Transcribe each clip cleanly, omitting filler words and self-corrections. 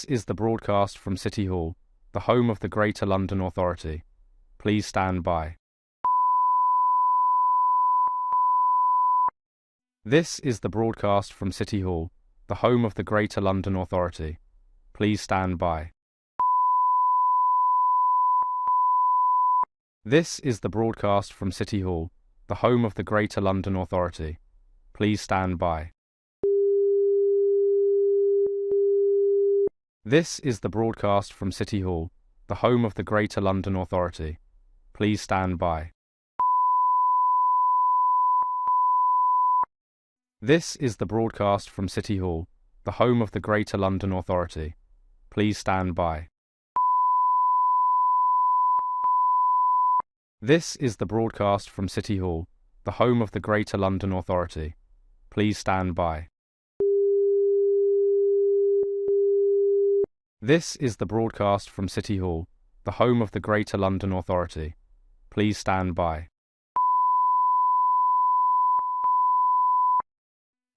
This is the broadcast from City Hall, the home of the Greater London Authority. Please stand by. This is the broadcast from City Hall, the home of the Greater London Authority. Please stand by. This is the broadcast from City Hall, the home of the Greater London Authority. Please stand by. This is the broadcast from City Hall, the home of the Greater London Authority. Please stand by. This is the broadcast from City Hall, the home of the Greater London Authority. Please stand by. This is the broadcast from City Hall, the home of the Greater London Authority. Please stand by. This is the broadcast from City Hall, the home of the Greater London Authority. Please stand by.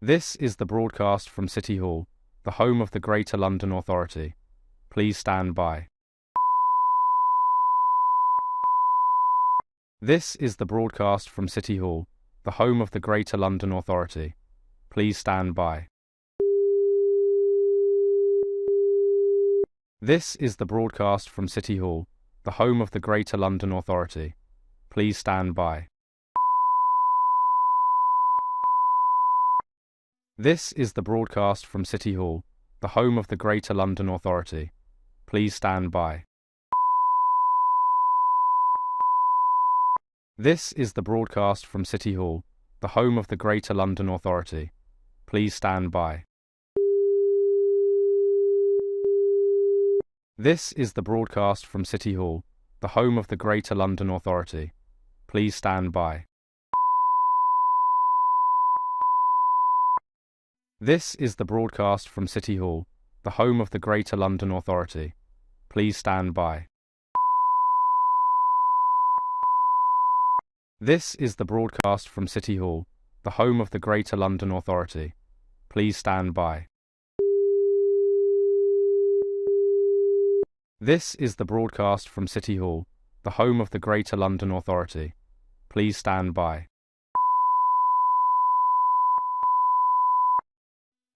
This is the broadcast from City Hall, the home of the Greater London Authority. Please stand by. This is the broadcast from City Hall, the home of the Greater London Authority. Please stand by. This is the broadcast from City Hall, the home of the Greater London Authority. Please stand by. This is the broadcast from City Hall, the home of the Greater London Authority. Please stand by. This is the broadcast from City Hall, the home of the Greater London Authority. Please stand by. This is the broadcast from City Hall, the home of the Greater London Authority. Please stand by. This is the broadcast from City Hall, the home of the Greater London Authority. Please stand by. This is the broadcast from City Hall, the home of the Greater London Authority. Please stand by.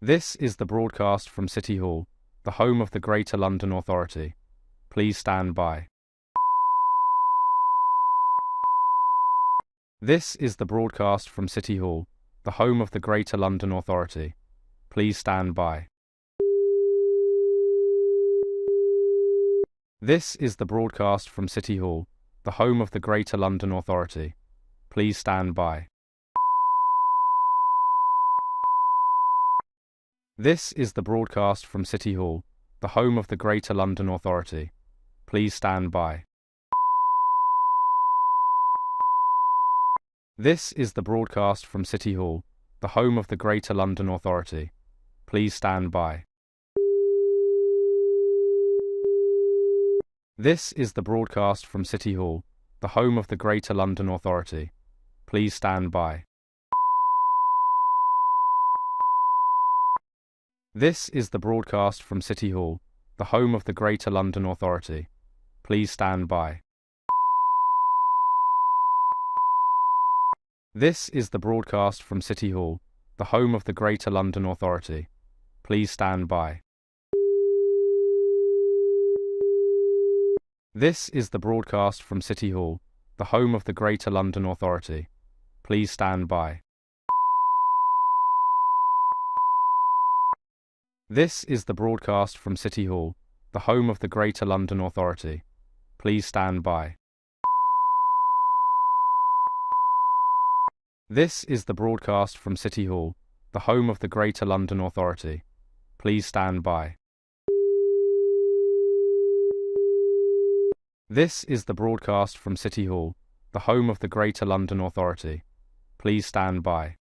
This is the broadcast from City Hall, the home of the Greater London Authority. Please stand by. This is the broadcast from City Hall, the home of the Greater London Authority. Please stand by. This is the broadcast from City Hall, the home of the Greater London Authority. Please stand by. This is the broadcast from City Hall, the home of the Greater London Authority. Please stand by. This is the broadcast from City Hall, the home of the Greater London Authority. Please stand by. This is the broadcast from City Hall, the home of the Greater London Authority. Please stand by. This is the broadcast from City Hall, the home of the Greater London Authority. Please stand by. This is the broadcast from City Hall, the home of the Greater London Authority. Please stand by. This is the broadcast from City Hall, the home of the Greater London Authority. Please stand by. This is the broadcast from City Hall, the home of the Greater London Authority. Please stand by. This is the broadcast from City Hall, the home of the Greater London Authority. Please stand by. This is the broadcast from City Hall, the home of the Greater London Authority. Please stand by. This is the broadcast from City Hall, the home of the Greater London Authority. Please stand by.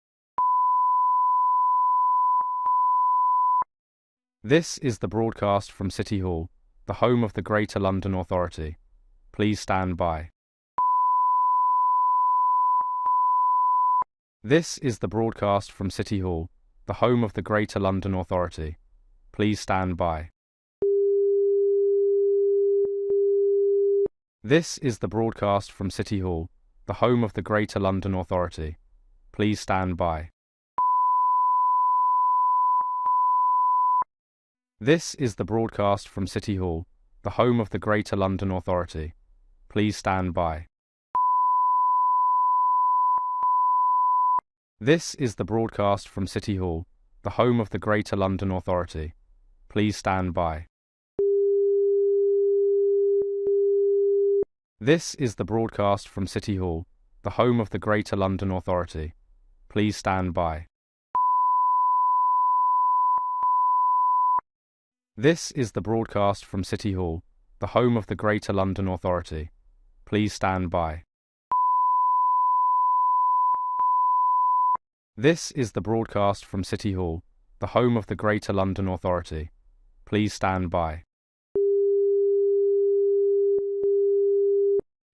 This is the broadcast from City Hall, the home of the Greater London Authority. Please stand by. This is the broadcast from City Hall, the home of the Greater London Authority. Please stand by. This is the broadcast from City Hall, the home of the Greater London Authority. Please stand by. This is the broadcast from City Hall, the home of the Greater London Authority. Please stand by. This is the broadcast from City Hall, the home of the Greater London Authority. Please stand by. This is the broadcast from City Hall, the home of the Greater London Authority. Please stand by. This is the broadcast from City Hall, the home of the Greater London Authority. Please stand by. This is the broadcast from City Hall, the home of the Greater London Authority. Please stand by.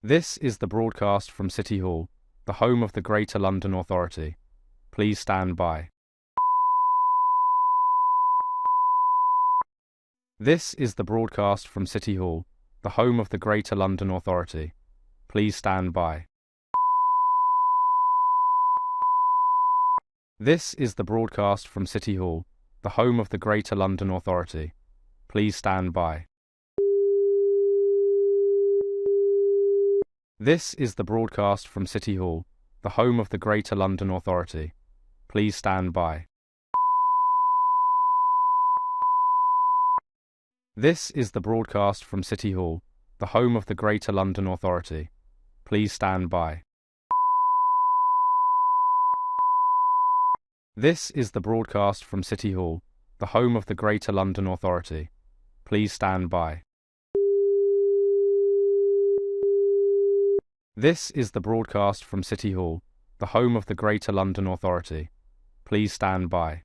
This is the broadcast from City Hall, the home of the Greater London Authority. Please stand by. This is the broadcast from City Hall, the home of the Greater London Authority. Please stand by. This is the broadcast from City Hall, the home of the Greater London Authority. Please stand by. This is the broadcast from City Hall, the home of the Greater London Authority. Please stand by. This is the broadcast from City Hall, the home of the Greater London Authority. Please stand by. This is the broadcast from City Hall, the home of the Greater London Authority. Please stand by. This is the broadcast from City Hall, the home of the Greater London Authority. Please stand by.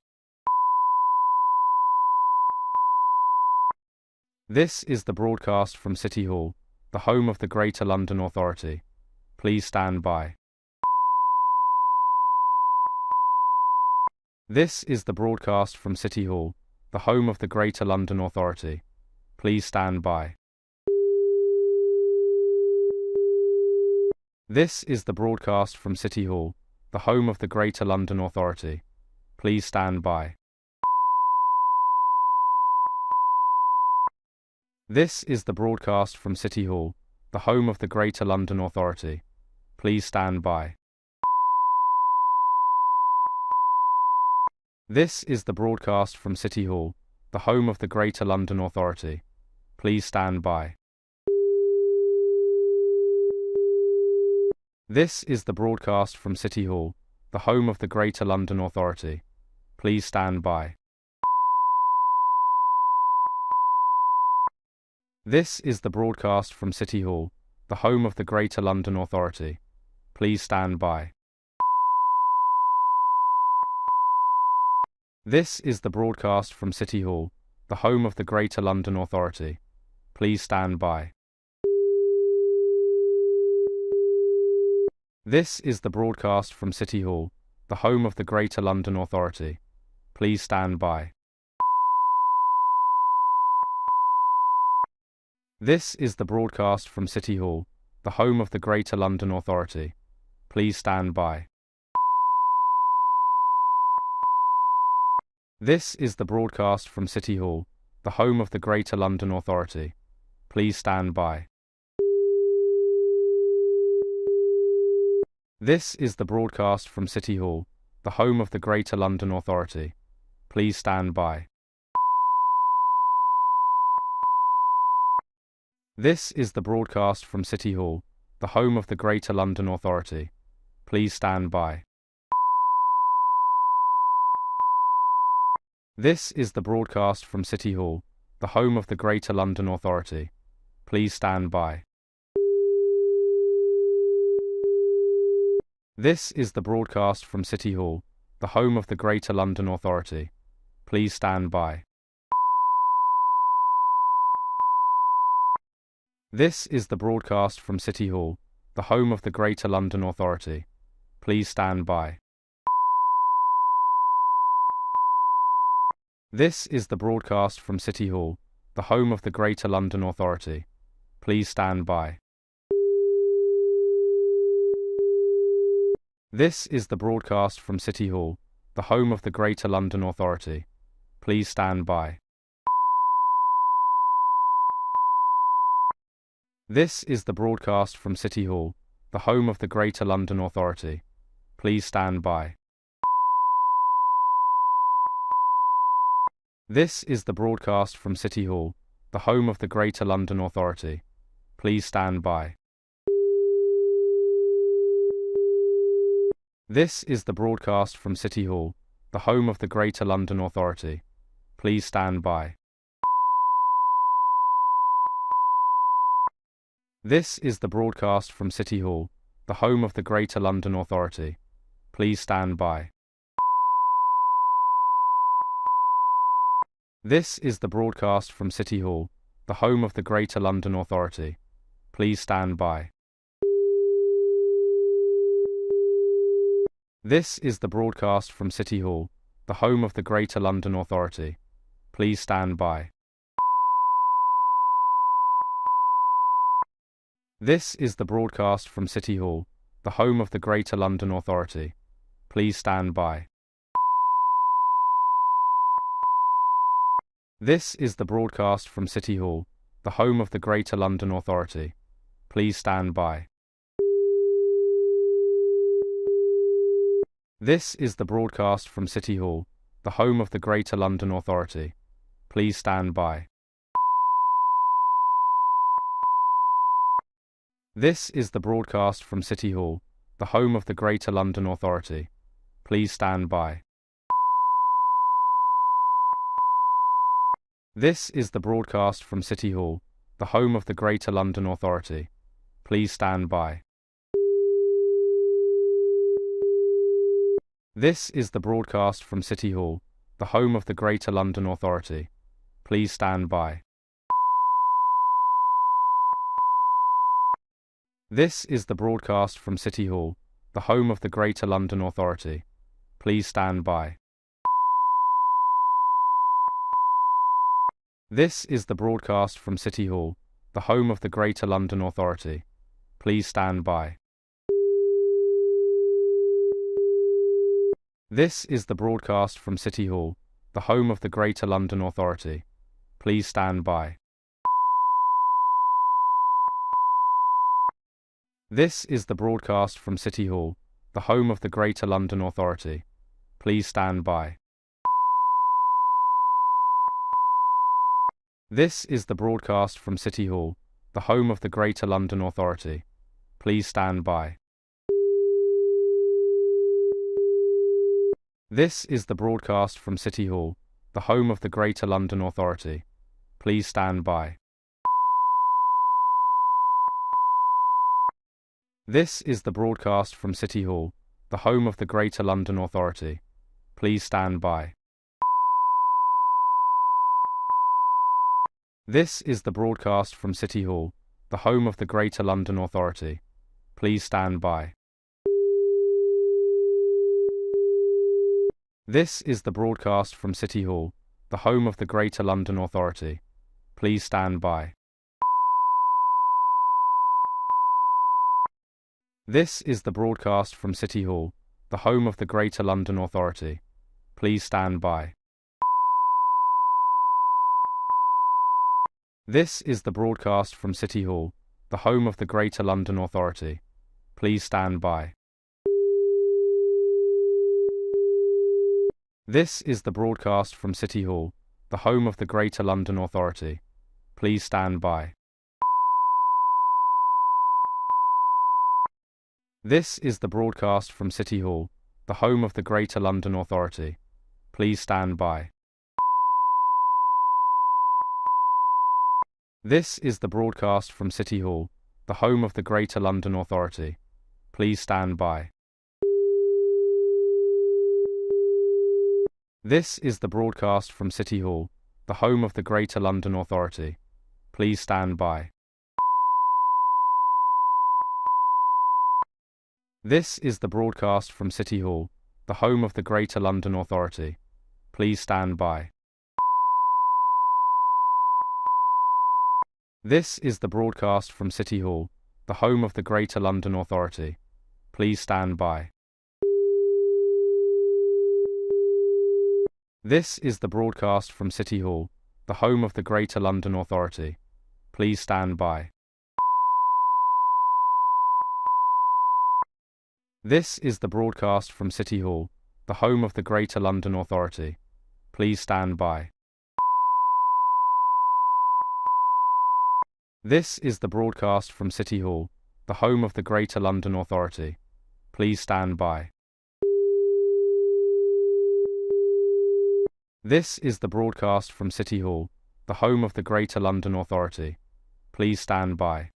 This is the broadcast from City Hall, the home of the Greater London Authority. Please stand by. This is the broadcast from City Hall, the home of the Greater London Authority. Please stand by. This is the broadcast from City Hall, the home of the Greater London Authority. Please stand by. This is the broadcast from City Hall, the home of the Greater London Authority. Please stand by. This is the broadcast from City Hall, the home of the Greater London Authority. Please stand by. This is the broadcast from City Hall, the home of the Greater London Authority. Please stand by. This is the broadcast from City Hall, the home of the Greater London Authority. Please stand by. This is the broadcast from City Hall, the home of the Greater London Authority. Please stand by. This is the broadcast from City Hall, the home of the Greater London Authority. Please stand by. This is the broadcast from City Hall, the home of the Greater London Authority. Please stand by. This is the broadcast from City Hall, the home of the Greater London Authority. Please stand by. This is the broadcast from City Hall, the home of the Greater London Authority. Please stand by. This is the broadcast from City Hall, the home of the Greater London Authority. Please stand by. This is the broadcast from City Hall, the home of the Greater London Authority. Please stand by. This is the broadcast from City Hall, the home of the Greater London Authority. Please stand by. This is the broadcast from City Hall, the home of the Greater London Authority. Please stand by. This is the broadcast from City Hall, the home of the Greater London Authority. Please stand by. This is the broadcast from City Hall, the home of the Greater London Authority. Please stand by. This is the broadcast from City Hall, the home of the Greater London Authority. Please stand by. This is the broadcast from City Hall, the home of the Greater London Authority. Please stand by. This is the broadcast from City Hall, the home of the Greater London Authority. Please stand by. This is the broadcast from City Hall, the home of the Greater London Authority. Please stand by. This is the broadcast from City Hall, the home of the Greater London Authority. Please stand by. This is the broadcast from City Hall, the home of the Greater London Authority. Please stand by. This is the broadcast from City Hall, the home of the Greater London Authority. Please stand by. This is the broadcast from City Hall, the home of the Greater London Authority. Please stand by. This is the broadcast from City Hall, the home of the Greater London Authority. Please stand by. This is the broadcast from City Hall, the home of the Greater London Authority. Please stand by. This is the broadcast from City Hall, the home of the Greater London Authority. Please stand by. This is the broadcast from City Hall, the home of the Greater London Authority. Please stand by. This is the broadcast from City Hall, the home of the Greater London Authority. Please stand by. This is the broadcast from City Hall, the home of the Greater London Authority. Please stand by. This is the broadcast from City Hall, the home of the Greater London Authority. Please stand by. This is the broadcast from City Hall, the home of the Greater London Authority. Please stand by. This is the broadcast from City Hall, the home of the Greater London Authority. Please stand by. This is the broadcast from City Hall, the home of the Greater London Authority. Please stand by. This is the broadcast from City Hall, the home of the Greater London Authority. Please stand by. This is the broadcast from City Hall, the home of the Greater London Authority. Please stand by. This is the broadcast from City Hall, the home of the Greater London Authority. Please stand by. This is the broadcast from City Hall, the home of the Greater London Authority. Please stand by. This is the broadcast from City Hall, the home of the Greater London Authority. Please stand by. This is the broadcast from City Hall, the home of the Greater London Authority. Please stand by. This is the broadcast from City Hall, the home of the Greater London Authority. Please stand by. This is the broadcast from City Hall, the home of the Greater London Authority. Please stand by. This is the broadcast from City Hall, the home of the Greater London Authority. Please stand by. This is the broadcast from City Hall, the home of the Greater London Authority. Please stand by. This is the broadcast from City Hall, the home of the Greater London Authority. Please stand by. This is the broadcast from City Hall, the home of the Greater London Authority. Please stand by. This is the broadcast from City Hall, the home of the Greater London Authority. Please stand by. This is the broadcast from City Hall, the home of the Greater London Authority. Please stand by. This is the broadcast from City Hall, the home of the Greater London Authority. Please stand by.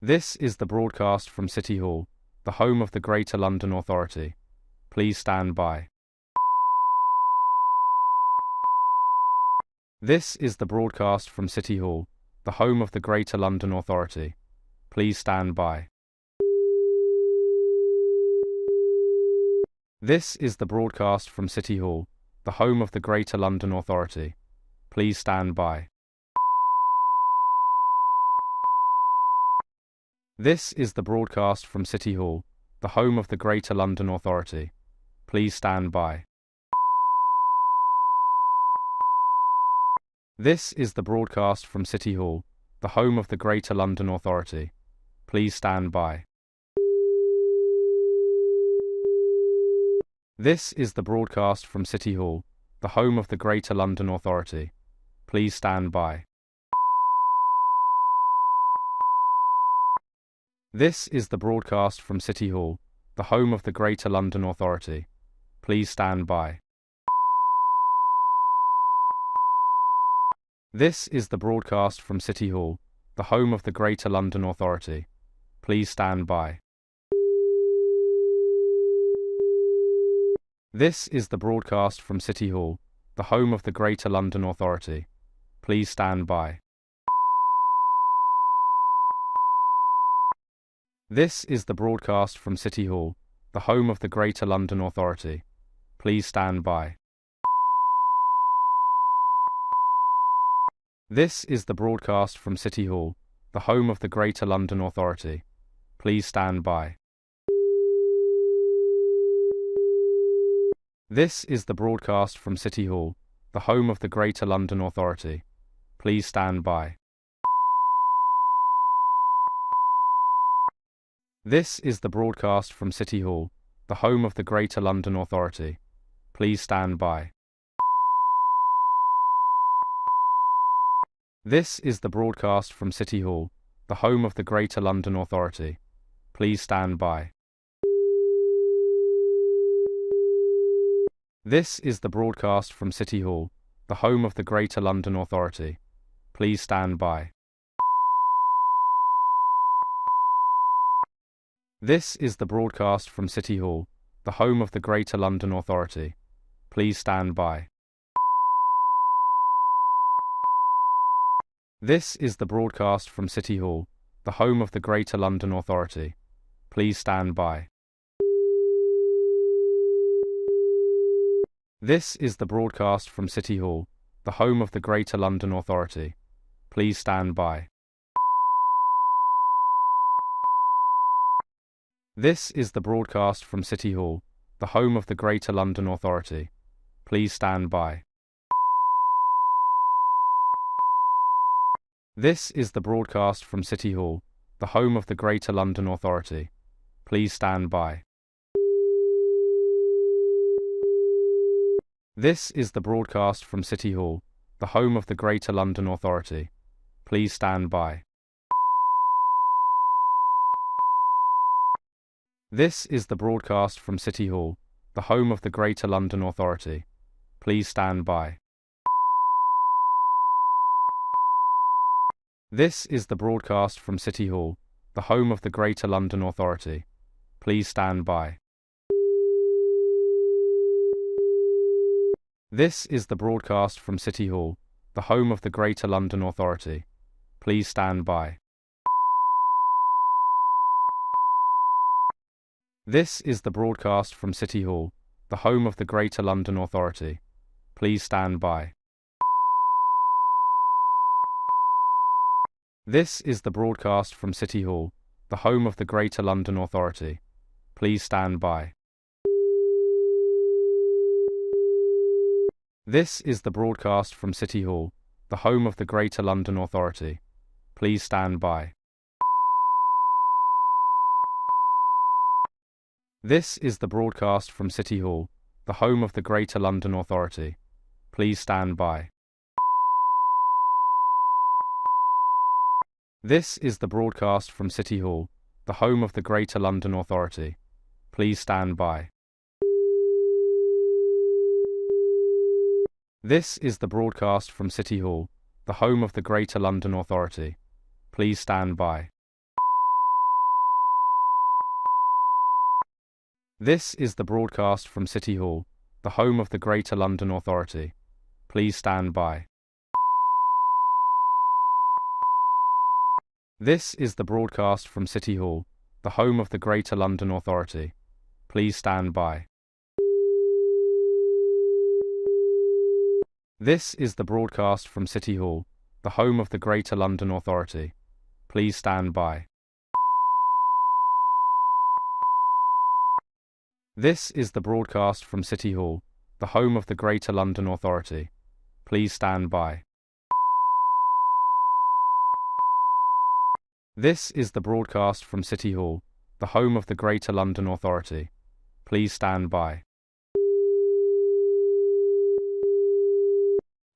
This is the broadcast from City Hall, the home of the Greater London Authority. Please stand by. This is the broadcast from City Hall, the home of the Greater London Authority. Please stand by. This is the broadcast from City Hall, the home of the Greater London Authority. Please stand by. This is the broadcast from City Hall, the home of the Greater London Authority. Please stand by. This is the broadcast from City Hall, the home of the Greater London Authority. Please stand by. This is the broadcast from City Hall, the home of the Greater London Authority. Please stand by. This is the broadcast from City Hall, the home of the Greater London Authority. Please stand by. This is the broadcast from City Hall, the home of the Greater London Authority. Please stand by. This is the broadcast from City Hall, the home of the Greater London Authority. Please stand by. This is the broadcast from City Hall, the home of the Greater London Authority. Please stand by. This is the broadcast from City Hall, the home of the Greater London Authority. Please stand by. This is the broadcast from City Hall, the home of the Greater London Authority. Please stand by. This is the broadcast from City Hall, the home of the Greater London Authority. Please stand by. This is the broadcast from City Hall, the home of the Greater London Authority. Please stand by. This is the broadcast from City Hall, the home of the Greater London Authority. Please stand by. This is the broadcast from City Hall, the home of the Greater London Authority. Please stand by. This is the broadcast from City Hall, the home of the Greater London Authority. Please stand by. This is the broadcast from City Hall, the home of the Greater London Authority. Please stand by. This is the broadcast from City Hall, the home of the Greater London Authority. Please stand by. This is the broadcast from City Hall, the home of the Greater London Authority. Please stand by. This is the broadcast from City Hall, the home of the Greater London Authority. Please stand by. This is the broadcast from City Hall, the home of the Greater London Authority. Please stand by. This is the broadcast from City Hall, the home of the Greater London Authority. Please stand by. This is the broadcast from City Hall, the home of the Greater London Authority. Please stand by. This is the broadcast from City Hall, the home of the Greater London Authority. Please stand by. This is the broadcast from City Hall, the home of the Greater London Authority. Please stand by. This is the broadcast from City Hall, the home of the Greater London Authority. Please stand by. This is the broadcast from City Hall, the home of the Greater London Authority. Please stand by. This is the broadcast from City Hall, the home of the Greater London Authority. Please stand by. This is the broadcast from City Hall, the home of the Greater London Authority. Please stand by. This is the broadcast from City Hall, the home of the Greater London Authority. Please stand by. This is the broadcast from City Hall, the home of the Greater London Authority. Please stand by. This is the broadcast from City Hall, the home of the Greater London Authority. Please stand by. This is the broadcast from City Hall, the home of the Greater London Authority. Please stand by. This is the broadcast from City Hall, the home of the Greater London Authority. Please stand by.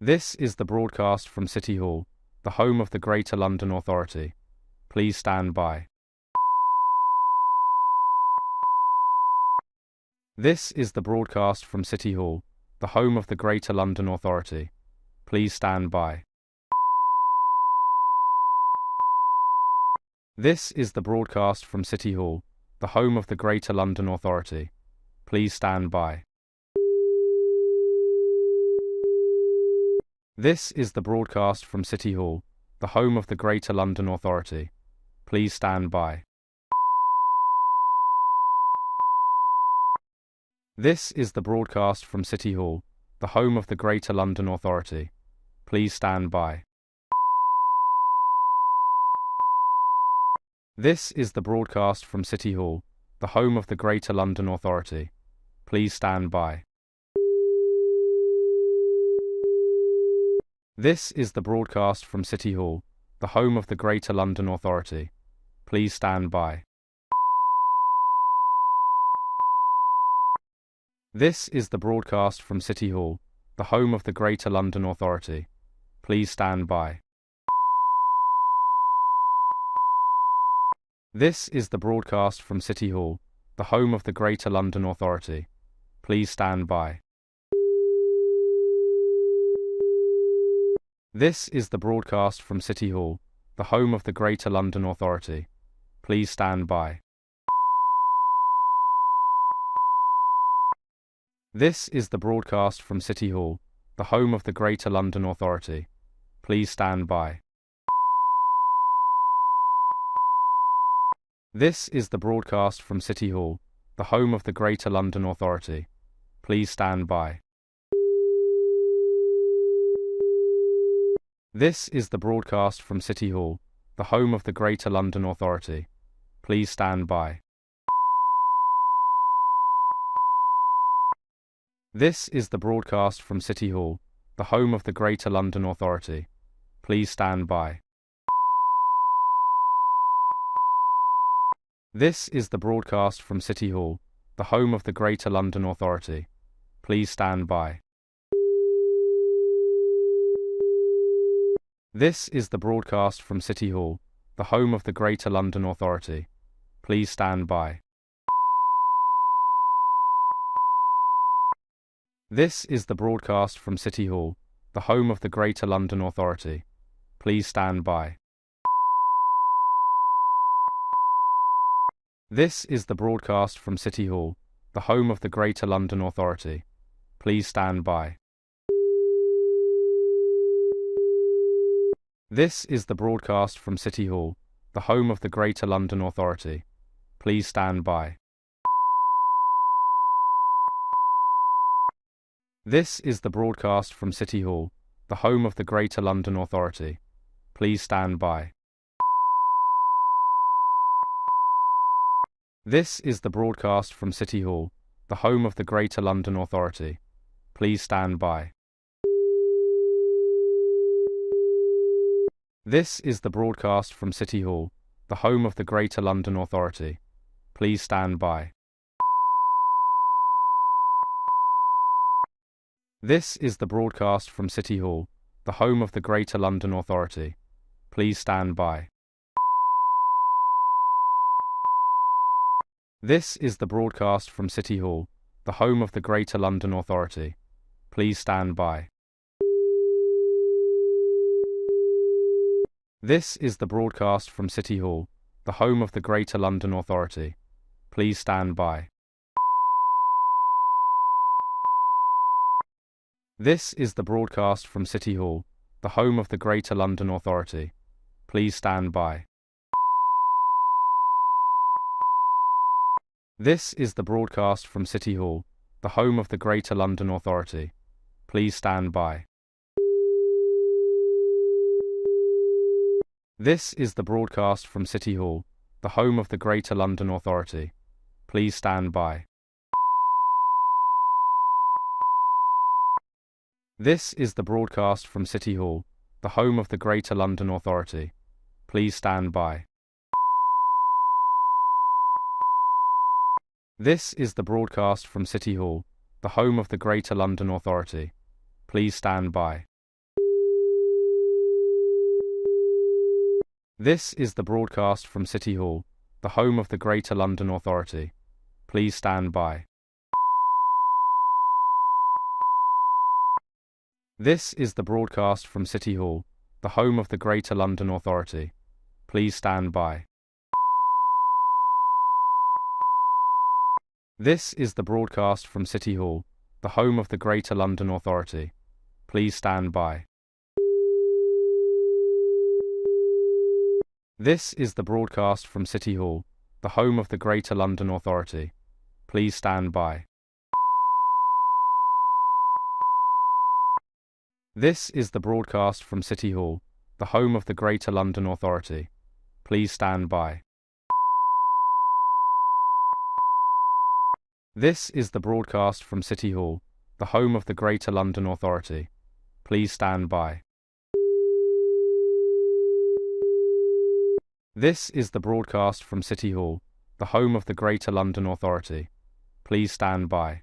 This is the broadcast from City Hall, the home of the Greater London Authority. Please stand by. This is the broadcast from City Hall, the home of the Greater London Authority. Please stand by. This is the broadcast from City Hall, the home of the Greater London Authority. Please stand by. This is the broadcast from City Hall, the home of the Greater London Authority. Please stand by. This is the broadcast from City Hall, the home of the Greater London Authority. Please stand by. This is the broadcast from City Hall, the home of the Greater London Authority. Please stand by. This is the broadcast from City Hall, the home of the Greater London Authority. Please stand by. This is the broadcast from City Hall, the home of the Greater London Authority. Please stand by. This is the broadcast from City Hall, the home of the Greater London Authority. Please stand by. This is the broadcast from City Hall, the home of the Greater London Authority. Please stand by. This is the broadcast from City Hall, the home of the Greater London Authority. Please stand by. This is the broadcast from City Hall, the home of the Greater London Authority. Please stand by. This is the broadcast from City Hall, the home of the Greater London Authority. Please stand by. This is the broadcast from City Hall, the home of the Greater London Authority. Please stand by. This is the broadcast from City Hall, the home of the Greater London Authority. Please stand by. This is the broadcast from City Hall, the home of the Greater London Authority. Please stand by. This is the broadcast from City Hall, the home of the Greater London Authority. Please stand by. This is the broadcast from City Hall, the home of the Greater London Authority. Please stand by. This is the broadcast from City Hall, the home of the Greater London Authority. Please stand by. This is the broadcast from City Hall, the home of the Greater London Authority. Please stand by. This is the broadcast from City Hall, the home of the Greater London Authority. Please stand by. This is the broadcast from City Hall, the home of the Greater London Authority. Please stand by. This is the broadcast from City Hall, the home of the Greater London Authority. Please stand by. This is the broadcast from City Hall, the home of the Greater London Authority. Please stand by. This is the broadcast from City Hall, the home of the Greater London Authority. Please stand by. This is the broadcast from City Hall, the home of the Greater London Authority. Please stand by. This is the broadcast from City Hall, the home of the Greater London Authority. Please stand by. This is the broadcast from City Hall, the home of the Greater London Authority. Please stand by. This is the broadcast from City Hall, the home of the Greater London Authority. Please stand by. This is the broadcast from City Hall, the home of the Greater London Authority. Please stand by. This is the broadcast from City Hall, the home of the Greater London Authority. Please stand by. This is the broadcast from City Hall, the home of the Greater London Authority. Please stand by. This is the broadcast from City Hall, the home of the Greater London Authority. Please stand by. This is the broadcast from City Hall, the home of the Greater London Authority. Please stand by. This is the broadcast from City Hall, the home of the Greater London Authority. Please stand by. This is the broadcast from City Hall, the home of the Greater London Authority. Please stand by. This is the broadcast from City Hall, the home of the Greater London Authority. Please stand by.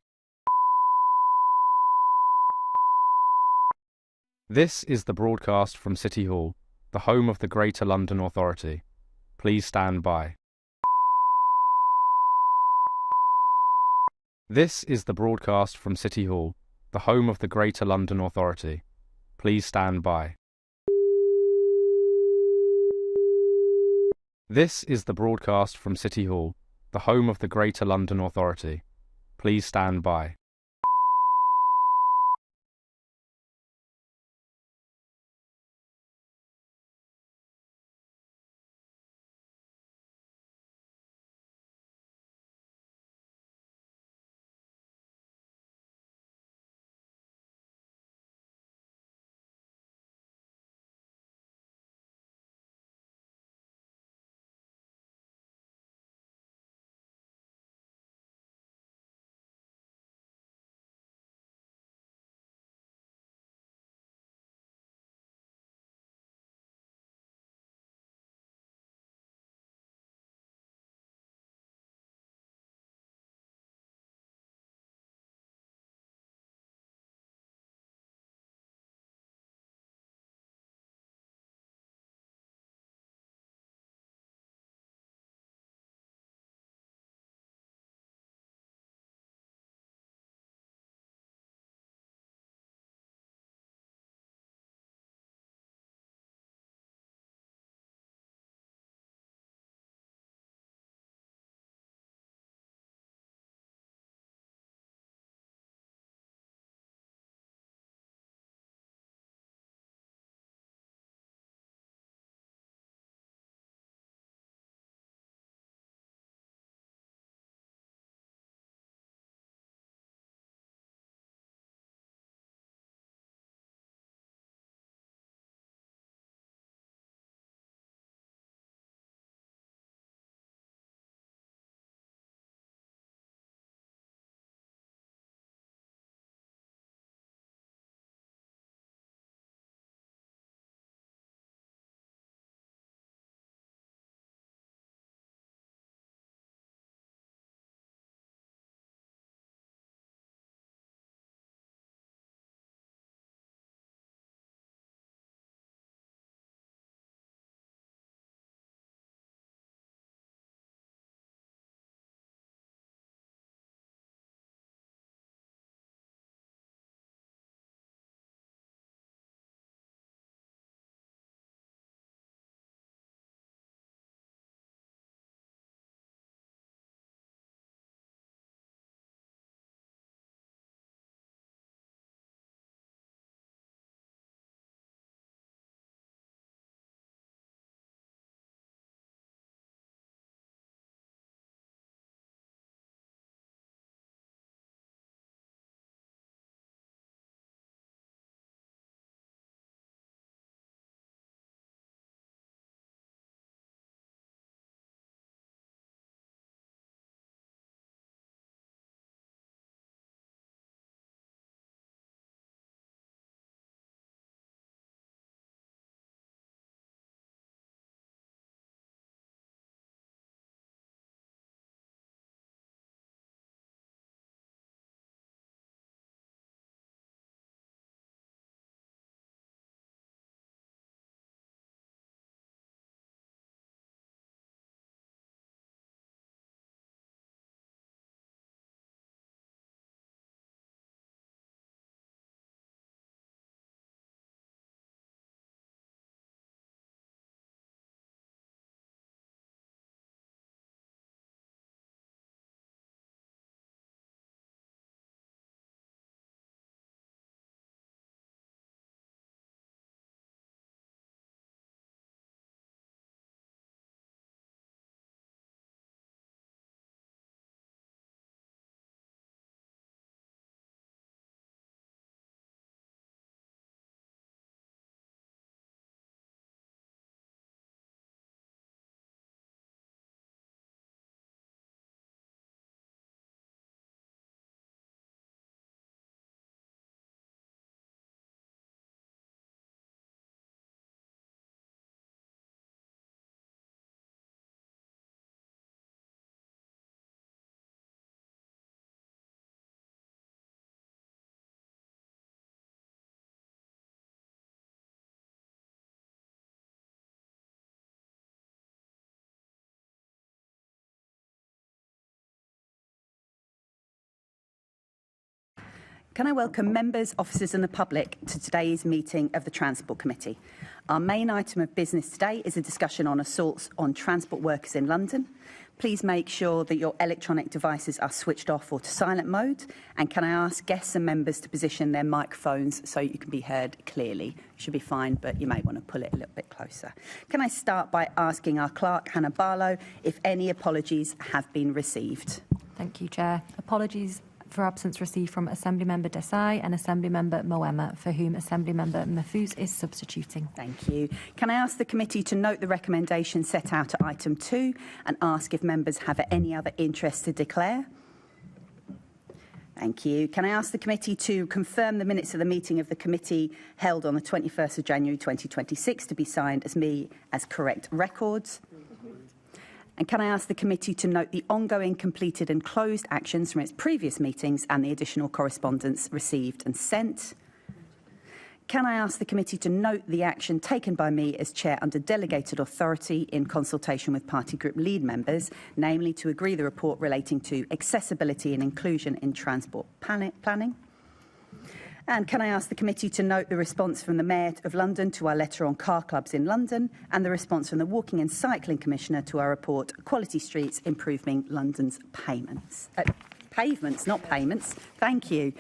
This is the broadcast from City Hall, the home of the Greater London Authority. Please stand by. This is the broadcast from City Hall, the home of the Greater London Authority. Please stand by. This is the broadcast from City Hall, the home of the Greater London Authority. Please stand by. Can I welcome members, officers and the public to today's meeting of the Transport Committee. Our main item of business today is a discussion on assaults on transport workers in London. Please make sure that your electronic devices are switched off or to silent mode. And can I ask guests and members to position their microphones so you can be heard clearly? Should be fine, but you may want to pull it a little bit closer. Can I start by asking our clerk, Hannah Barlow, if any apologies have been received? Thank you, Chair. Apologies for absence received from Assemblymember Desai and Assemblymember Moema, for whom Assemblymember Mahfouz is substituting. Thank you. Can I ask the committee to note the recommendation set out at item 2 and ask if members have any other interest to declare? Thank you. Can I ask the committee to confirm the minutes of the meeting of the committee held on the 21st of January 2026 to be signed as correct records? And can I ask the committee to note the ongoing completed and closed actions from its previous meetings and the additional correspondence received and sent? Can I ask the committee to note the action taken by me as chair under delegated authority in consultation with party group lead members, namely to agree the report relating to accessibility and inclusion in transport planning? And can I ask the committee to note the response from the Mayor of London to our letter on car clubs in London and the response from the Walking and Cycling Commissioner to our report, Quality Streets Improving London's Pavements, not payments. Thank you.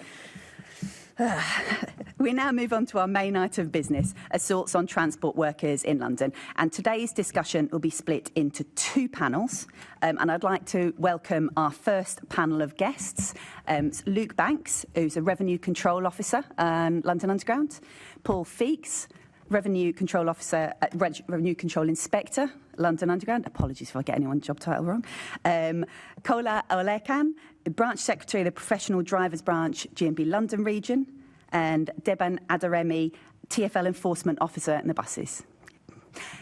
We now move on to our main item of business, assaults on transport workers in London. And today's discussion will be split into 2 panels. And I'd like to welcome our first panel of guests, Luke Banks, who's a Revenue Control Officer at London Underground, Paul Feeks, Revenue Control Officer, Revenue Control Inspector, London Underground. Apologies if I get anyone's job title wrong. Kola Olekan, Branch Secretary of the Professional Drivers Branch, GMB London Region, and Deban Adaremi, TfL Enforcement Officer in the buses.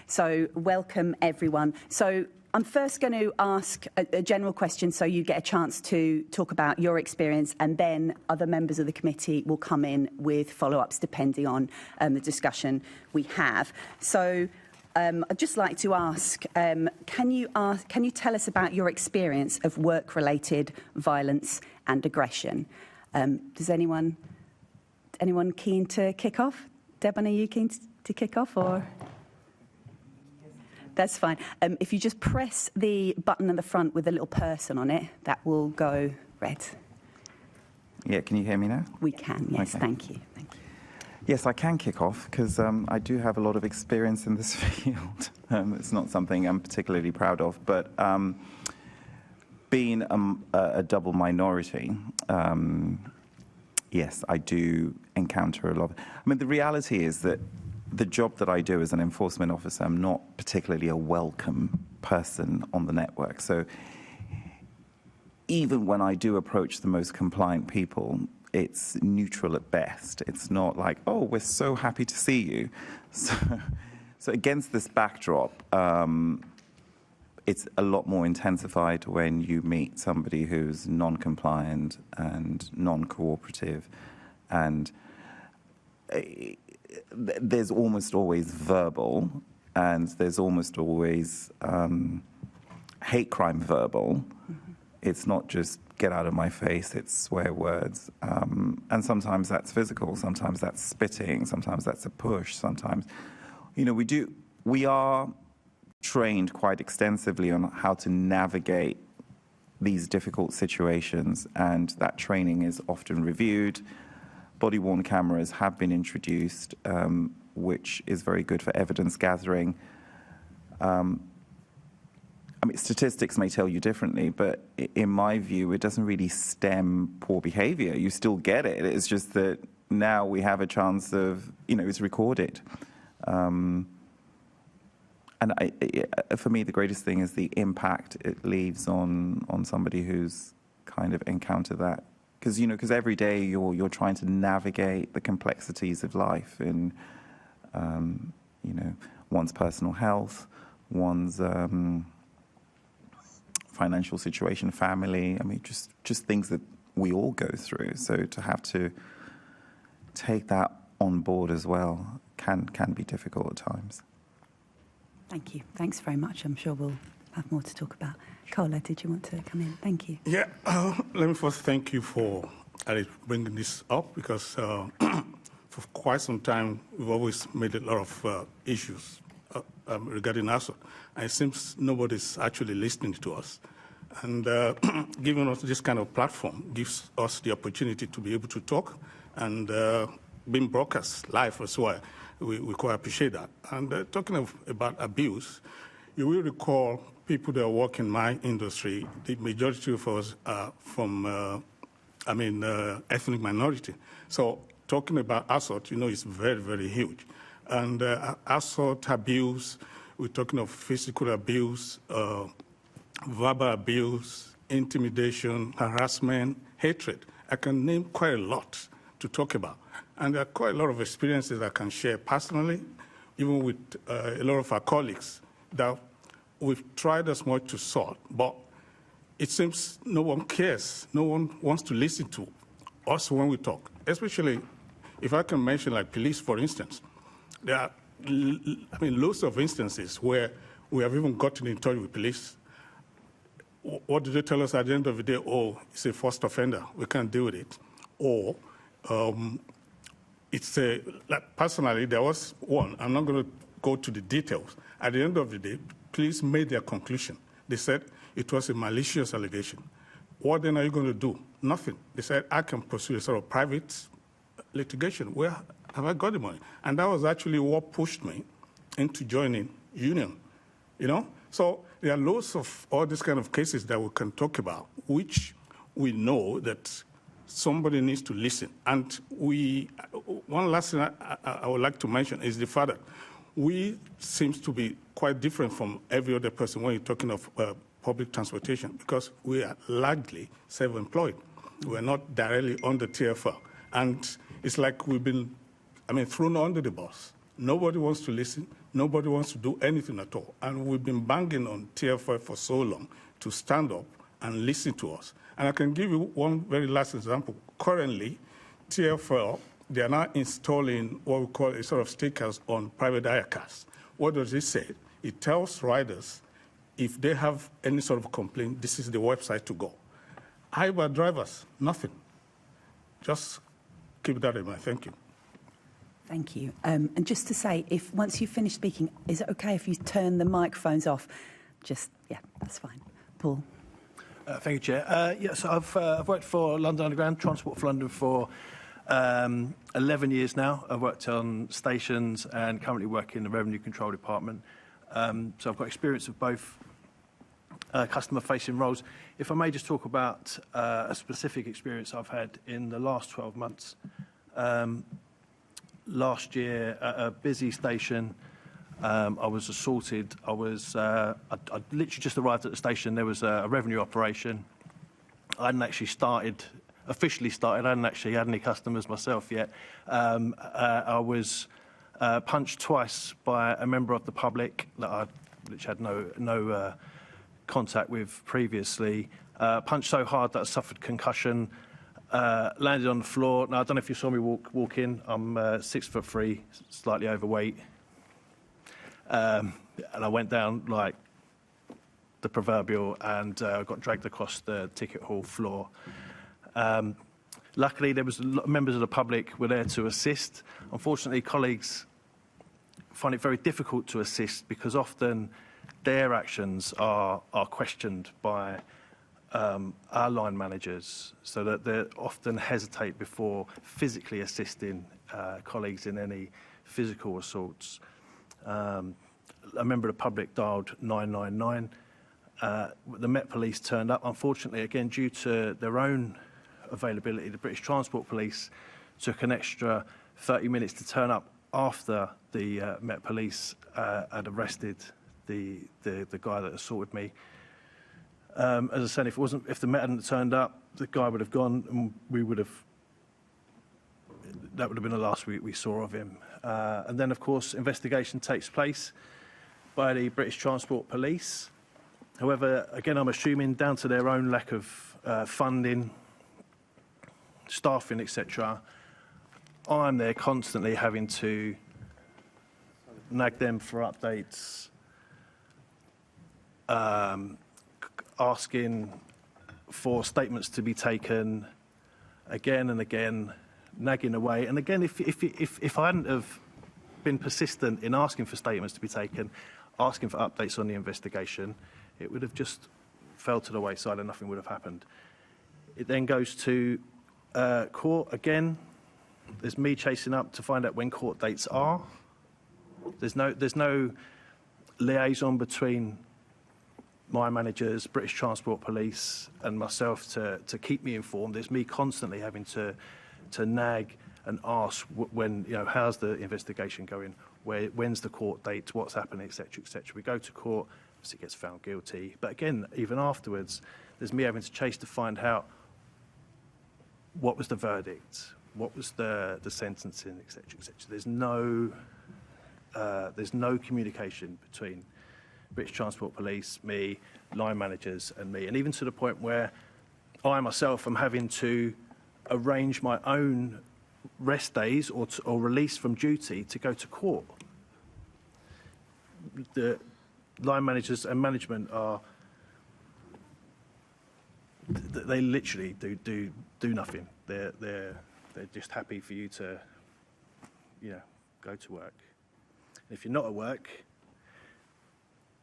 So welcome, everyone. So I'm first going to ask a general question so you get a chance to talk about your experience, and then other members of the committee will come in with follow-ups depending on the discussion we have. So I'd just like to ask, can you tell us about your experience of work-related violence and aggression? Does anyone keen to kick off? Deban, are you keen to kick off, or? That's fine. If you just press the button in the front with a little person on it, that will go red. Yeah, can you hear me now? We can, yes. Okay. Thank you. Thank you. Yes, I can kick off because I do have a lot of experience in this field. It's not something I'm particularly proud of, but being a double minority, yes, I do encounter a lot. I mean, the reality is that the job that I do as an enforcement officer, I'm not particularly a welcome person on the network. So even when I do approach the most compliant people, it's neutral at best. It's not like, oh, we're so happy to see you. So against this backdrop, it's a lot more intensified when you meet somebody who's non-compliant and non-cooperative, and there's almost always verbal, and there's almost always hate crime verbal. It's not just get out of my face, it's swear words. And sometimes that's physical, sometimes that's spitting, sometimes that's a push, sometimes, you know, we are trained quite extensively on how to navigate these difficult situations, and that training is often reviewed. Body-worn cameras have been introduced, which is very good for evidence gathering. I mean, statistics may tell you differently, but in my view, it doesn't really stem poor behavior. You still get it. It's just that now we have a chance of, you know, it's recorded. And for me, the greatest thing is the impact it leaves on somebody who's kind of encountered that. Because, you know, every day you're trying to navigate the complexities of life in, you know, one's personal health, one's financial situation, family. I mean, just things that we all go through. So to have to take that on board as well can be difficult at times. Thank you. Thanks very much. I'm sure we'll have more to talk about. Kola, did you want to come in? Thank you. Yeah, let me first thank you for I bring this up because for quite some time we've always made a lot of issues regarding ASSOT, and it seems nobody's actually listening to us. And giving us this kind of platform gives us the opportunity to be able to talk and being broadcast live as well. We quite appreciate that. And talking about abuse, you will recall people that work in my industry, the majority of us are from, ethnic minority. So talking about assault, is very, very huge. And assault, abuse, we're talking of physical abuse, verbal abuse, intimidation, harassment, hatred. I can name quite a lot to talk about. And there are quite a lot of experiences I can share personally, even with a lot of our colleagues, that we've tried as much to solve, but it seems no one cares. No one wants to listen to us when we talk, especially if I can mention like police, for instance. There are, loads of instances where we have even gotten in touch with police. What do they tell us at the end of the day? Oh, it's a first offender. We can't deal with it. Or personally, there was one. I'm not going to go to the details. At the end of the day, police made their conclusion. They said it was a malicious allegation. What then are you going to do? Nothing. They said, I can pursue a sort of private litigation. Where have I got the money? And that was actually what pushed me into joining union, So there are loads of all these kind of cases that we can talk about, which we know that somebody needs to listen. And one last thing I would like to mention is the fact that we seem to be quite different from every other person when you're talking of public transportation, because we are largely self-employed. We're not directly on the TFL. And it's like we've been, thrown under the bus. Nobody wants to listen. Nobody wants to do anything at all. And we've been banging on TFL for so long to stand up and listen to us. And I can give you one very last example. Currently, TFL, they are now installing what we call a sort of stickers on private hire cars. What does it say? It tells riders if they have any sort of complaint, this is the website to go. Uber drivers, nothing. Just keep that in mind. Thank you. Thank you. And just to say, if once you finish speaking, is it okay if you turn the microphones off? That's fine. Paul. Thank you, Chair. So I've worked for London Underground, Transport for London for 11 years now. I've worked on stations and currently work in the Revenue Control Department. So I've got experience of both customer-facing roles. If I may just talk about a specific experience I've had in the last 12 months. Last year, at a busy station, I was assaulted. I literally just arrived at the station. There was a revenue operation. I hadn't actually officially started. I hadn't actually had any customers myself yet. I was punched twice by a member of the public that I had no contact with previously. Punched so hard that I suffered concussion. Landed on the floor. Now, I don't know if you saw me walk in. I'm 6'3", slightly overweight. And I went down like the proverbial and got dragged across the ticket hall floor. Luckily, there was members of the public were there to assist. Unfortunately, colleagues find it very difficult to assist because often their actions are questioned by our line managers, so that they often hesitate before physically assisting colleagues in any physical assaults. A member of the public dialed 999. The Met Police turned up. Unfortunately, again, due to their own availability, the British Transport Police took an extra 30 minutes to turn up after the Met Police had arrested the guy that assaulted me. As I said, if the Met hadn't turned up, the guy would have gone, and that would have been the last we saw of him. And then, of course, investigation takes place by the British Transport Police. However, again, I'm assuming down to their own lack of funding, staffing, etc. I'm there constantly having to nag them for updates, asking for statements to be taken, again and again, nagging away. And again, if I hadn't have been persistent in asking for statements to be taken, asking for updates on the investigation, it would have just fell to the wayside and nothing would have happened. It then goes to court again. There's me chasing up to find out when court dates are. There's no liaison between my managers, British Transport Police and myself to keep me informed. There's me constantly having to nag and ask when, how's the investigation going, when's the court date, what's happening, etc., etc. We go to court, obviously gets found guilty. But again, even afterwards, there's me having to chase to find out what was the verdict, what was the sentencing, etc., etc. There's no communication between British Transport Police, me, line managers and me. And even to the point where I myself am having to arrange my own rest days or release from duty to go to court. The line managers and management they literally do nothing. They're just happy for you to, go to work. And if you're not at work,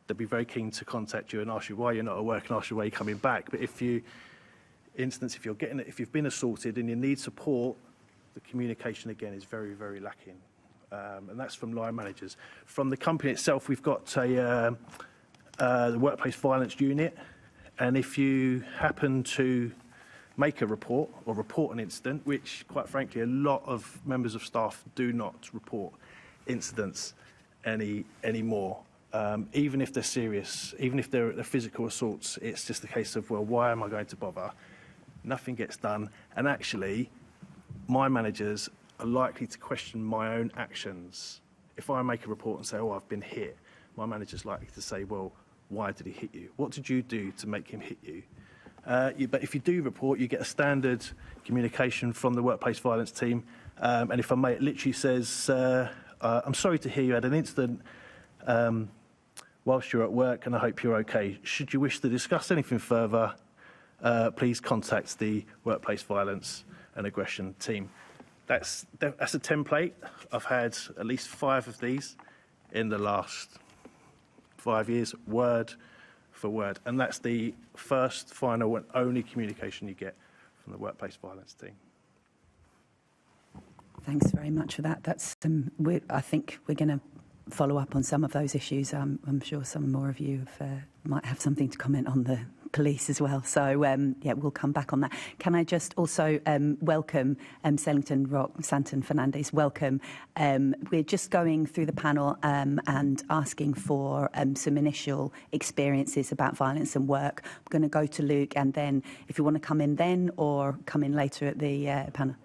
they'd be very keen to contact you and ask you why you're not at work and ask you why you're coming back. But if you've been assaulted and you need support, the communication again is very, very lacking. And that's from line managers. From the company itself, we've got the workplace violence unit. And if you happen to make a report or report an incident, which quite frankly a lot of members of staff do not report incidents anymore, even if they're serious, even if they're physical assaults, it's just a case of, well, why am I going to bother? Nothing gets done. And actually, my managers are likely to question my own actions. If I make a report and say, oh, I've been hit, my manager's likely to say, well, why did he hit you? What did you do to make him hit you? But if you do report, you get a standard communication from the workplace violence team. And if I may, it literally says, I'm sorry to hear you had an incident whilst you're at work, and I hope you're okay. Should you wish to discuss anything further, please contact the workplace violence and aggression team. That's a template. I've had at least 5 of these in the last 5 years, word for word. And that's the first, final and only communication you get from the workplace violence team. Thanks very much for that. I think we're going to follow up on some of those issues. I'm sure some more of you might have something to comment on the police as well. So, we'll come back on that. Can I just also welcome Sellington Rock, Santon Fernandez, welcome. We're just going through the panel and asking for some initial experiences about violence and work. I'm going to go to Luke, and then if you want to come in then or come in later at the panel.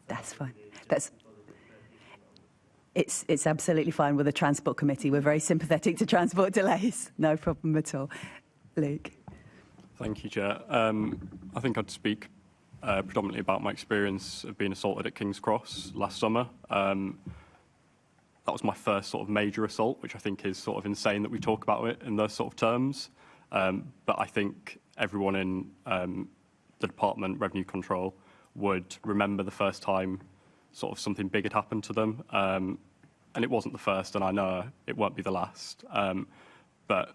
That's fine. It's absolutely fine with the Transport Committee. We're very sympathetic to transport delays. No problem at all. Luke. Thank you, Chair. I think I'd speak predominantly about my experience of being assaulted at King's Cross last summer. That was my first sort of major assault, which I think is sort of insane that we talk about it in those sort of terms. But I think everyone in the Department, Revenue Control, would remember the first time sort of something big had happened to them. And it wasn't the first, and I know it won't be the last. But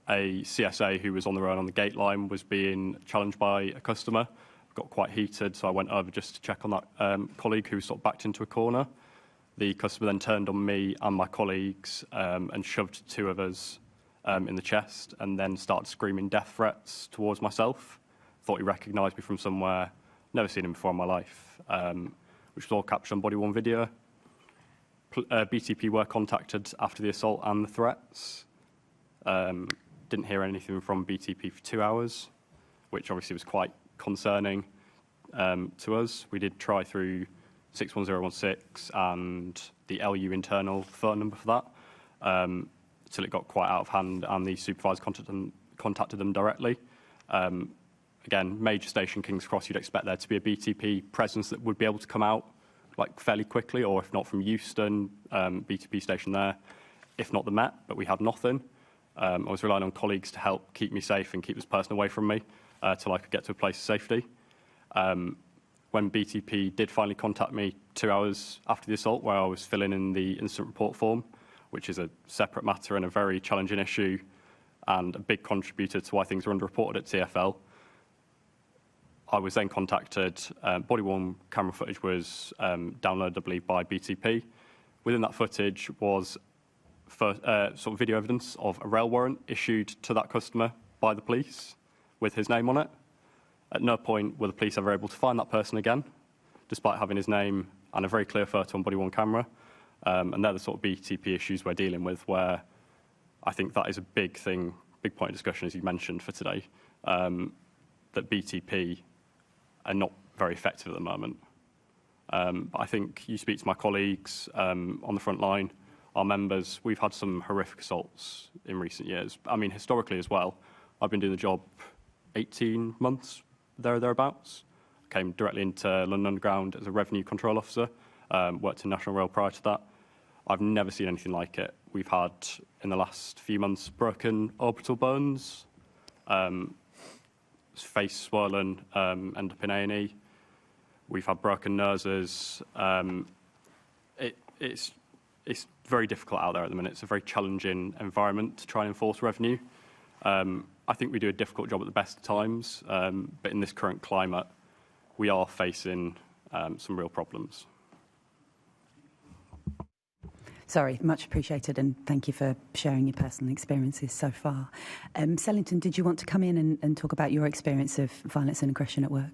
a CSA who was on their own on the gate line was being challenged by a customer. Got quite heated, so I went over just to check on that colleague who was sort of backed into a corner. The customer then turned on me and my colleagues and shoved 2 of us in the chest, and then started screaming death threats towards myself. Thought he recognised me from somewhere. Never seen him before in my life, which was all captured on Body Worn video. BTP were contacted after the assault and the threats. Didn't hear anything from BTP for 2 hours, which obviously was quite concerning to us. We did try through 61016 and the LU internal phone number for that until it got quite out of hand and the supervisor contacted them directly. Again, major station, King's Cross, you'd expect there to be a BTP presence that would be able to come out like fairly quickly, or if not from Euston, BTP station there, if not the Met, but we had nothing. I was relying on colleagues to help keep me safe and keep this person away from me till I could get to a place of safety. when BTP did finally contact me 2 hours after the assault, where I was filling in the incident report form, which is a separate matter and a very challenging issue and a big contributor to why things are underreported at TfL. I was then contacted. Body-worn camera footage was downloaded, I believe, by BTP. Within that footage was sort of video evidence of a rail warrant issued to that customer by the police with his name on it. At no point were the police ever able to find that person again, despite having his name and a very clear photo on body-worn camera. And they're the sort of BTP issues we're dealing with, where I think that is a big thing, big point of discussion, as you mentioned, for today, that BTP are not very effective at the moment. But I think you speak to my colleagues on the front line, our members, we've had some horrific assaults in recent years. I mean, historically as well. I've been doing the job 18 months, thereabouts. Came directly into London Underground as a revenue control officer, worked in National Rail prior to that. I've never seen anything like it. We've had, in the last few months, broken orbital bones, face swollen, end up in A&E. We've had broken noses. It's very difficult out there at the minute. It's a very challenging environment to try and enforce revenue. I think we do a difficult job at the best of times, but in this current climate, we are facing some real problems. Sorry, much appreciated, and thank you for sharing your personal experiences so far. Sellington, did you want to come in and talk about your experience of violence and aggression at work?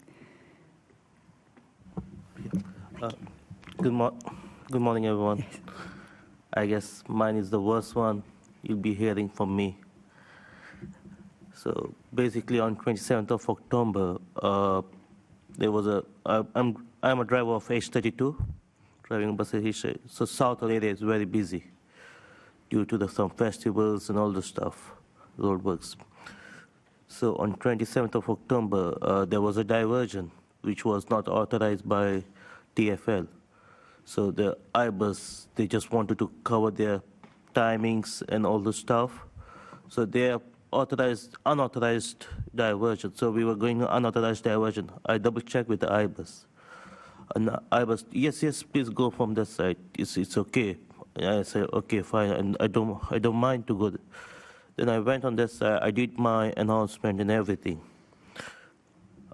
Good morning, everyone. Yes. I guess mine is the worst one you'll be hearing from me. So basically, on 27th of October, there was I'm a driver of H32, driving buses. So south area is very busy due to some festivals and all the stuff, roadworks. So on 27th of October, there was a diversion which was not authorized by TfL. So the IBUS, they just wanted to cover their timings and all the stuff. So they are unauthorized diversion. So we were going unauthorized diversion. I double-checked with the IBUS. And the IBUS, yes, please go from that side. It's okay. I said, okay, fine, and I don't mind to go. Then I went on that side. I did my announcement and everything.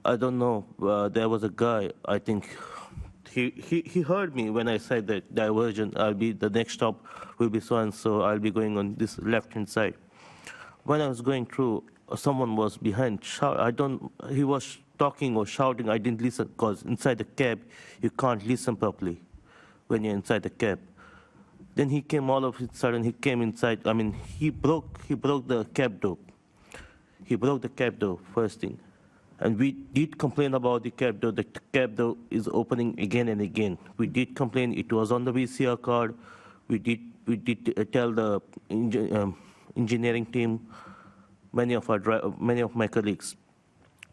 I don't know. There was a guy. I think he heard me when I said that diversion. The next stop will be so and so. I'll be going on this left-hand side. When I was going through, someone was behind. He was talking or shouting. I didn't listen because inside the cab, you can't listen properly when you're inside the cab. Then he came all of a sudden. He came inside. I mean, he broke the cab door. He broke the cab door first thing, and we did complain about the cab door. The cab door is opening again and again. We did complain. It was on the VCR card. We did tell the engineering team, many of my colleagues.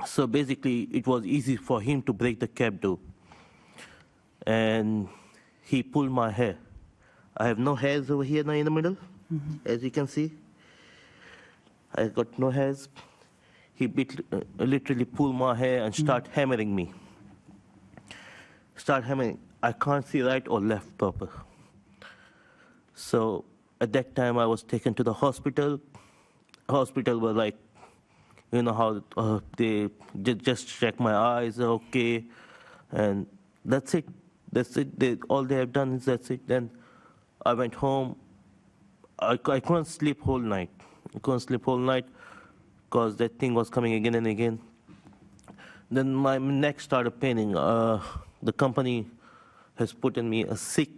So basically, it was easy for him to break the cab door, and he pulled my hair. I have no hairs over here now in the middle, as you can see. I got no hairs. He literally pulled my hair and started hammering me. I can't see right or left proper. So at that time, I was taken to the hospital. Hospital were like, you know how they just check my eyes, okay, and that's it. All they have done is that's it. Then I went home. I couldn't sleep whole night. Because that thing was coming again and again. Then my neck started paining. The company has put in me a sick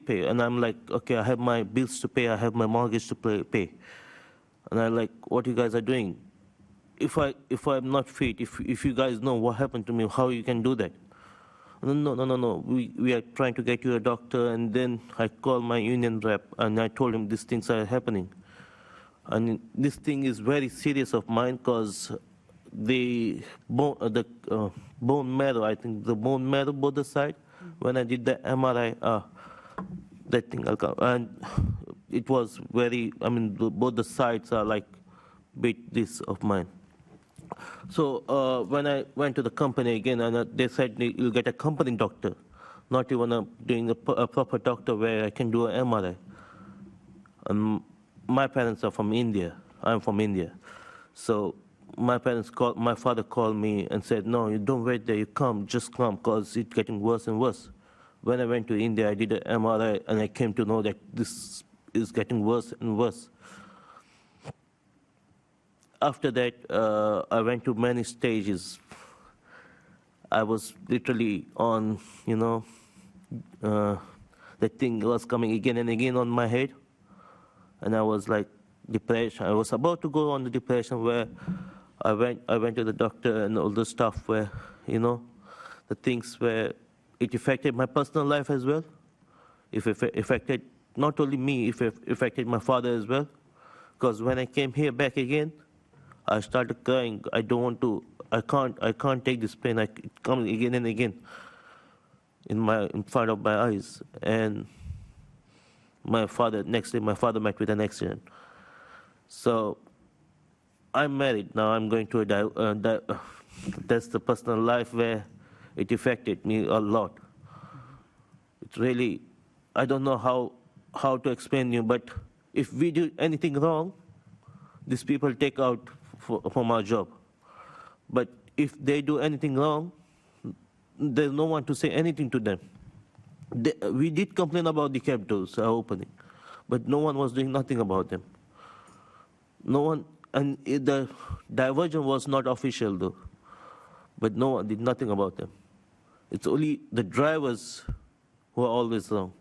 pay, and I'm like, okay, I have my bills to pay, I have my mortgage to pay, and I'm like, what you guys are doing? If I'm not fit, if you guys know what happened to me, how you can do that? No. We are trying to get you a doctor, and then I called my union rep, and I told him these things are happening. And this thing is very serious of mine because the bone marrow, I think the bone marrow both the side, when I did the MRI, that thing, and it was very, I mean, both the sides are like bit this of mine. So when I went to the company again, and they said you'll get a company doctor, not even doing a proper doctor where I can do an MRI. My parents are from India. I'm from India. So my father called me and said, no, you don't wait there, you come, just come, because it's getting worse and worse. When I went to India, I did an MRI, and I came to know that this is getting worse and worse. After that, I went to many stages. I was literally on, the thing was coming again and again on my head. And I was like, depression. I was about to go on the depression where I went to the doctor and all the stuff where, the things where it affected my personal life as well. It affected not only me, it affected my father as well. Because when I came here back again, I started crying. I can't take this pain. It comes again and again in front of my eyes. And next day, my father met with an accident. So I'm married now. I'm going to that's the personal life where it affected me a lot. It's really, I don't know how to explain you, but if we do anything wrong, these people take out from our job. But if they do anything wrong, there's no one to say anything to them. We did complain about the capitals opening, but no one was doing nothing about them. No one, and the diversion was not official though, but no one did nothing about them. It's only the drivers who are always wrong.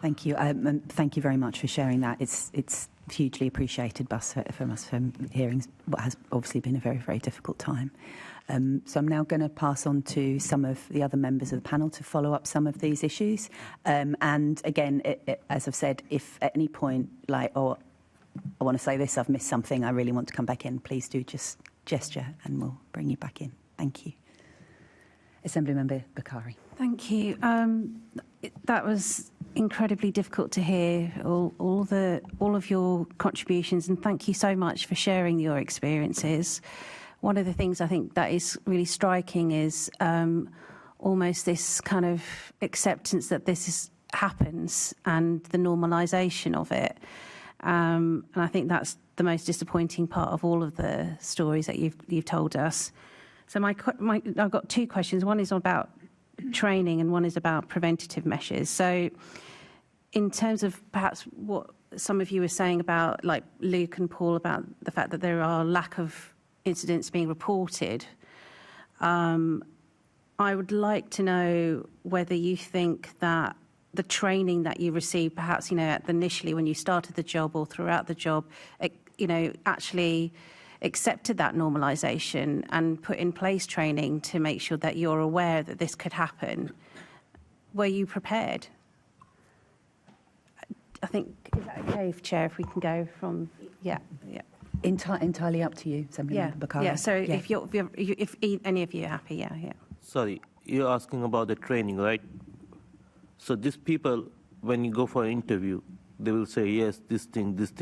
Thank you. Thank you very much for sharing that. It's hugely appreciated from us from hearing what has obviously been a very, very difficult time. So I'm now going to pass on to some of the other members of the panel to follow up some of these issues. And again, as I've said, if at any point, I want to say this, I've missed something, I really want to come back in, please do just gesture and we'll bring you back in. Thank you. Assembly Member Bakari. Thank you. That was incredibly difficult to hear, all of your contributions, and thank you so much for sharing your experiences. One of the things I think that is really striking is almost this kind of acceptance that happens and the normalisation of it. And I think that's the most disappointing part of all of the stories that you've told us. So I've got two questions. One is about training and one is about preventative measures. So in terms of perhaps what some of you were saying about, like Luke and Paul, about the fact that there are lack of incidents being reported, I would like to know whether you think that the training that you received, perhaps, initially when you started the job or throughout the job, actually accepted that normalisation and put in place training to make sure that you're aware that this could happen. Were you prepared? I think, is that okay, Chair, if we can go from, yeah. Entirely up to you, Assembly Member Bakari. Yeah, so if any of you are happy, yeah. Sorry, you're asking about the training, right? So these people, when you go for an interview, they will say, yes, these things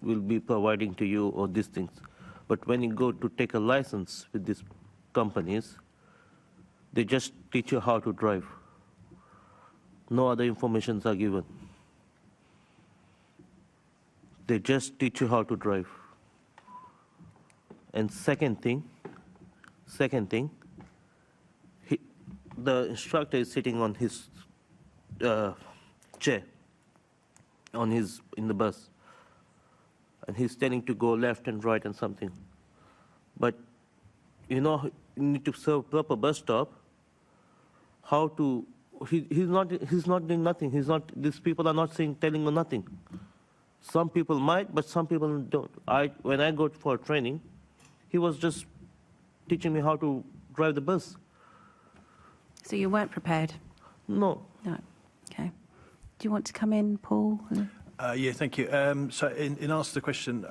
will be providing to you, or these things. But when you go to take a license with these companies, they just teach you how to drive. No other informations are given. They just teach you how to drive. And second thing, the instructor is sitting on his chair, in the bus, and he's telling to go left and right and something. But you need to serve proper bus stop. He's not doing nothing. These people are not telling you nothing. Some people might, but some people don't. When I go for training, he was just teaching me how to drive the bus. So you weren't prepared? No. No. Okay. Do you want to come in, Paul? Yeah, thank you. So in answer to the question,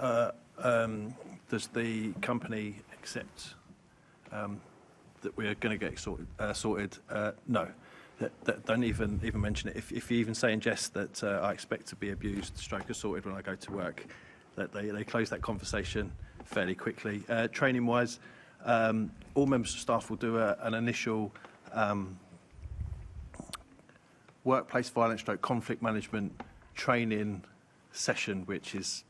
does the company accept that we're going to get sorted? No. Don't even mention it. If you even say in jest that I expect to be abused, stroke assaulted when I go to work, that they close that conversation fairly quickly. Training-wise, all members of staff will do an initial workplace violence / conflict management training session, which is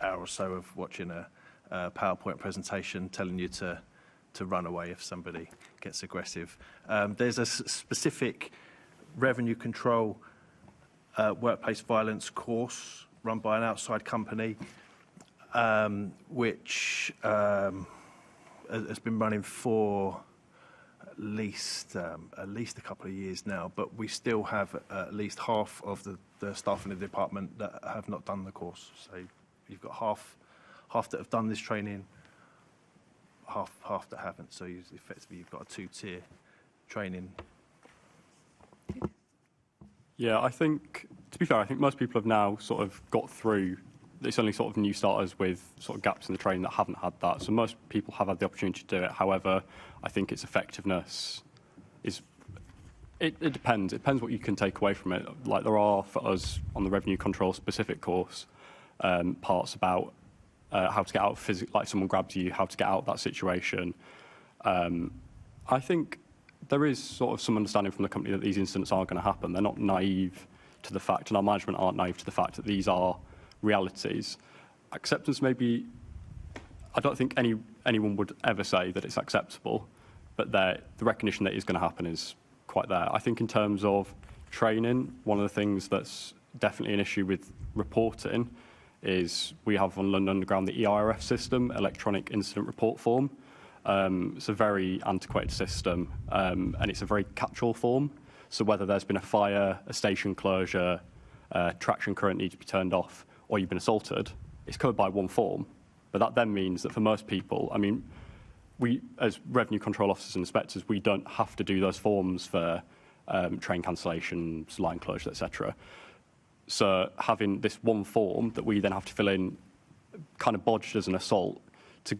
an hour or so of watching a PowerPoint presentation telling you to run away if somebody gets aggressive. There's a specific revenue control workplace violence course run by an outside company, which has been running for at least a couple of years now, but we still have at least half of the staff in the department that have not done the course. So you've got half that have done this training, half that haven't. So effectively you've got a two-tier training. Yeah, I think, to be fair, I think most people have now sort of got through. It's only sort of new starters with sort of gaps in the training that haven't had that. So most people have had the opportunity to do it. However, I think its effectiveness is, it depends. It depends what you can take away from it. Like there are, for us, on the revenue control specific course, parts about how to get out of like if someone grabs you, how to get out of that situation. I think there is sort of some understanding from the company that these incidents are going to happen. They're not naive to the fact, and our management aren't naive to the fact that these are realities. Acceptance maybe, I don't think anyone would ever say that it's acceptable, but the recognition that it is going to happen is quite there. I think in terms of training, one of the things that's definitely an issue with reporting is we have on London Underground the EIRF system, Electronic Incident Report Form. It's a very antiquated system, and it's a very catch-all form. So whether there's been a fire, a station closure, traction current needs to be turned off, or you've been assaulted, it's covered by one form. But that then means that for most people, I mean, we, as revenue control officers and inspectors, we don't have to do those forms for train cancellations, line closures, etc. So having this one form that we then have to fill in, kind of bodged as an assault, to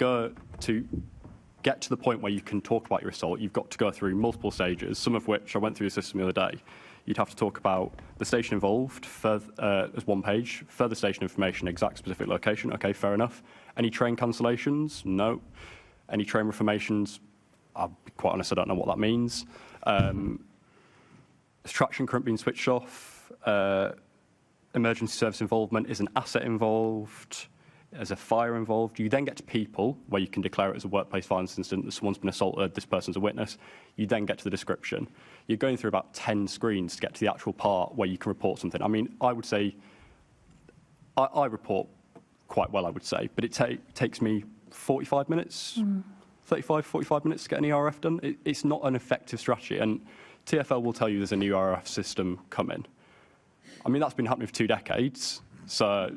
get to the point where you can talk about your assault, you've got to go through multiple stages, some of which I went through the system the other day. You'd have to talk about the station involved, as one page, further station information, exact specific location, okay, fair enough. Any train cancellations? No. Any train reformations? I'll be quite honest, I don't know what that means. Is traction current being switched off? Emergency service involvement? Is an asset involved? Is a fire involved? You then get to people, where you can declare it as a workplace violence incident, that someone's been assaulted, this person's a witness. You then get to the description. You're going through about 10 screens to get to the actual part where you can report something. I mean, I would say, I report quite well, I would say, but it takes me 45 minutes, 35, 45 minutes to get an ERF done. It's not an effective strategy, and TfL will tell you there's a new ERF system coming. I mean, that's been happening for 2 decades, so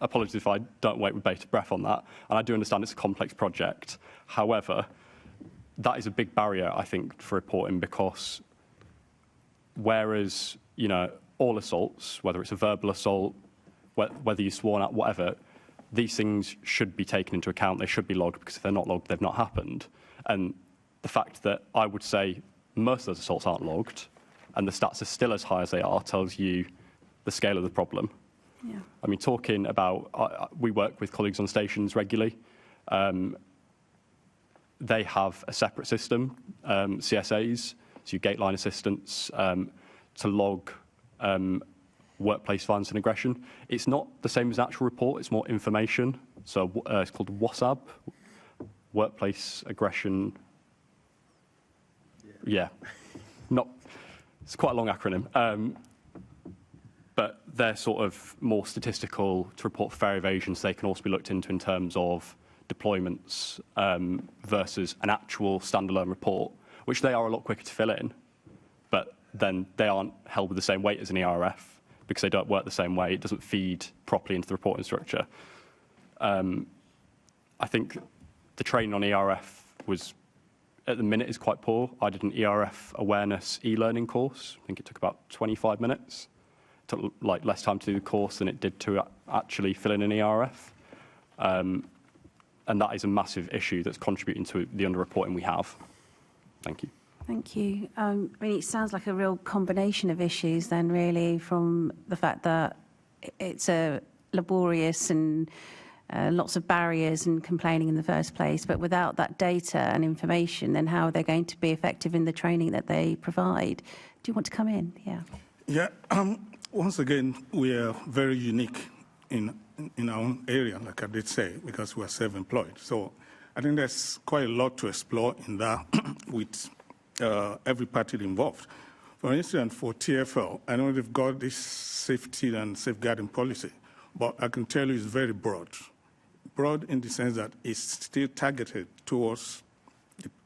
apologies if I don't wait with bated breath on that. And I do understand it's a complex project. However, that is a big barrier, I think, for reporting, because whereas, you know, all assaults, whether it's a verbal assault, whether you're sworn at, whatever, these things should be taken into account. They should be logged, because if they're not logged, they've not happened. And the fact that I would say most of those assaults aren't logged and the stats are still as high as they are tells you the scale of the problem. Yeah. I mean, talking about, we work with colleagues on stations regularly. They have a separate system, CSAs, so your gate line assistants, to log workplace violence and aggression. It's not the same as an actual report, it's more information. So it's called WASAB, Workplace Aggression. Yeah. It's quite a long acronym. But they're sort of more statistical to report fare evasions. They can also be looked into in terms of deployments versus an actual standalone report, which they are a lot quicker to fill in, but then they aren't held with the same weight as an ERF because they don't work the same way. It doesn't feed properly into the reporting structure. I think the training on ERF was, at the minute, is quite poor. I did an ERF awareness e-learning course. I think it took about 25 minutes. It took like less time to do the course than it did to actually fill in an ERF. And that is a massive issue that's contributing to the underreporting we have. Thank you. Thank you. I mean, it sounds like a real combination of issues then, really, from the fact that it's a laborious and lots of barriers and complaining in the first place. But without that data and information, then how are they going to be effective in the training that they provide? Do you want to come in? Yeah. Yeah. Once again, we are very unique in our own area, like I did say, because we are self-employed. So I think there's quite a lot to explore in that with every party involved. For instance, for TfL, I know they've got this safety and safeguarding policy, but I can tell you it's very broad. Broad in the sense that it's still targeted towards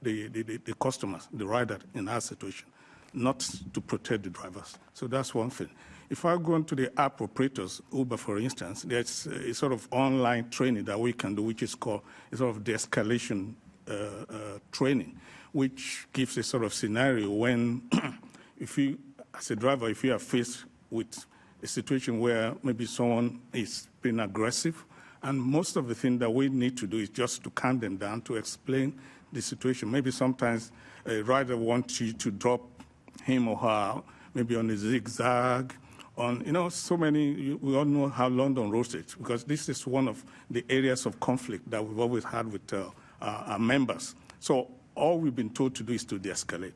the customers, the rider in our situation, not to protect the drivers. So that's one thing. If I go into the app operators, Uber, for instance, there's a sort of online training that we can do, which is called a sort of de-escalation training, which gives a sort of scenario when, if you, as a driver, if you are faced with a situation where maybe someone is being aggressive, and most of the thing that we need to do is just to calm them down, to explain the situation. Maybe sometimes a rider wants you to drop him or her, maybe on a zigzag, on, so many, we all know how London roads is, because this is one of the areas of conflict that we've always had with our members. So all we've been told to do is to de-escalate.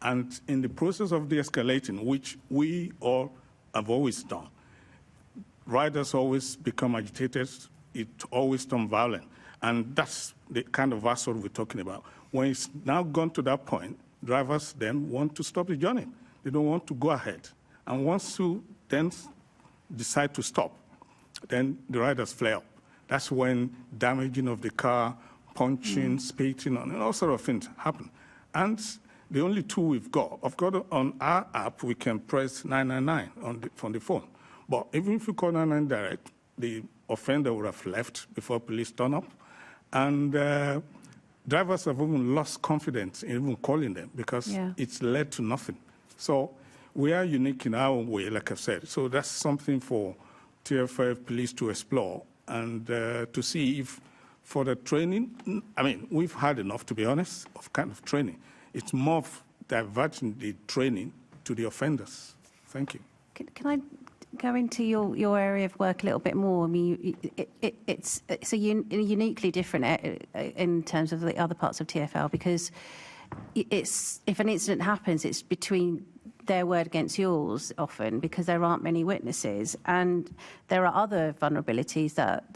And in the process of de-escalating, which we all have always done, riders always become agitated, it always turns violent. And that's the kind of assault we're talking about. When it's now gone to that point, drivers then want to stop the journey. They don't want to go ahead. And once you then decide to stop, then the riders flare up. That's when damaging of the car, punching, spitting, and all sorts of things happen. And the only tool we've got, on our app, we can press 999 from the phone. But even if you call 999 direct, the offender would have left before police turn up. And drivers have even lost confidence in even calling them because it's led to nothing. So we are unique in our own way, like I said. So that's something for TfL police to explore and to see if for the training, I mean, we've had enough, to be honest, of kind of training. It's more of diverting the training to the offenders. Thank you. Can I go into your area of work a little bit more? I mean, it's uniquely different in terms of the other parts of TfL, because if an incident happens, it's between their word against yours often, because there aren't many witnesses, and there are other vulnerabilities that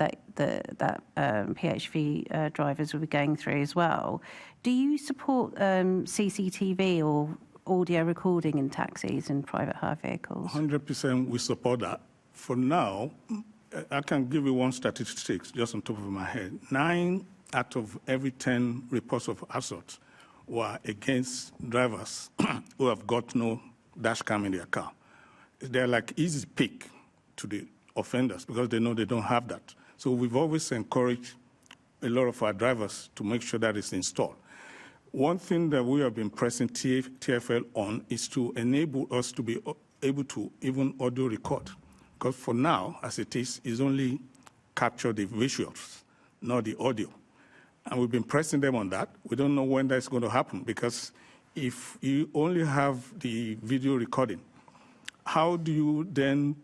PHV drivers will be going through as well. Do you support CCTV or audio recording in taxis and private hire vehicles? 100% we support that. For now, I can give you one statistic just on top of my head. 9 out of every 10 reports of assault were against drivers who have got no dash cam in their car. They're like easy pick to the offenders because they know they don't have that. So we've always encouraged a lot of our drivers to make sure that it's installed. One thing that we have been pressing TfL on is to enable us to be able to even audio record. Because for now, as it is, it's only capture the visuals, not the audio. And we've been pressing them on that. We don't know when that's going to happen, because if you only have the video recording, how do you then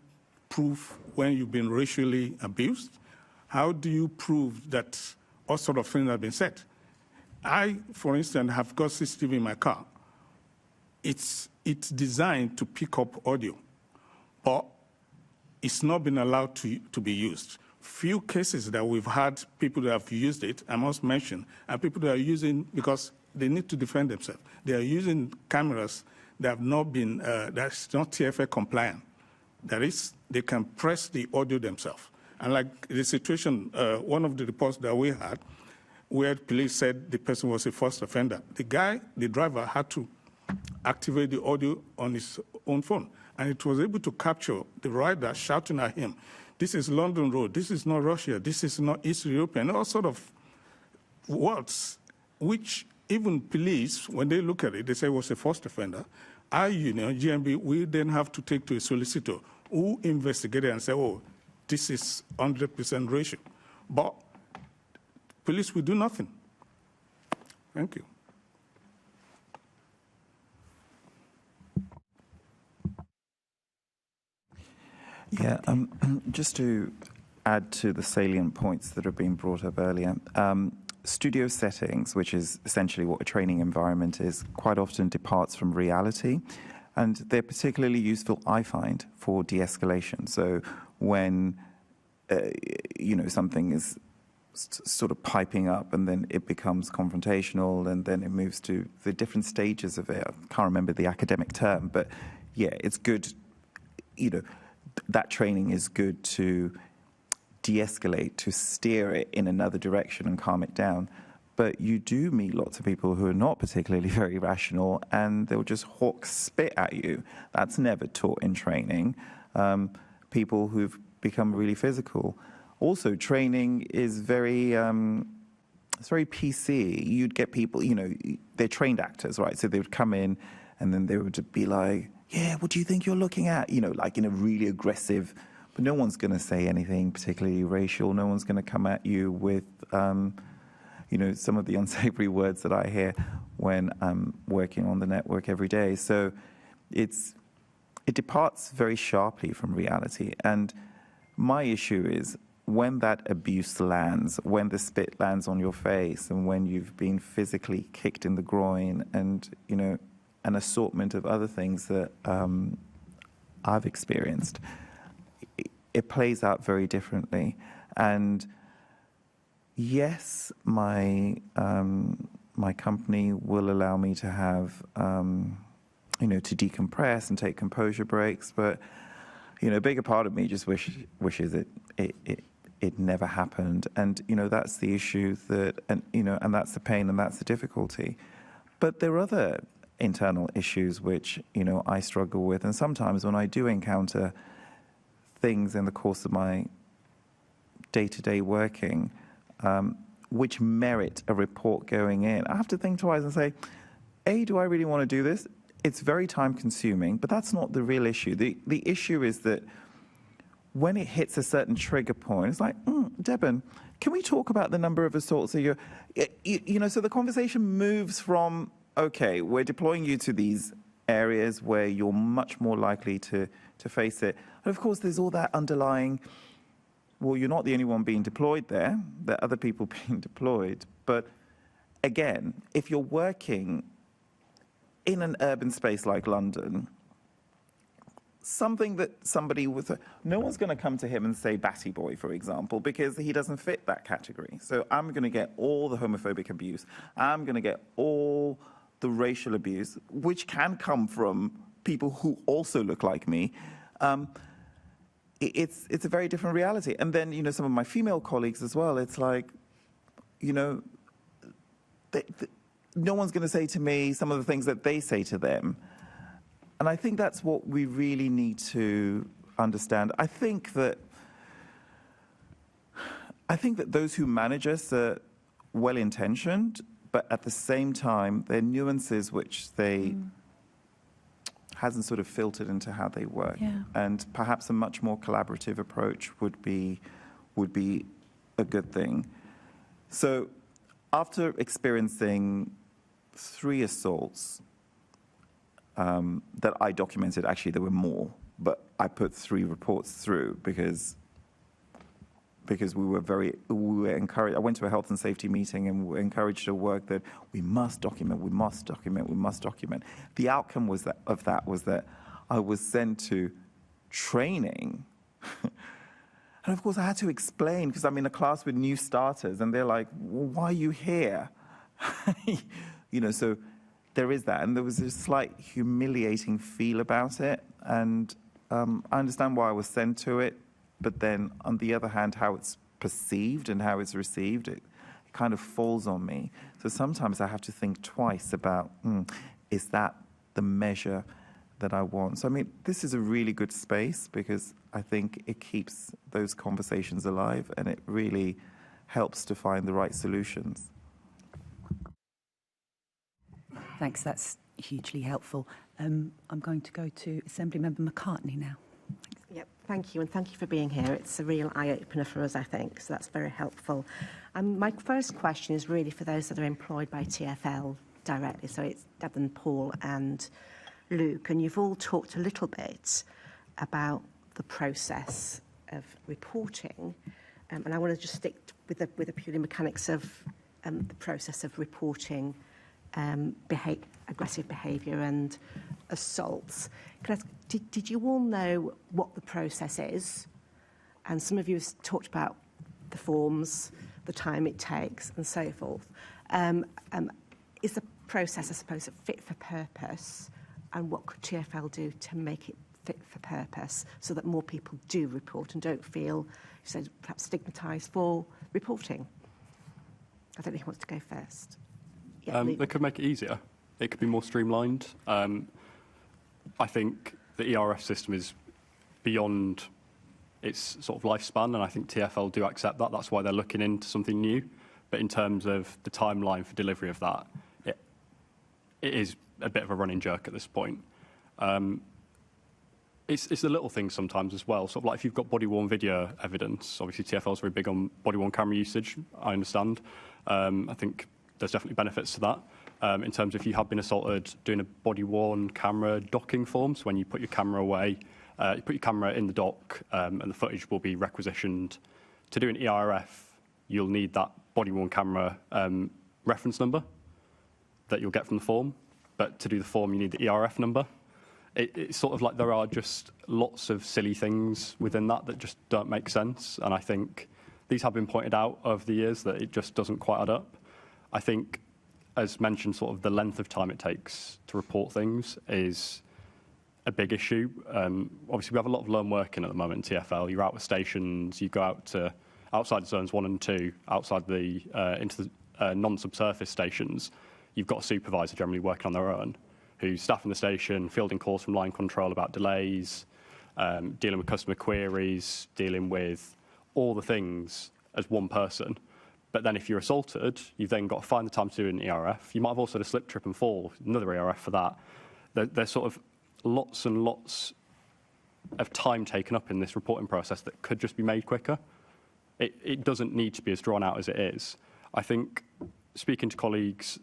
prove when you've been racially abused? How do you prove that all sort of things have been said? I, for instance, have got CCTV in my car. It's designed to pick up audio, but it's not been allowed to be used. Few cases that we've had people that have used it, I must mention, are people that are using, because they need to defend themselves. They are using cameras that have not been, that's not TfL compliant. That is, they can press the audio themselves. And like the situation, one of the reports that we had, where police said the person was a first offender, the driver had to activate the audio on his own phone. And it was able to capture the rider shouting at him, "This is London Road, this is not Russia, this is not East Europe," and all sort of words, which even police, when they look at it, they say was a first offender. Our union, GMB, we then have to take to a solicitor who investigated and say, oh, this is 100% racial. But police will do nothing. Thank you. Yeah, just to add to the salient points that have been brought up earlier. Studio settings, which is essentially what a training environment is, quite often departs from reality. And they're particularly useful, I find, for de-escalation. So when, something is sort of piping up and then it becomes confrontational and then it moves to the different stages of it. I can't remember the academic term, but yeah, it's good, that training is good to de-escalate, to steer it in another direction and calm it down. But you do meet lots of people who are not particularly very rational and they'll just hawk spit at you. That's never taught in training. People who've become really physical. Also, training is very, it's very PC. You'd get people, they're trained actors, right? So they would come in and then they would be like, yeah, what do you think you're looking at? Like in a really aggressive, but no one's going to say anything particularly racial. No one's going to come at you with, some of the unsavory words that I hear when I'm working on the network every day. So it departs very sharply from reality. And my issue is when that abuse lands, when the spit lands on your face, and when you've been physically kicked in the groin, and an assortment of other things that I've experienced, it plays out very differently. And yes, my company will allow me to have, to decompress and take composure breaks, but a bigger part of me just wishes it never happened. And that's the issue and that's the pain and that's the difficulty. But there are other internal issues which I struggle with, and sometimes when I do encounter things in the course of my day-to-day working, which merit a report going in, I have to think twice and say, A, do I really want to do this? It's very time-consuming, but that's not the real issue. The issue is that when it hits a certain trigger point, it's like, Deben, can we talk about the number of assaults that so the conversation moves from, okay, we're deploying you to these areas where you're much more likely to face it. And of course, there's all that underlying, well, you're not the only one being deployed there. There are other people being deployed. But again, if you're working in an urban space like London, something that somebody no one's going to come to him and say Batty Boy, for example, because he doesn't fit that category. So I'm going to get all the homophobic abuse. I'm going to get all the racial abuse, which can come from people who also look like me. It's a very different reality. And then, some of my female colleagues as well, it's like, no one's going to say to me some of the things that they say to them. And I think that's what we really need to understand. I think that those who manage us are well-intentioned, but at the same time, there are nuances which they hasn't sort of filtered into how they work. Yeah. And perhaps a much more collaborative approach would be a good thing. So after experiencing 3 assaults that I documented, actually there were more, but I put 3 reports through because we were encouraged. I went to a health and safety meeting and we were encouraged to work that we must document. The outcome was that I was sent to training. And of course I had to explain, because I'm in a class with new starters and they're like, well, why are you here? So there is that. And there was a slight humiliating feel about it. And I understand why I was sent to it. But then, on the other hand, how it's perceived and how it's received, it kind of falls on me. So sometimes I have to think twice about, is that the measure that I want? So, this is a really good space because I think it keeps those conversations alive and it really helps to find the right solutions. Thanks, that's hugely helpful. I'm going to go to Assemblymember McCartney now. Yep, thank you, and thank you for being here. It's a real eye-opener for us, I think, so that's very helpful. My first question is really for those that are employed by TfL directly, so it's Deben, Paul and Luke, and you've all talked a little bit about the process of reporting, and I want to just stick with the purely mechanics of the process of reporting aggressive behaviour and assaults. Can I ask, did you all know what the process is? And some of you have talked about the forms, the time it takes, and so forth. Is the process, I suppose, fit for purpose? And what could TfL do to make it fit for purpose so that more people do report and don't feel, perhaps stigmatised for reporting? I don't know who wants to go first. Yeah, they could make it easier. It could be more streamlined. I think the ERF system is beyond its sort of lifespan, and I think TfL do accept that. That's why they're looking into something new. But in terms of the timeline for delivery of that, it is a bit of a running jerk at this point. It's the little things sometimes as well. Sort of like if you've got body-worn video evidence, obviously TfL is very big on body-worn camera usage, I understand. I think there's definitely benefits to that. In terms of if you have been assaulted, doing a body-worn camera docking form, so when you put your camera away, you put your camera in the dock and the footage will be requisitioned. To do an ERF, you'll need that body-worn camera reference number that you'll get from the form. But to do the form, you need the ERF number. It's sort of like there are just lots of silly things within that just don't make sense. And I think these have been pointed out over the years that it just doesn't quite add up. I think, as mentioned, sort of the length of time it takes to report things is a big issue. Obviously, we have a lot of lone working at the moment in TfL. You're out with stations, you go out to outside zones 1 and 2, outside the into the non-subsurface stations. You've got a supervisor generally working on their own, who's staffing the station, fielding calls from line control about delays, dealing with customer queries, dealing with all the things as one person. But then if you're assaulted, you've then got to find the time to do an ERF. You might have also had a slip, trip and fall, another ERF for that. There's sort of lots and lots of time taken up in this reporting process that could just be made quicker. It doesn't need to be as drawn out as it is. I think, speaking to colleagues,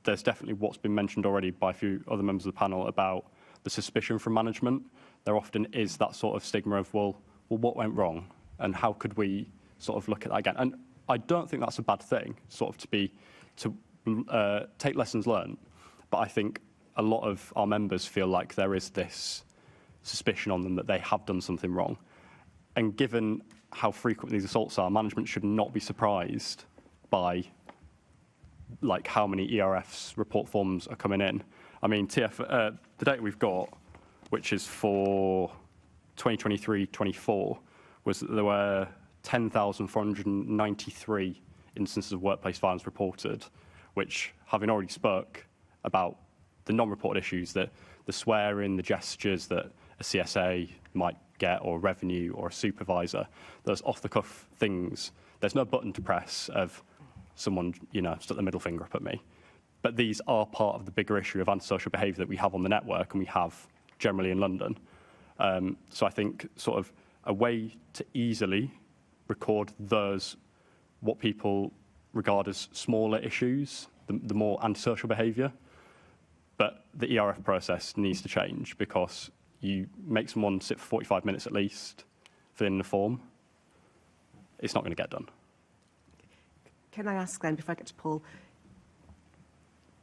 there's definitely what's been mentioned already by a few other members of the panel about the suspicion from management. There often is that sort of stigma of, well, what went wrong? And how could we sort of look at that again? And I don't think that's a bad thing, sort of to take lessons learned. But I think a lot of our members feel like there is this suspicion on them that they have done something wrong. And given how frequent these assaults are, management should not be surprised by like how many ERFs report forms are coming in. I mean, the data we've got, which is for 2023-24, was that there were 10,493 instances of workplace violence reported, which, having already spoke about the non-reported issues, that the swearing, the gestures that a CSA might get, or revenue, or a supervisor, those off-the-cuff things, there's no button to press of someone, stuck the middle finger up at me. But these are part of the bigger issue of antisocial behaviour that we have on the network and we have generally in London. So I think sort of a way to easily record those, what people regard as smaller issues, the more antisocial behaviour. But the ERF process needs to change because you make someone sit for 45 minutes at least, filling in the form, it's not going to get done. Can I ask then, before I get to Paul,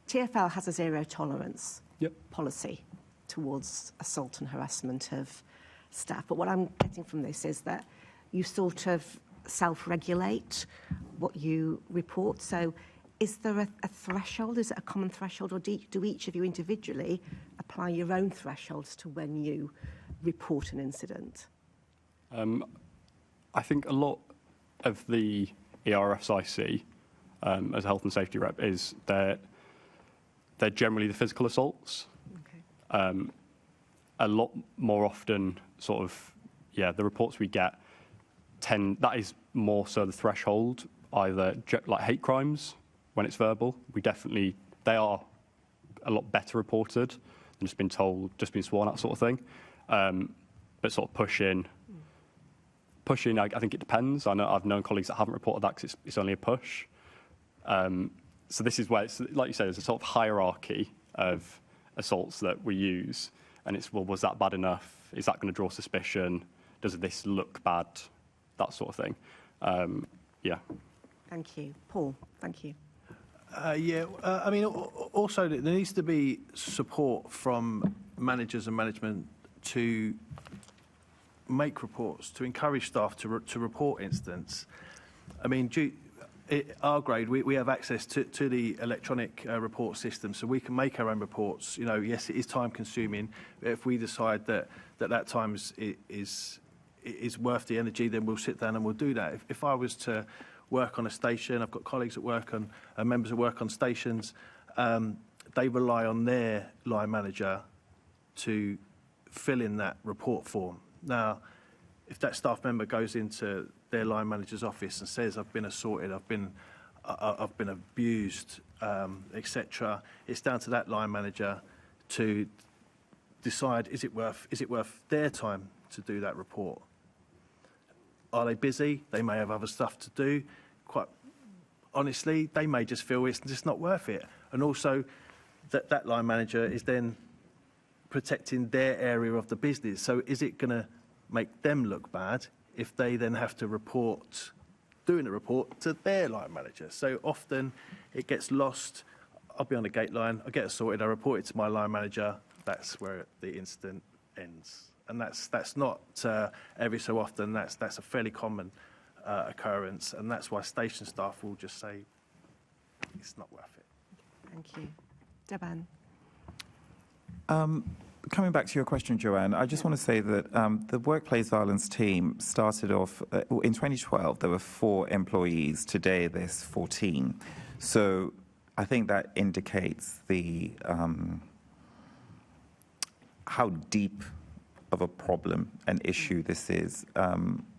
TfL has a zero tolerance policy towards assault and harassment of staff. But what I'm getting from this is that you sort of self-regulate what you report. So is there a threshold? Is it a common threshold? Or do each of you individually apply your own thresholds to when you report an incident? I think a lot of the ERFs I see as a health and safety rep is they're generally the physical assaults. Okay. A lot more often, sort of, the reports we get that is more so the threshold, either like hate crimes when it's verbal. They are a lot better reported than just been told, just been sworn at sort of thing. But sort of pushing, I think it depends. I've known colleagues that haven't reported that because it's only a push. So this is where, like you said, there's a sort of hierarchy of assaults that we use. And it's, well, was that bad enough? Is that going to draw suspicion? does this look bad, that sort of thing. Yeah. Thank you. Paul, thank you. I mean, also there needs to be support from managers and management to make reports, to encourage staff to report incidents. I mean, our grade, we have access to the electronic report system, so we can make our own reports. You know, yes, it is time consuming. If we decide that time is worth the energy, then we'll sit down and we'll do that. If I was to work on a station, I've got colleagues that work on, members that work on stations, they rely on their line manager to fill in that report form. Now, if that staff member goes into their line manager's office and says, I've been assaulted, I've been abused, etc., it's down to that line manager to decide, is it worth their time to do that report? Are they busy? They may have other stuff to do. Quite honestly, they may just feel it's just not worth it. And also, that line manager is then protecting their area of the business. So is it going to make them look bad if they then have to doing a report to their line manager? So often it gets lost. I'll be on the gate line, I get assaulted, I report it to my line manager. That's where the incident ends. And that's not every so often. That's a fairly common occurrence, and that's why station staff will just say it's not worth it. Thank you. Deban. Coming back to your question, Joanne, I just want to say that the workplace violence team started off in 2012. There were 4 employees. Today, there's 14. So I think that indicates the how deep of a problem and issue this is.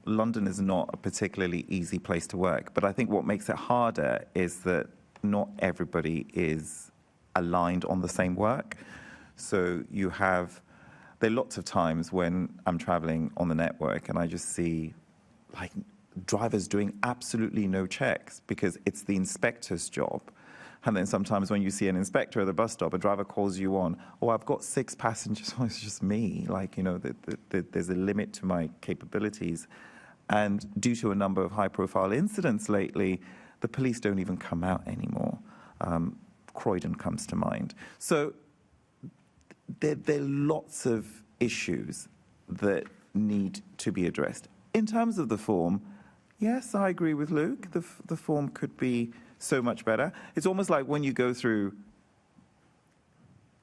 London is not a particularly easy place to work, but I think what makes it harder is that not everybody is aligned on the same work. So there are lots of times when I'm traveling on the network and I just see like drivers doing absolutely no checks because it's the inspector's job. And then sometimes when you see an inspector at the bus stop, a driver calls you on, oh, I've got 6 passengers. Oh, it's just me. Like, you know, there's a limit to my capabilities. And due to a number of high-profile incidents lately, the police don't even come out anymore. Croydon comes to mind. So there are lots of issues that need to be addressed. In terms of the form, yes, I agree with Luke. The form could be so much better. It's almost like when you go through,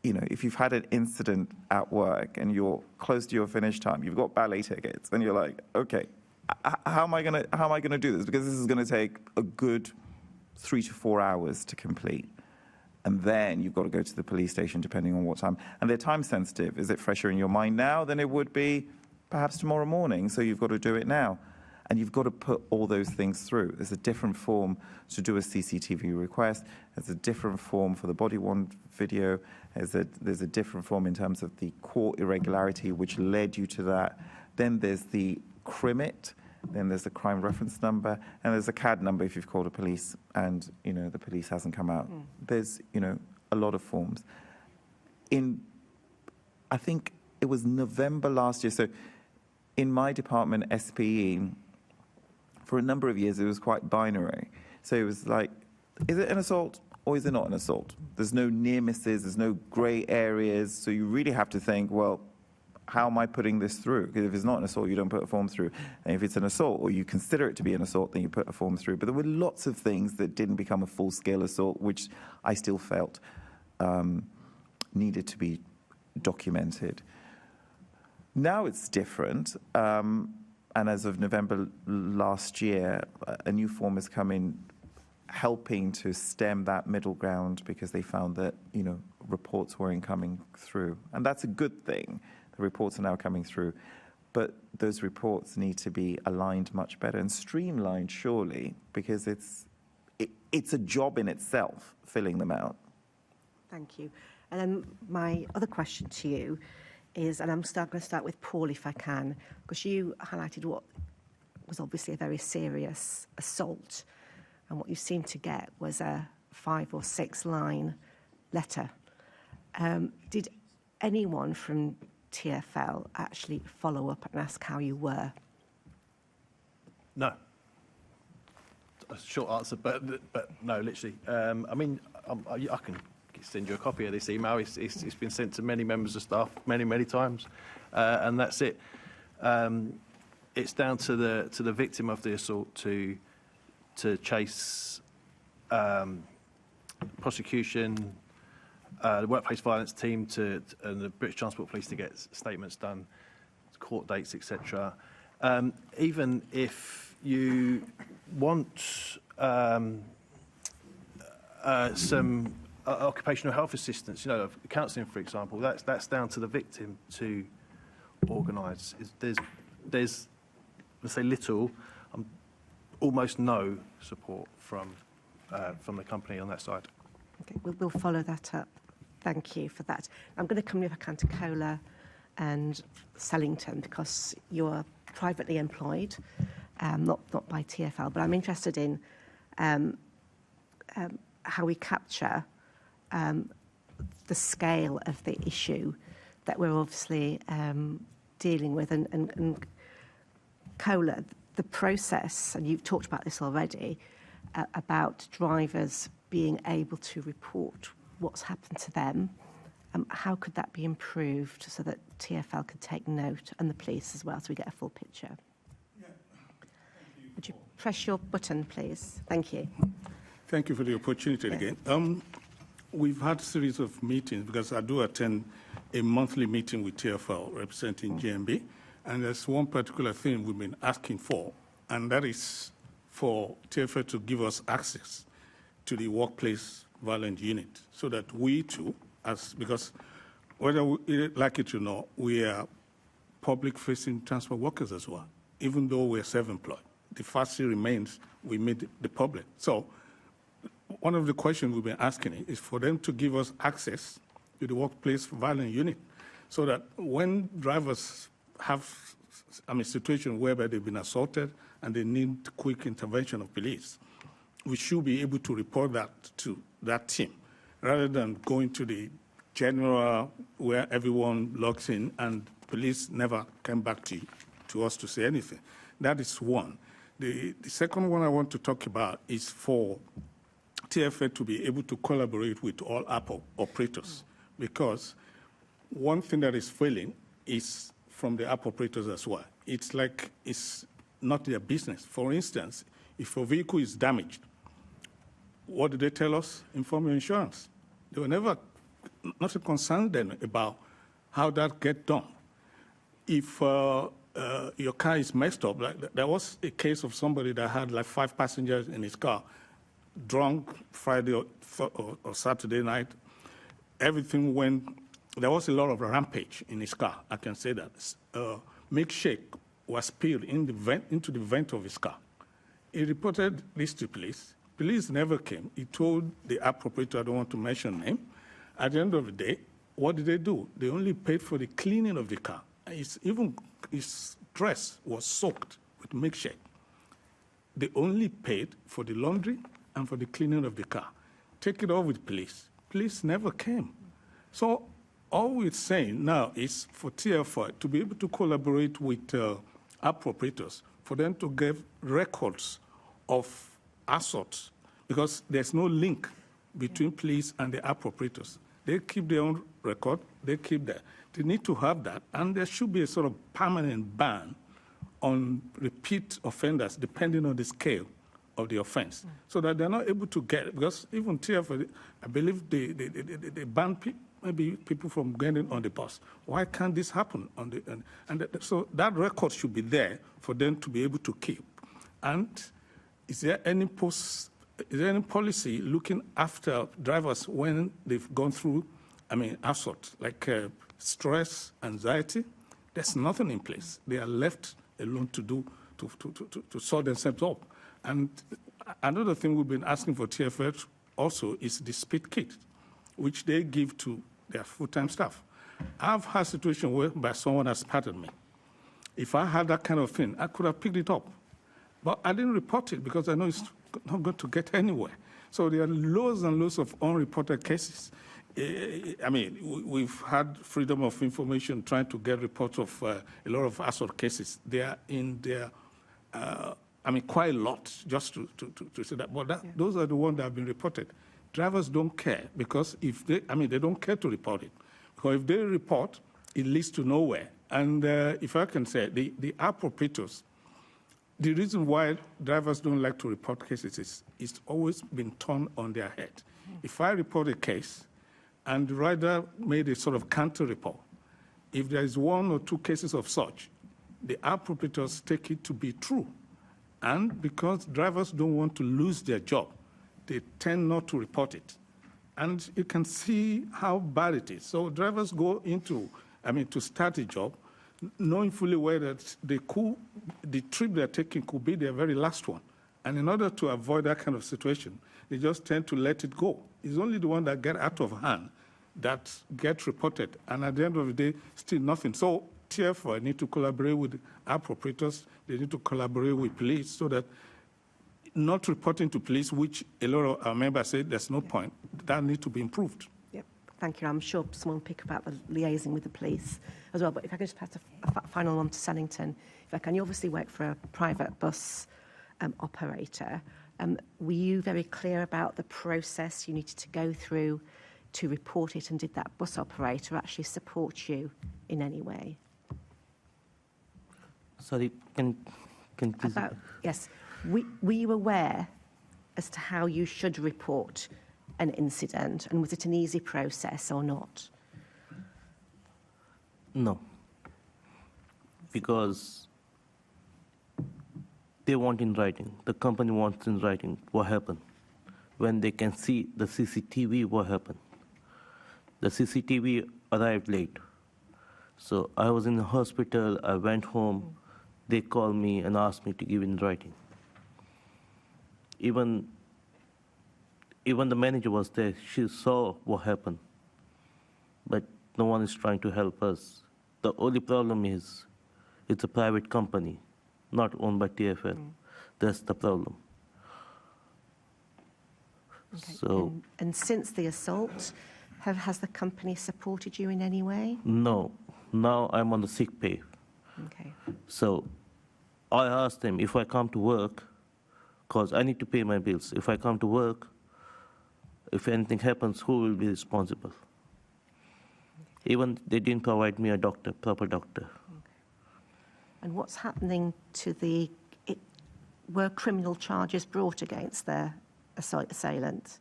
you know, if you've had an incident at work and you're close to your finish time, you've got ballet tickets, and you're like, okay, how am I gonna do this? Because this is gonna take a good 3 to 4 hours to complete. And then you've got to go to the police station depending on what time. And they're time sensitive. Is it fresher in your mind now than it would be perhaps tomorrow morning? So you've got to do it now. And you've got to put all those things through. There's a different form to do a CCTV request. There's a different form for the body-worn video. There's a different form in terms of the court irregularity which led you to that. Then there's the CRIMIT. Then there's the crime reference number, and there's a CAD number if you've called the police and, you know, the police hasn't come out. There's, you know, a lot of forms. I think it was November last year, so in my department, SPE, for a number of years, it was quite binary. So it was like, is it an assault or is it not an assault? There's no near misses, there's no grey areas, so you really have to think, well, how am I putting this through? Because if it's not an assault, you don't put a form through. And if it's an assault, or you consider it to be an assault, then you put a form through. But there were lots of things that didn't become a full-scale assault, which I still felt needed to be documented. Now it's different. And as of November last year, a new form has come in helping to stem that middle ground because they found that, you know, reports weren't coming through. And that's a good thing. The reports are now coming through, but those reports need to be aligned much better and streamlined, surely, because it's a job in itself, filling them out. Thank you. And then my other question to you is, and I'm going to start with Paul if I can, because you highlighted what was obviously a very serious assault, and what you seemed to get was a 5 or 6 line letter. Did anyone from TfL actually follow up and ask how you were? No. A short answer, but no, literally. I mean, I can send you a copy of this email. It's been sent to many members of staff many times, and that's it. It's down to the victim of the assault to chase prosecution, the workplace violence team and the British Transport Police to get statements done, court dates, etc. Even if you want some occupational health assistance, you know, counselling, for example, that's down to the victim to organise. There's let's say little, almost no support from the company on that side. Okay, we'll follow that up. Thank you for that. I'm going to come if I can to Kohler and Sellington because you're privately employed, not by TfL, but I'm interested in how we capture the scale of the issue that we're obviously dealing with. And Kohler, the process, and you've talked about this already, about drivers being able to report what's happened to them. How could that be improved so that TfL could take note, and the police as well, so we get a full picture? Yeah. Would you press your button, please? Thank you. Thank you for the opportunity again. We've had a series of meetings because I do attend a monthly meeting with TfL representing GMB, and there's one particular thing we've been asking for, and that is for TfL to give us access to the workplace violence unit so that we too, because whether we like it or not, we are public-facing transport workers as well, even though we're self-employed. The fact still remains we meet the public. So one of the questions we've been asking is for them to give us access to the workplace violence unit so that when drivers have a situation whereby they've been assaulted and they need quick intervention of police, we should be able to report that to that team rather than going to the general where everyone logs in and police never came back to us to say anything. That is one. The second one I want to talk about is for TfL to be able to collaborate with all app operators, because one thing that is failing is from the app operators as well. It's like it's not their business. For instance, if a vehicle is damaged, what did they tell us? Inform your insurance. They were never not concerned then about how that gets done. If your car is messed up, like there was a case of somebody that had like 5 passengers in his car, drunk Friday or Saturday night. Everything went. There was a lot of rampage in his car. I can say that. Milkshake was spilled into the vent of his car. He reported this to police. Police never came. He told the app operator, I don't want to mention name. At the end of the day, what did they do? They only paid for the cleaning of the car. Even his dress was soaked with milkshake. They only paid for the laundry and for the cleaning of the car. Take it off with police. Police never came. So all we're saying now is for TfL to be able to collaborate with app operators, for them to give records of assaults, because there's no link between police and the app operators. They keep their own record. They keep that. They need to have that, and there should be a sort of permanent ban on repeat offenders, depending on the scale of the offense, so that they're not able to get, because even TfL, I believe they ban maybe people from getting on the bus. Why can't this happen? So that record should be there for them to be able to keep. And is there any policy looking after drivers when they've gone through, assault, like stress, anxiety? There's nothing in place. They are left alone to sort themselves up. And another thing we've been asking for TfL also is the speed kit, which they give to their full-time staff. I've had a situation whereby someone has spotted me. If I had that kind of thing, I could have picked it up. But I didn't report it because I know it's not going to get anywhere. So there are loads and loads of unreported cases. I mean, we've had freedom of information trying to get reports of a lot of assault cases. They are in there, I mean, quite a lot, just to say that. But those are the ones that have been reported. Drivers don't care because they don't care to report it. Because if they report, it leads to nowhere. And if I can say, the app operators, the reason why drivers don't like to report cases is it's always been turned on their head. If I report a case and the rider made a sort of counter report, if there is 1 or 2 cases of such, the app operators take it to be true. And because drivers don't want to lose their job, they tend not to report it. And you can see how bad it is. So drivers go into, to start a job, knowing fully well that the trip they're taking could be their very last one. And in order to avoid that kind of situation, they just tend to let it go. It's only the one that get out of hand that gets reported. And at the end of the day, still nothing. So TFL need to collaborate with app operators. They need to collaborate with police so that not reporting to police, which a lot of our members say there's no point, that needs to be improved. Yep, thank you. I'm sure someone will pick about the liaising with the police as well. But if I could just pass a final one to Sennington. If I can, you obviously work for a private bus operator. Were you very clear about the process you needed to go through to report it, and did that bus operator actually support you in any way? Sorry, can please... Yes. Were you aware as to how you should report an incident, and was it an easy process or not? No, because they want in writing. The company wants in writing what happened. When they can see the CCTV, what happened. The CCTV arrived late. So I was in the hospital, I went home, they called me and asked me to give in writing. Even the manager was there. She saw what happened, but no one is trying to help us. The only problem is it's a private company, not owned by TfL. That's the problem. Okay. So, and since the assault, has the company supported you in any way? No. Now I'm on the sick pay. Okay. So I asked them if I come to work, because I need to pay my bills. If I come to work, if anything happens, who will be responsible? Even they didn't provide me a doctor, proper doctor. Okay. And what's happening to were criminal charges brought against their assailant?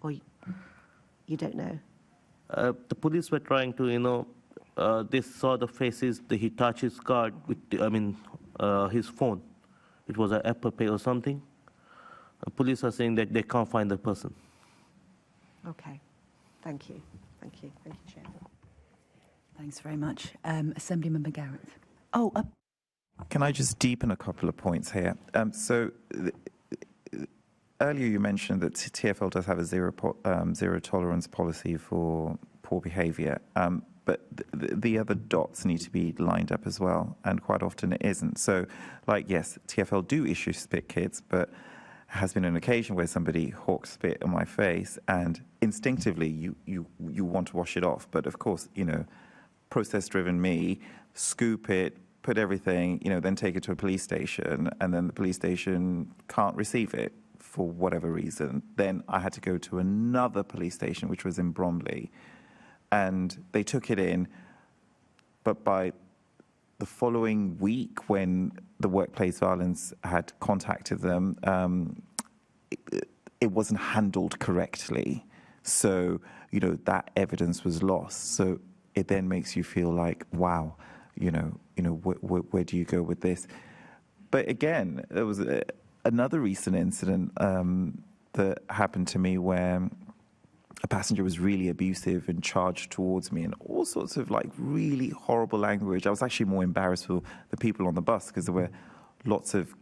Or you don't know? The police were trying to, they saw the faces, he touched his card with, his phone. It was an Apple Pay or something. The police are saying that they can't find the person. Okay. Thank you. Thank you. Thank you, Chair. Thanks very much. Assemblymember Garrett. Can I just deepen a couple of points here? Earlier you mentioned that TfL does have a zero tolerance policy for poor behaviour, but the other dots need to be lined up as well, and quite often it isn't. So, yes, TfL do issue spit kits, but has been an occasion where somebody hawks spit on my face, and instinctively you want to wash it off. But of course, process-driven me, scoop it, put everything, then take it to a police station, and then the police station can't receive it for whatever reason. Then I had to go to another police station, which was in Bromley, and they took it in. But by the following week, when the workplace violence had contacted them, it wasn't handled correctly. So, that evidence was lost. So it then makes you feel like, wow, where do you go with this? But again, there was another recent incident that happened to me where a passenger was really abusive and charged towards me in all sorts of really horrible language. I was actually more embarrassed for the people on the bus because there were lots of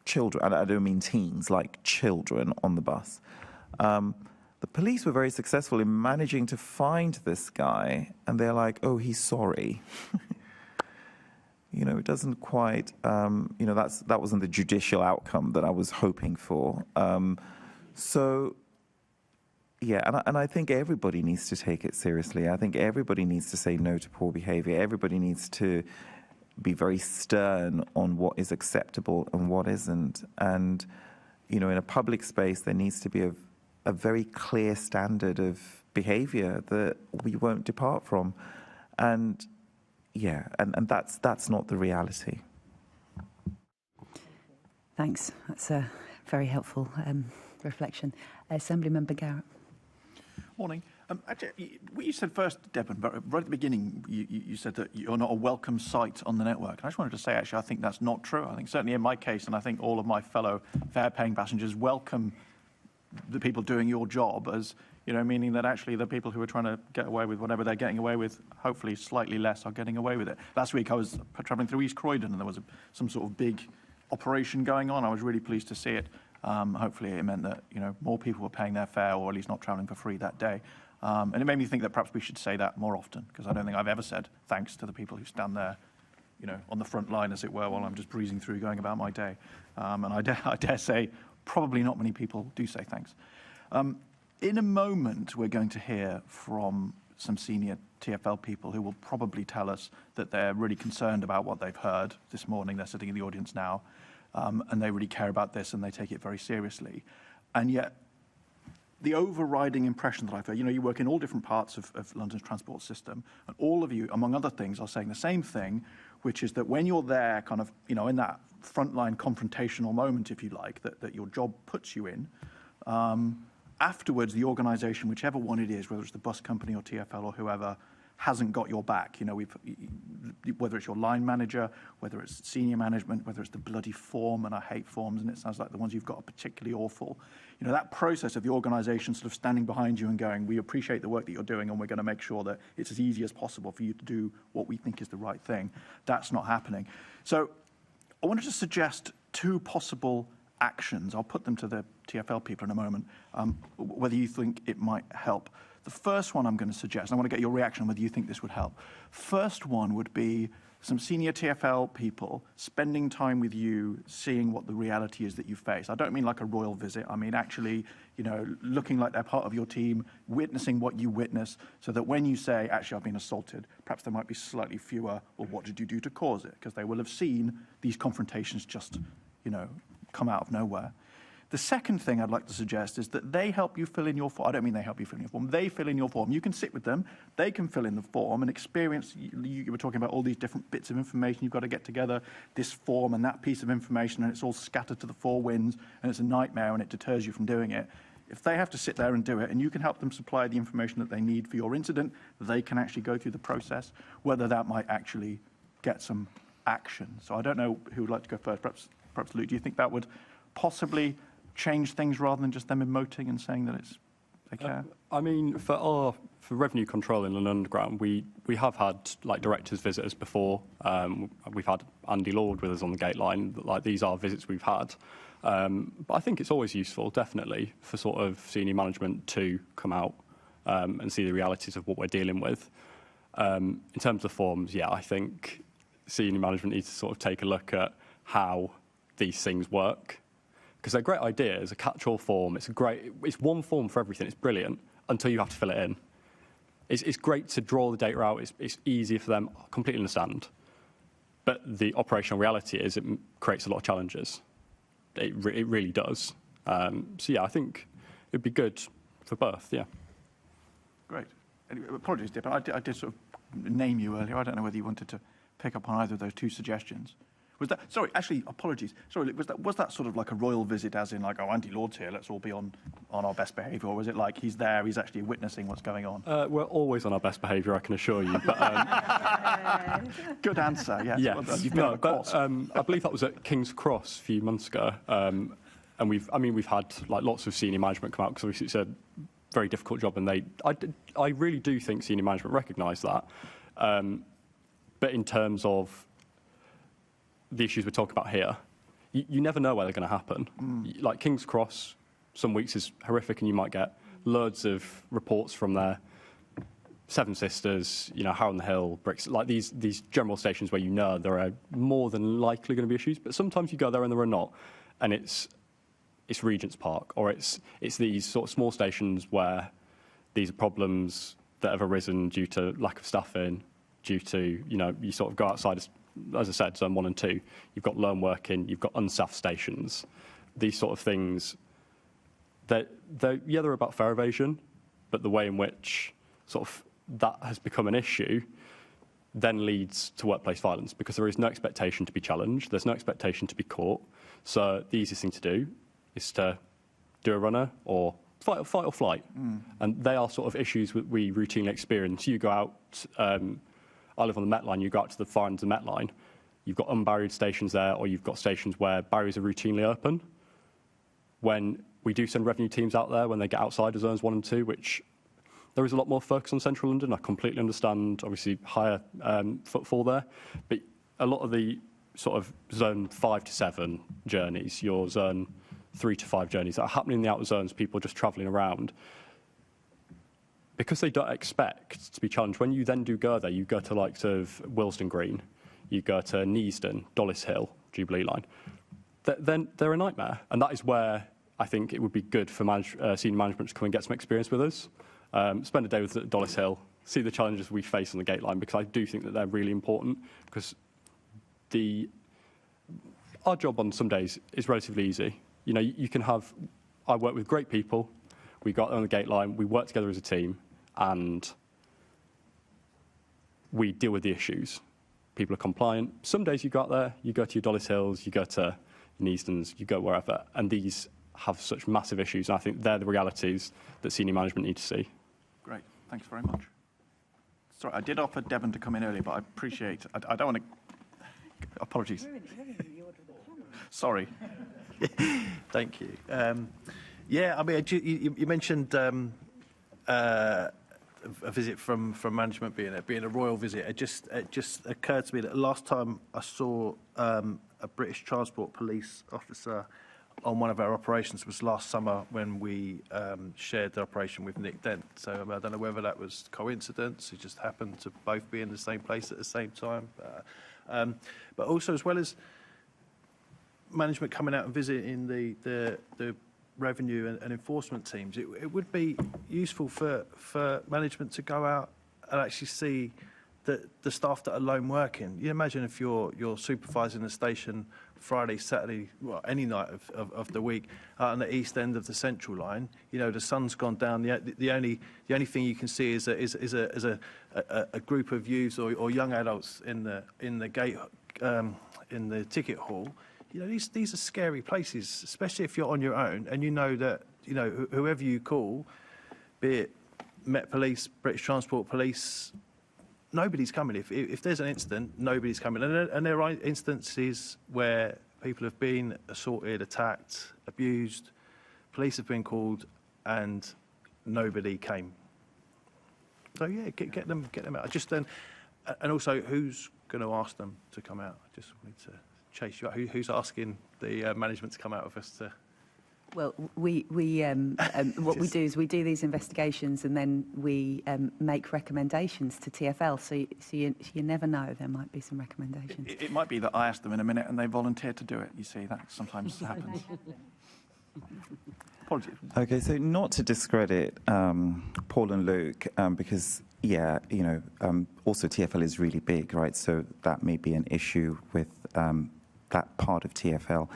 children, and I don't mean teens, children on the bus. The police were very successful in managing to find this guy, and they're like, oh, he's sorry. It doesn't quite, that wasn't the judicial outcome that I was hoping for. So Yeah, and I think everybody needs to take it seriously. I think everybody needs to say no to poor behaviour. Everybody needs to be very stern on what is acceptable and what isn't. And, in a public space, there needs to be a very clear standard of behaviour that we won't depart from. And, yeah, and that's not the reality. Thanks. That's a very helpful reflection. Assembly Member Garrett. Morning. Actually, what you said first, Deb, right at the beginning, you said that you're not a welcome sight on the network. And I just wanted to say, actually, I think that's not true. I think certainly in my case, and I think all of my fellow fare-paying passengers welcome the people doing your job as, meaning that actually the people who are trying to get away with whatever they're getting away with, hopefully slightly less, are getting away with it. Last week I was travelling through East Croydon and there was some sort of big operation going on. I was really pleased to see it. Hopefully it meant that more people were paying their fare, or at least not travelling for free that day. And it made me think that perhaps we should say that more often, because I don't think I've ever said thanks to the people who stand there, on the front line, as it were, while I'm just breezing through, going about my day. And I dare say probably not many people do say thanks. In a moment, we're going to hear from some senior TfL people who will probably tell us that they're really concerned about what they've heard this morning. They're sitting in the audience now. And they really care about this and they take it very seriously. And yet, the overriding impression that I've heard, you work in all different parts of London's transport system, and all of you, among other things, are saying the same thing, which is that when you're there kind of, in that frontline confrontational moment, if you like, that your job puts you in, afterwards, the organisation, whichever one it is, whether it's the bus company or TfL or whoever, hasn't got your back. Whether it's your line manager, whether it's senior management, whether it's the bloody form, and I hate forms, and it sounds like the ones you've got are particularly awful. That process of the organisation sort of standing behind you and going, we appreciate the work that you're doing and we're going to make sure that it's as easy as possible for you to do what we think is the right thing. That's not happening. So I wanted to suggest two possible actions. I'll put them to the TfL people in a moment, whether you think it might help. The first one I'm going to suggest, and I want to get your reaction on whether you think this would help. First one would be some senior TfL people spending time with you, seeing what the reality is that you face. I don't mean like a royal visit. I mean actually, looking like they're part of your team, witnessing what you witness, so that when you say, actually, I've been assaulted, perhaps there might be slightly fewer, well, what did you do to cause it? Because they will have seen these confrontations just, come out of nowhere. The second thing I'd like to suggest is that they help you fill in your form. I don't mean they help you fill in your form. They fill in your form. You can sit with them. They can fill in the form and experience. You were talking about all these different bits of information you've got to get together, this form and that piece of information, and it's all scattered to the four winds, and it's a nightmare, and it deters you from doing it. If they have to sit there and do it, and you can help them supply the information that they need for your incident, they can actually go through the process, whether that might actually get some action. So I don't know who would like to go first. Perhaps Luke, do you think that would possibly change things rather than just them emoting and saying that they care? I mean, for revenue control in London Underground, we have had directors visit us before. We've had Andy Lord with us on the gate line. These are visits we've had. But I think it's always useful, definitely, for sort of senior management to come out and see the realities of what we're dealing with. In terms of forms, yeah, I think senior management needs to sort of take a look at how these things work. Because they're great ideas, a catch-all form. It's one form for everything. It's brilliant until you have to fill it in. It's great to draw the data out. It's easier for them. I completely understand. But the operational reality is it creates a lot of challenges. It really does. So yeah, I think it'd be good for both. Yeah. Great. Anyway, apologies, Dip. I did sort of name you earlier. I don't know whether you wanted to pick up on either of those two suggestions. Was that, sorry, actually, apologies. Sorry, was that sort of like a royal visit, as in like, oh, Andy Lord's here, let's all be on our best behaviour, or was it like he's there, he's actually witnessing what's going on? We're always on our best behaviour, I can assure you. But, good answer, yes. Yeah. Well, you've been on a course. I believe that was at King's Cross a few months ago, and we've had lots of senior management come out because obviously it's a very difficult job, and I really do think senior management recognise that. But in terms of the issues we're talking about here, you never know where they're going to happen. Like King's Cross, some weeks is horrific, and you might get loads of reports from there. Seven Sisters, Harrow on the Hill, Bricks, like these general stations where there are more than likely going to be issues, but sometimes you go there and there are not. And it's it's Regent's Park, or it's these sort of small stations where these are problems that have arisen due to lack of staffing, due to, you sort of go outside, as I said, Zone 1 and 2, you've got lone working, you've got unstaffed stations. These sort of things, they're about fare evasion, but the way in which sort of that has become an issue then leads to workplace violence, because there is no expectation to be challenged, there's no expectation to be caught. So the easiest thing to do is to do a runner or fight or flight. And they are sort of issues that we routinely experience. You go out, I live on the Met Line, you go out to the far end of the Met Line, you've got unbarriered stations there, or you've got stations where barriers are routinely open. When we do send revenue teams out there, when they get outside of Zones 1 and 2, which there is a lot more focus on Central London. I completely understand, obviously, higher footfall there. But a lot of the sort of Zone 5 to 7 journeys, your Zone 3 to 5 journeys that are happening in the outer zones, people just travelling around, because they don't expect to be challenged. When you then do go there, you go to likes of Willesden Green, you go to Neasden, Dollis Hill, Jubilee Line, then they're a nightmare. And that is where I think it would be good for senior management to come and get some experience with us. Spend a day with Dollis Hill, see the challenges we face on the gate line, because I do think that they're really important, because our job on some days is relatively easy. You can have, I work with great people, we got on the gate line, we work together as a team, and we deal with the issues. People are compliant. Some days you go out there, you go to your Dollis Hills, you go to Neasdens, you go wherever, and these have such massive issues, and I think they're the realities that senior management need to see. Great, thanks very much. Sorry, I did offer Devon to come in earlier, but I appreciate, I don't want to, apologies. Sorry. Thank you. Yeah, I mean, you mentioned a visit from management being a royal visit. It just occurred to me that last time I saw a British Transport Police officer on one of our operations was last summer, when we shared the operation with Nick Dent. So I don't know whether that was coincidence. It just happened to both be in the same place at the same time. But also, as well as management coming out and visiting the revenue and enforcement teams, it would be useful for management to go out and actually see the staff that are lone working. You imagine if you're supervising the station Friday, Saturday, well, any night of the week on the east end of the Central Line. The sun's gone down. The only thing you can see is a group of youths or young adults in the gate in the ticket hall. These are scary places, especially if you're on your own and you know that whoever you call, be it Met Police, British Transport Police, nobody's coming. If there's an incident, nobody's coming. And there are instances where people have been assaulted, attacked, abused, police have been called, and nobody came. So yeah, get them out. And also, who's going to ask them to come out? I just wanted to chase you out. Who's asking the management to come out with us to? Well, we what we do is we do these investigations, and then we make recommendations to TfL. So you never know, there might be some recommendations. It might be that I asked them in a minute and they volunteered to do it. You see, that sometimes happens. Apologies. Okay, so not to discredit Paul and Luke, because also TfL is really big, right? So that may be an issue with that part of TfL.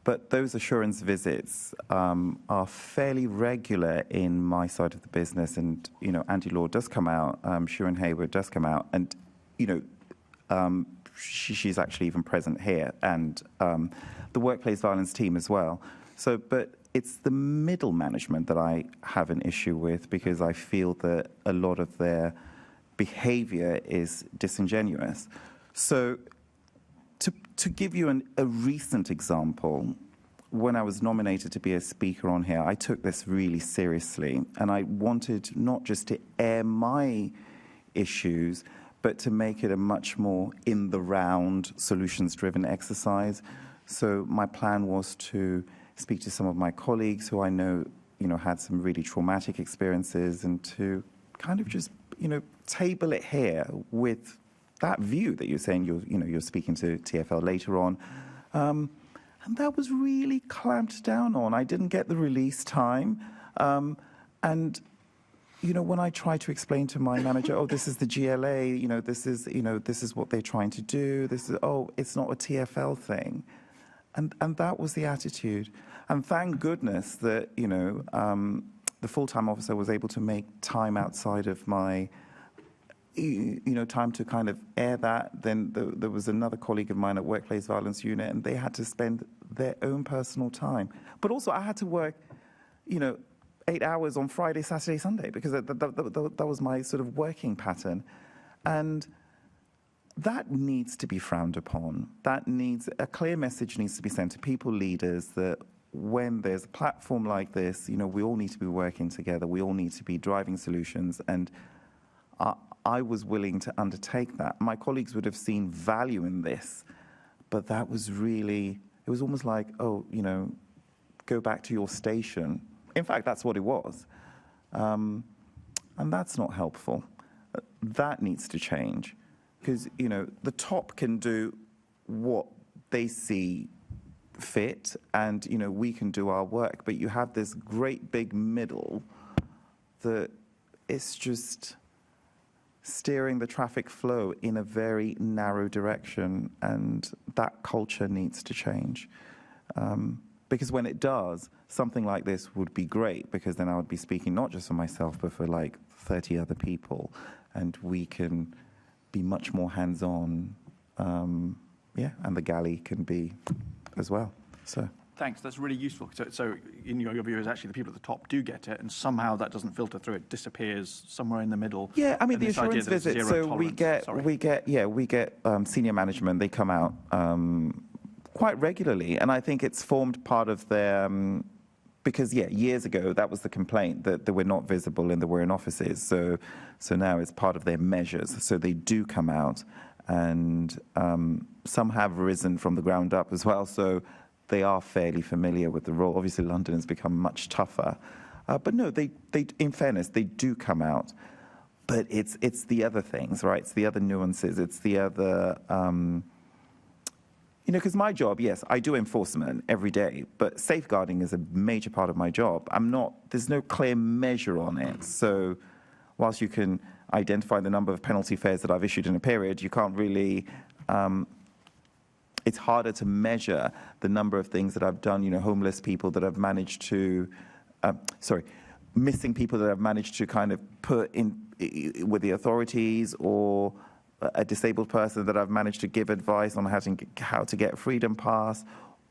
But those assurance visits are fairly regular in my side of the business, and Andy Law does come out, Sharon Hayward does come out, and she's actually even present here, and the workplace violence team as well. So, but it's the middle management that I have an issue with, because I feel that a lot of their behaviour is disingenuous. So, to give you a recent example, when I was nominated to be a speaker on here, I took this really seriously, and I wanted not just to air my issues, but to make it a much more in-the-round, solutions-driven exercise. So my plan was to speak to some of my colleagues who I know, had some really traumatic experiences, and to kind of just, table it here with that view that you're saying you're speaking to TfL later on, And that was really clamped down on. I didn't get the release time. And, you know, when I tried to explain to my manager, oh, this is the GLA, this is what they're trying to do. It's not a TfL thing. And that was the attitude. And thank goodness that, the full-time officer was able to make time outside of my, time to kind of air that. Then there was another colleague of mine at Workplace Violence Unit, and they had to spend their own personal time. But also I had to work, 8 hours on Friday, Saturday, Sunday, because that was my sort of working pattern. And that needs to be frowned upon. A clear message needs to be sent to people, leaders, that when there's a platform like this, we all need to be working together. We all need to be driving solutions. And I was willing to undertake that. My colleagues would have seen value in this, but that was really, it was almost like, go back to your station. In fact, that's what it was. And that's not helpful. That needs to change. Because, the top can do what they see fit, and, we can do our work. But you have this great big middle that it's just steering the traffic flow in a very narrow direction, and that culture needs to change. Because when it does, something like this would be great, because then I would be speaking not just for myself, but for like 30 other people, and we can be much more hands-on, and the galley can be as well. So thanks, that's really useful. So in your view is actually the people at the top do get it, and somehow that doesn't filter through, it disappears somewhere in the middle. Yeah, I mean, the assurance visits, so we get senior management, they come out quite regularly, and I think it's formed part of their, because years ago that was the complaint, that they were not visible and they were in offices, so now it's part of their measures, so they do come out, and some have risen from the ground up as well, so they are fairly familiar with the role. Obviously London has become much tougher, but no, they in fairness, they do come out, but it's the other things, right? It's the other nuances, it's the other, because my job, yes, I do enforcement every day, but safeguarding is a major part of my job. There's no clear measure on it. So whilst you can identify the number of penalty fares that I've issued in a period, you can't really, it's harder to measure the number of things that I've done, homeless people that I've managed to, missing people that I've managed to kind of put in with the authorities, or a disabled person that I've managed to give advice on how to get a freedom pass,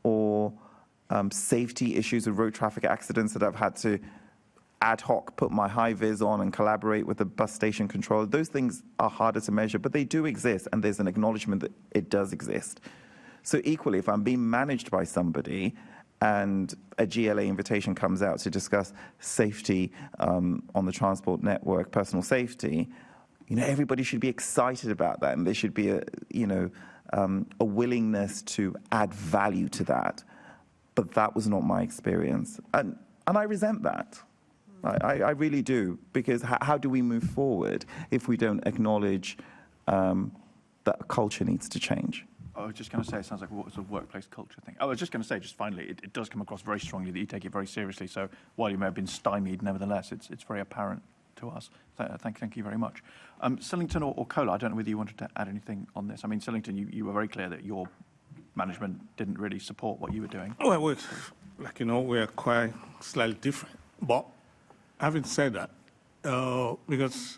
or safety issues with road traffic accidents that I've had to ad hoc put my high vis on and collaborate with the bus station controller. Those things are harder to measure, but they do exist, and there's an acknowledgement that it does exist. So equally, if I'm being managed by somebody and a GLA invitation comes out to discuss safety on the transport network, personal safety, everybody should be excited about that, and there should be a willingness to add value to that. But that was not my experience, and I resent that. I really do, because how do we move forward if we don't acknowledge that culture needs to change? I was just going to say, it sounds like a sort of workplace culture thing. I was just going to say, just finally, it does come across very strongly that you take it very seriously. So while you may have been stymied, nevertheless, it's very apparent to us. Thank you very much. Sillington or Kohler, I don't know whether you wanted to add anything on this. I mean, Sillington, you were very clear that your management didn't really support what you were doing. Well, we're quite slightly different. But having said that, because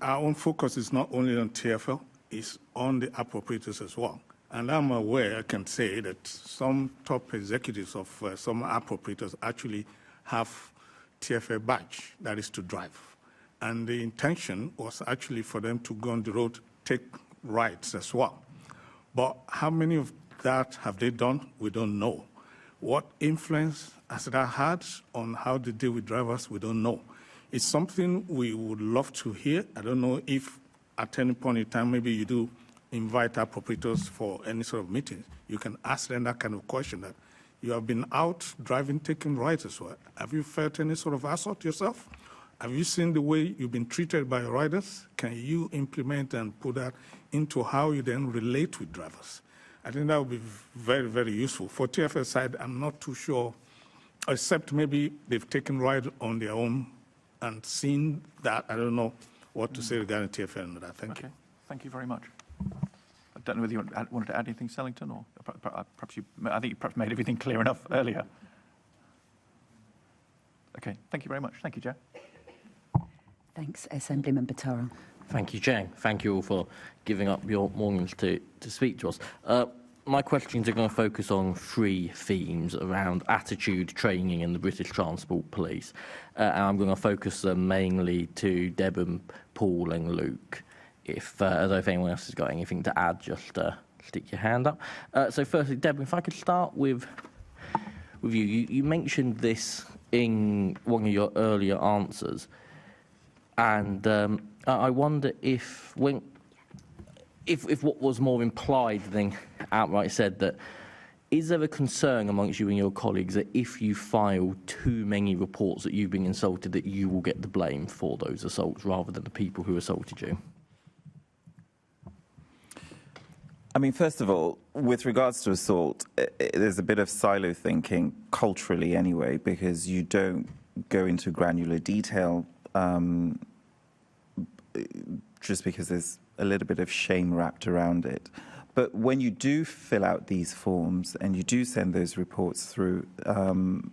our own focus is not only on TfL, it's on the appropriators as well. And I'm aware, I can say, that some top executives of some appropriators actually have TfL badge, that is to drive. And the intention was actually for them to go on the road, take rides as well. But how many of that have they done? We don't know. What influence has that had on how they deal with drivers? We don't know. It's something we would love to hear. I don't know if at any point in time, maybe you do invite appropriators for any sort of meetings. You can ask them that kind of question, that you have been out driving, taking rides as well. Have you felt any sort of assault yourself? Have you seen the way you've been treated by riders? Can you implement and put that into how you then relate with drivers? I think that would be very, very useful. For TFL side, I'm not too sure, except maybe they've taken right on their own and seen that. I don't know what to say regarding TFL and that. Thank you. Thank you very much. I don't know whether you wanted to add anything, Sellington, or perhaps I think you perhaps made everything clear enough earlier. Okay, thank you very much. Thank you, Chair. Thanks, Assembly Member Tara. Thank you, Chair. Thank you all for giving up your mornings to speak to us. My questions are going to focus on 3 themes around attitude, training and the British Transport Police. And I'm going to focus them mainly to Deb, Paul and Luke. If anyone else has got anything to add, just stick your hand up. So firstly, Deb, if I could start with you. You mentioned this in one of your earlier answers. And I wonder if what was more implied than outright said, that is there a concern amongst you and your colleagues that if you file too many reports that you've been insulted, that you will get the blame for those assaults rather than the people who assaulted you? I mean, first of all, with regards to assault, there's a bit of silo thinking culturally anyway, because you don't go into granular detail just because there's a little bit of shame wrapped around it. But when you do fill out these forms and you do send those reports through,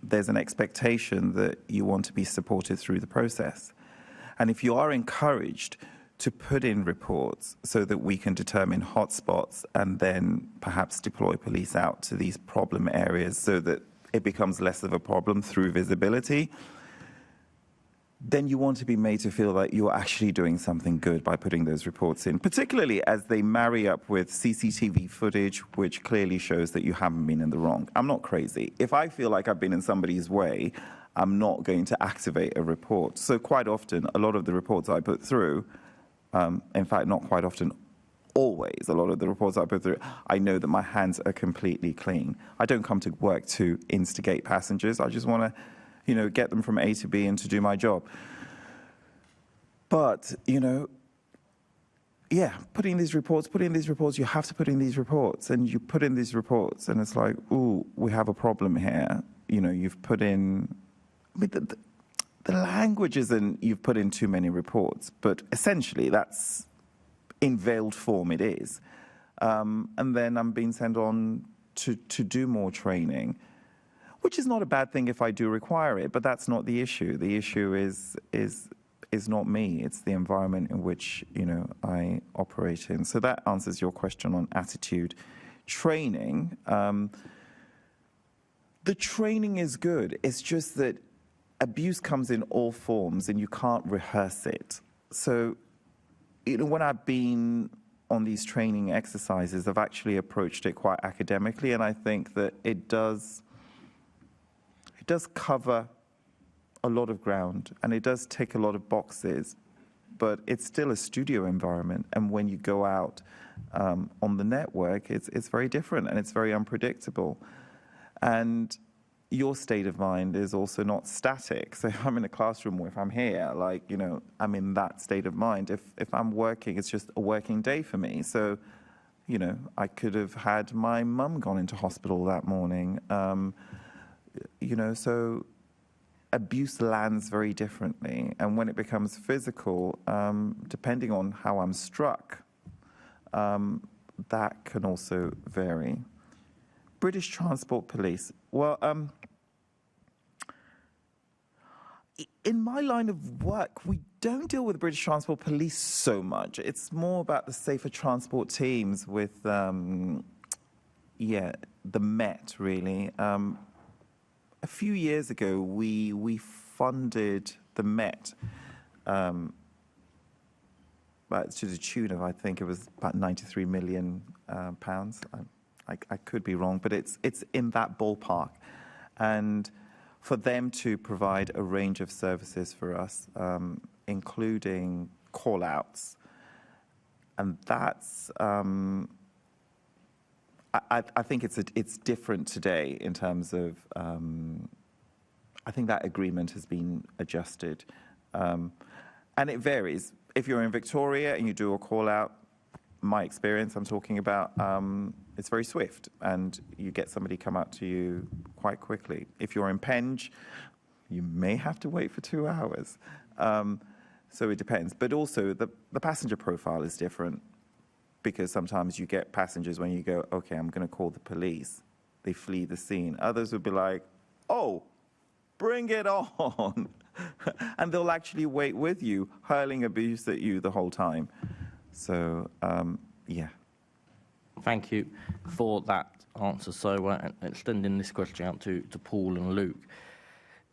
there's an expectation that you want to be supported through the process. And if you are encouraged to put in reports so that we can determine hotspots and then perhaps deploy police out to these problem areas so that it becomes less of a problem through visibility, then you want to be made to feel that you're actually doing something good by putting those reports in, particularly as they marry up with CCTV footage, which clearly shows that you haven't been in the wrong. I'm not crazy. If I feel like I've been in somebody's way, I'm not going to activate a report. So quite often, a lot of the reports I put through, in fact, not quite often, always, a lot of the reports I put through, I know that my hands are completely clean. I don't come to work to instigate passengers. I just want to get them from A to B and to do my job. But, putting these reports, you have to put in these reports, and you put in these reports, and it's like, ooh, we have a problem here. You've put in, the language isn't you've put in too many reports, but essentially that's, in veiled form, it is. And then I'm being sent on to do more training, which is not a bad thing if I do require it, but that's not the issue. The issue is not me. It's the environment in which, I operate in. So that answers your question on attitude. Training, the training is good. It's just that abuse comes in all forms and you can't rehearse it. So, when I've been on these training exercises, I've actually approached it quite academically, and I think that it does cover a lot of ground, and it does tick a lot of boxes, but it's still a studio environment. And when you go out on the network, it's very different and it's very unpredictable. And your state of mind is also not static. So if I'm in a classroom, or if I'm here, I'm in that state of mind. If I'm working, it's just a working day for me. So, I could have had my mum gone into hospital that morning. So abuse lands very differently. And when it becomes physical, depending on how I'm struck, that can also vary. British Transport Police. Well, in my line of work, we don't deal with the British Transport Police so much. It's more about the safer transport teams with, the Met, really. A few years ago, we funded the Met to the tune of, I think it was about £93 million. I could be wrong, but it's in that ballpark. And for them to provide a range of services for us, including call-outs, and that's I think it's different today in terms of I think that agreement has been adjusted, and it varies. If you're in Victoria and you do a call-out, my experience I'm talking about, it's very swift, and you get somebody come out to you quite quickly. If you're in Penge, you may have to wait for 2 hours. So it depends. But also, the passenger profile is different, because sometimes you get passengers when you go, okay, I'm going to call the police. They flee the scene. Others would be like, oh, bring it on. And they'll actually wait with you, hurling abuse at you the whole time. So, yeah. Thank you for that answer. So, extending this question out to Paul and Luke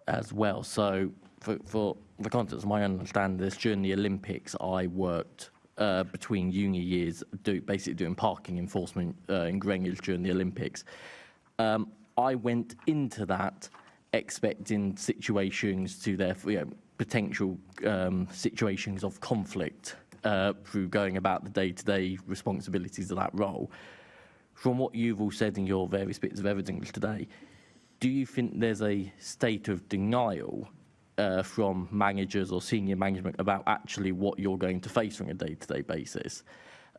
as well. So, for the context of my understanding this, during the Olympics, I worked between uni years, basically doing parking enforcement in Greenwich during the Olympics. I went into that expecting situations to their potential situations of conflict through going about the day-to-day responsibilities of that role. From what you've all said in your various bits of evidence today, do you think there's a state of denial from managers or senior management about actually what you're going to face on a day-to-day basis,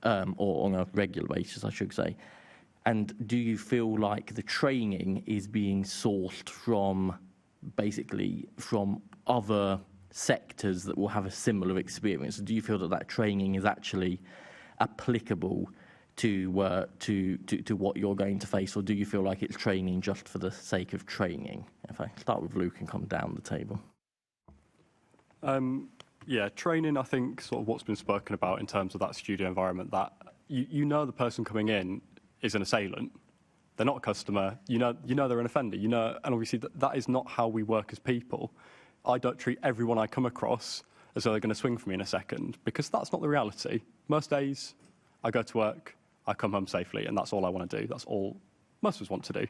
or on a regular basis, I should say? And do you feel like the training is being sourced from other sectors that will have a similar experience? Do you feel that that training is actually applicable to what you're going to face, or do you feel like it's training just for the sake of training? If I start with Luke and come down the table. Yeah, training, I think, sort of what's been spoken about in terms of that studio environment, that you know the person coming in is an assailant. They're not a customer. You know they're an offender. And obviously that is not how we work as people. I don't treat everyone I come across as though they're going to swing for me in a second, because that's not the reality. Most days, I go to work, I come home safely, and that's all I want to do. That's all most of us want to do.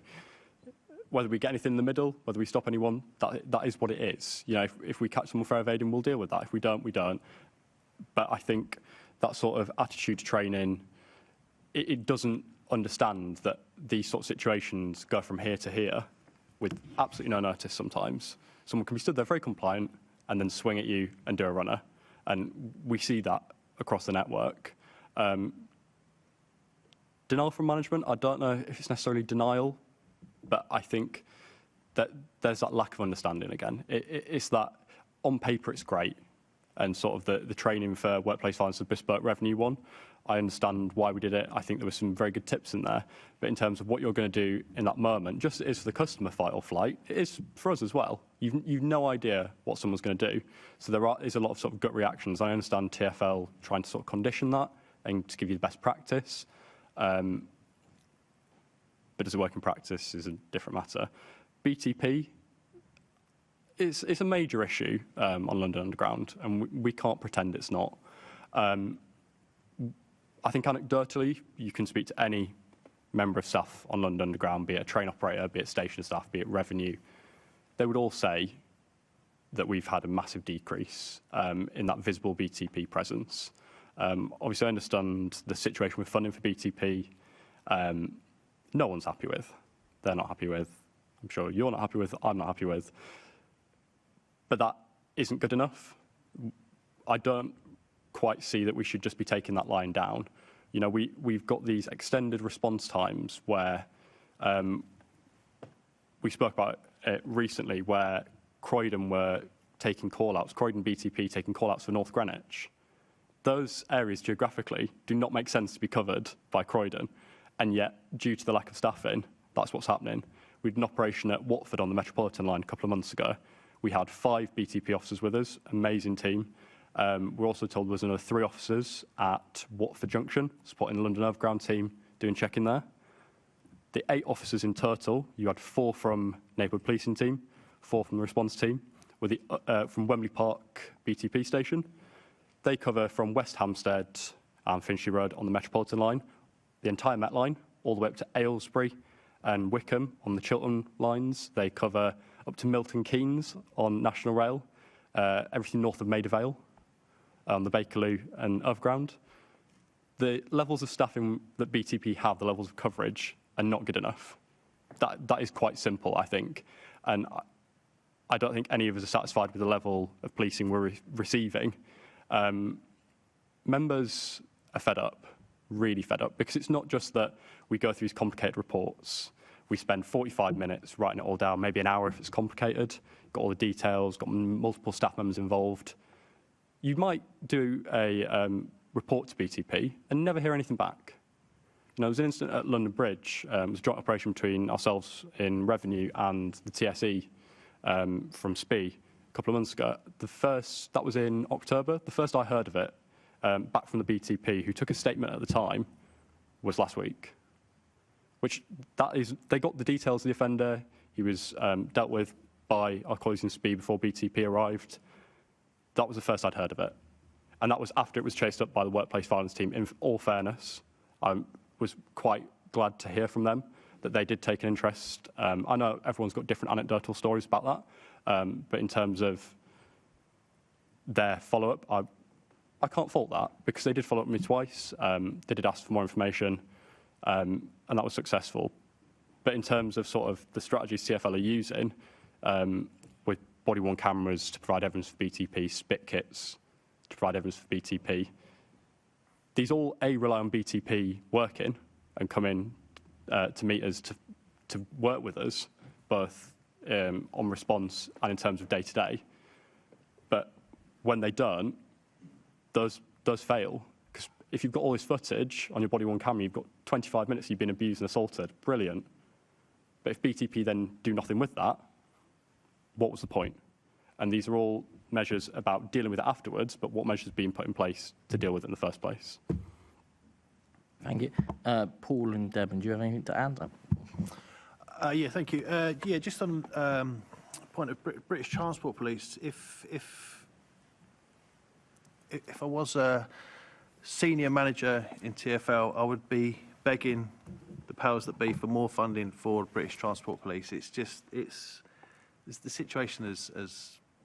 Whether we get anything in the middle, whether we stop anyone, that is what it is. If we catch someone fair evading, we'll deal with that. If we don't, we don't. But I think that sort of attitude training, it doesn't understand that these sort of situations go from here to here with absolutely no notice sometimes. Someone can be stood there very compliant and then swing at you and do a runner. And we see that across the network. Denial from management, I don't know if it's necessarily denial, but I think that there's that lack of understanding again. It's that on paper it's great, and sort of the training for workplace violence and bespoke revenue one, I understand why we did it. I think there were some very good tips in there. But in terms of what you're going to do in that moment, just as it is for the customer, fight or flight, it is for us as well. You've no idea what someone's going to do. So there is a lot of sort of gut reactions. I understand TfL trying to sort of condition that and to give you the best practice. But as a working practice is a different matter. BTP, it's a major issue on London Underground, and we can't pretend it's not. I think anecdotally, you can speak to any member of staff on London Underground, be it a train operator, be it station staff, be it revenue. They would all say that we've had a massive decrease in that visible BTP presence. Obviously, I understand the situation with funding for BTP. No one's happy with. They're not happy with. I'm sure you're not happy with. I'm not happy with. But that isn't good enough. I don't quite see that we should just be taking that line down. We've got these extended response times where we spoke about it recently, where Croydon were taking call-outs, Croydon BTP taking call-outs for North Greenwich. Those areas geographically do not make sense to be covered by Croydon, and yet, due to the lack of staffing, that's what's happening. We did an operation at Watford on the Metropolitan line a couple of months ago. We had 5 BTP officers with us, amazing team. We're also told there was another 3 officers at Watford Junction, supporting the London Overground team, doing check-in there. The 8 officers in total, you had 4 from neighbourhood policing team, 4 from the response team, with from Wembley Park BTP station. They cover from West Hampstead and Finchley Road on the Metropolitan line, the entire Met line, all the way up to Aylesbury and Wickham on the Chiltern lines. They cover up to Milton Keynes on National Rail, everything north of Maida Vale, the Bakerloo and Overground. The levels of staffing that BTP have, the levels of coverage, are not good enough. That is quite simple, I think. And I don't think any of us are satisfied with the level of policing we're receiving. Members are fed up. really fed up, because it's not just that we go through these complicated reports. We spend 45 minutes writing it all down, maybe an hour if it's complicated, got all the details, got multiple staff members involved. You might do a report to BTP and never hear anything back. You know, there was an incident at London Bridge. It was a joint operation between ourselves in Revenue and the TSE from SPI a couple of months ago. That was in October. The first I heard of it, back from the BTP, who took a statement at the time, was last week. They got the details of the offender. He was dealt with by our colleagues in SPI before BTP arrived. That was the first I'd heard of it. And that was after it was chased up by the workplace violence team. In all fairness, I was quite glad to hear from them that they did take an interest. I know everyone's got different anecdotal stories about that, but in terms of their follow-up, I can't fault that, because they did follow up with me twice. They did ask for more information, and that was successful. But in terms of sort of the strategies TfL are using, with body-worn cameras to provide evidence for BTP, spit kits to provide evidence for BTP, these all rely on BTP working and coming to meet us to work with us, both on response and in terms of day-to-day. But when they don't, those fail. Because if you've got all this footage on your body-worn camera, you've got 25 minutes you've been abused and assaulted, brilliant. But if BTP then do nothing with that, what was the point? And these are all measures about dealing with it afterwards, but what measures are being put in place to deal with it in the first place? Thank you. Paul and Devon, do you have anything to add? Yeah, thank you. Yeah, just on point of British Transport Police, if I was a senior manager in TfL, I would be begging the powers that be for more funding for British Transport Police. The situation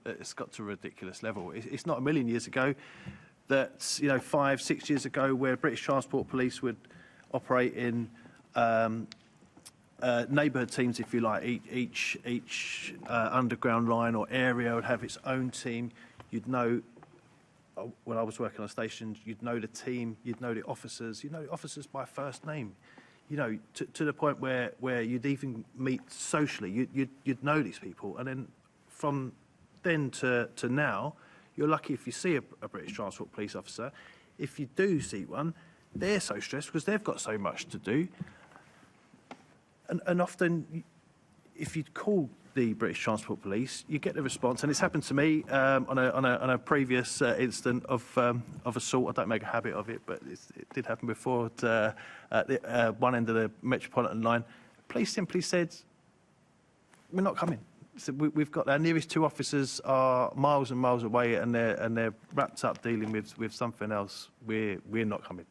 it's got to a ridiculous level. It's not a million years ago that, 5-6 years ago, where British Transport Police would operate in neighbourhood teams, if you like. Each underground line or area would have its own team. You'd know, when I was working on stations, you'd know the team, you'd know the officers, officers by first name. To the point where you'd even meet socially, you'd know these people. And then from then to now, you're lucky if you see a British Transport Police officer. If you do see one, they're so stressed because they've got so much to do. And often, if you call the British Transport Police, you get the response, and it's happened to me on a previous incident of assault. I don't make a habit of it, but it did happen before at one end of the Metropolitan line. Police simply said, "We're not coming." So we've got our nearest two officers are miles and miles away, and they're wrapped up dealing with something else. We're not coming.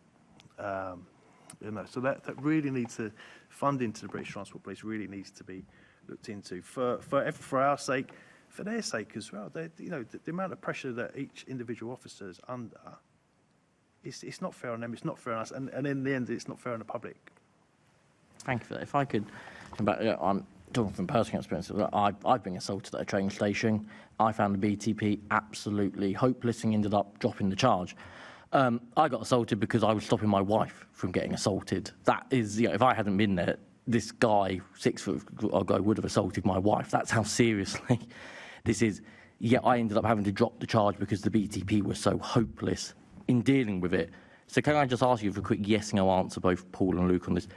So that really needs to funding to the British Transport Police really needs to be looked into for our sake, for their sake as well. The amount of pressure that each individual officer is under, it's not fair on them. It's not fair on us, and in the end, it's not fair on the public. Thank you for that. If I could come back, I'm talking from personal experience. I've been assaulted at a train station. I found the BTP absolutely hopeless and ended up dropping the charge. I got assaulted because I was stopping my wife from getting assaulted. That is, if I hadn't been there, this guy, 6 foot ago, would have assaulted my wife. That's how seriously this is. Yeah, I ended up having to drop the charge because the BTP was so hopeless in dealing with it. So can I just ask you for a quick yes/no answer, both Paul and Luke, on this?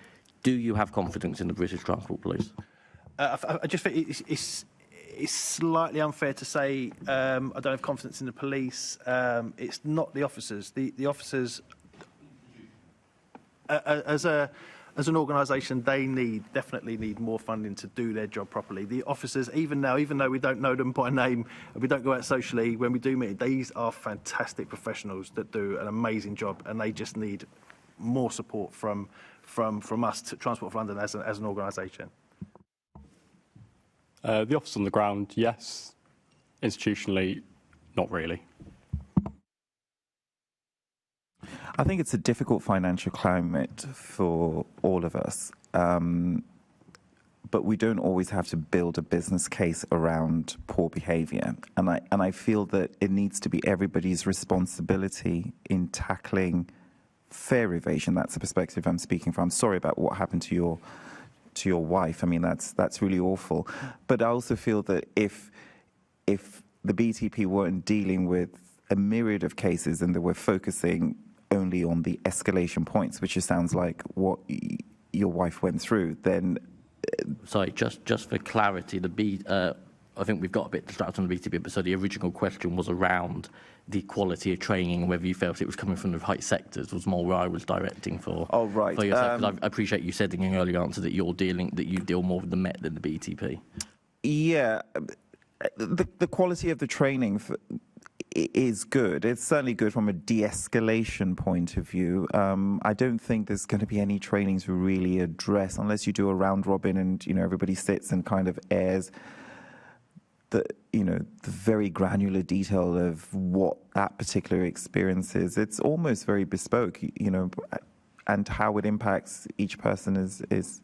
Do you have confidence in the British Transport Police? I just think it's slightly unfair to say I don't have confidence in the police. It's not the officers. The officers, as an organisation, they definitely need more funding to do their job properly. The officers, even now, even though we don't know them by name and we don't go out socially, when we do meet, these are fantastic professionals that do an amazing job, and they just need more support from us, to Transport for London, as an organisation. The officers on the ground, yes. Institutionally, not really. I think it's a difficult financial climate for all of us, but we don't always have to build a business case around poor behaviour. And I feel that it needs to be everybody's responsibility in tackling fare evasion. That's the perspective I'm speaking from. I'm sorry about what happened to your wife. I mean, that's really awful. But I also feel that if the BTP weren't dealing with a myriad of cases and they were focusing only on the escalation points, which it sounds like what your wife went through, then... Sorry, just for clarity, I think we've got a bit distracted on the BTP, but so the original question was around the quality of training and whether you felt it was coming from the right sectors was more where I was directing for. Oh, right. For yourself, 'cause I appreciate you said in your earlier answer that you deal more with the Met than the BTP. Yeah, the quality of the training is good. It's certainly good from a de-escalation point of view. I don't think there's going to be any training to really address unless you do a round robin and everybody sits and kind of airs the very granular detail of what that particular experience is. It's almost very bespoke, and how it impacts each person is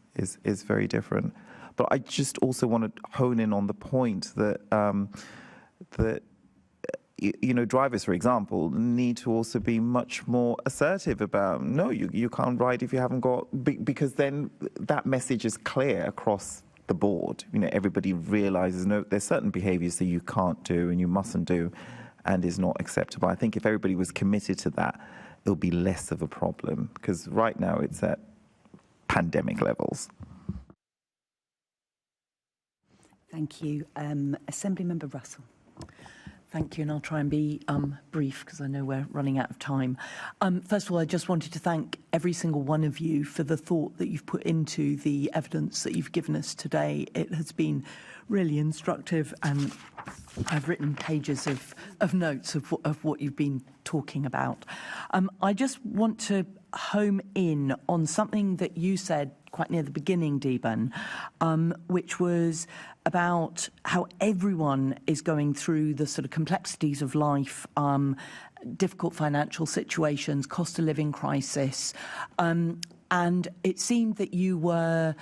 very different. But I just also want to hone in on the point that drivers, for example, need to also be much more assertive about, no, you can't ride if you haven't got, because then that message is clear across the board. Everybody realizes, no, there's certain behaviors that you can't do and you mustn't do and is not acceptable. I think if everybody was committed to that, it'll be less of a problem, because right now it's at pandemic levels. Thank you. Assembly Member Russell. Thank you, and I'll try and be brief because I know we're running out of time. First of all, I just wanted to thank every single one of you for the thought that you've put into the evidence that you've given us today. It has been really instructive, and I've written pages of notes of what you've been talking about. I just want to home in on something that you said quite near the beginning, Deben, which was about how everyone is going through the sort of complexities of life, difficult financial situations, cost of living crisis. And it seemed that you were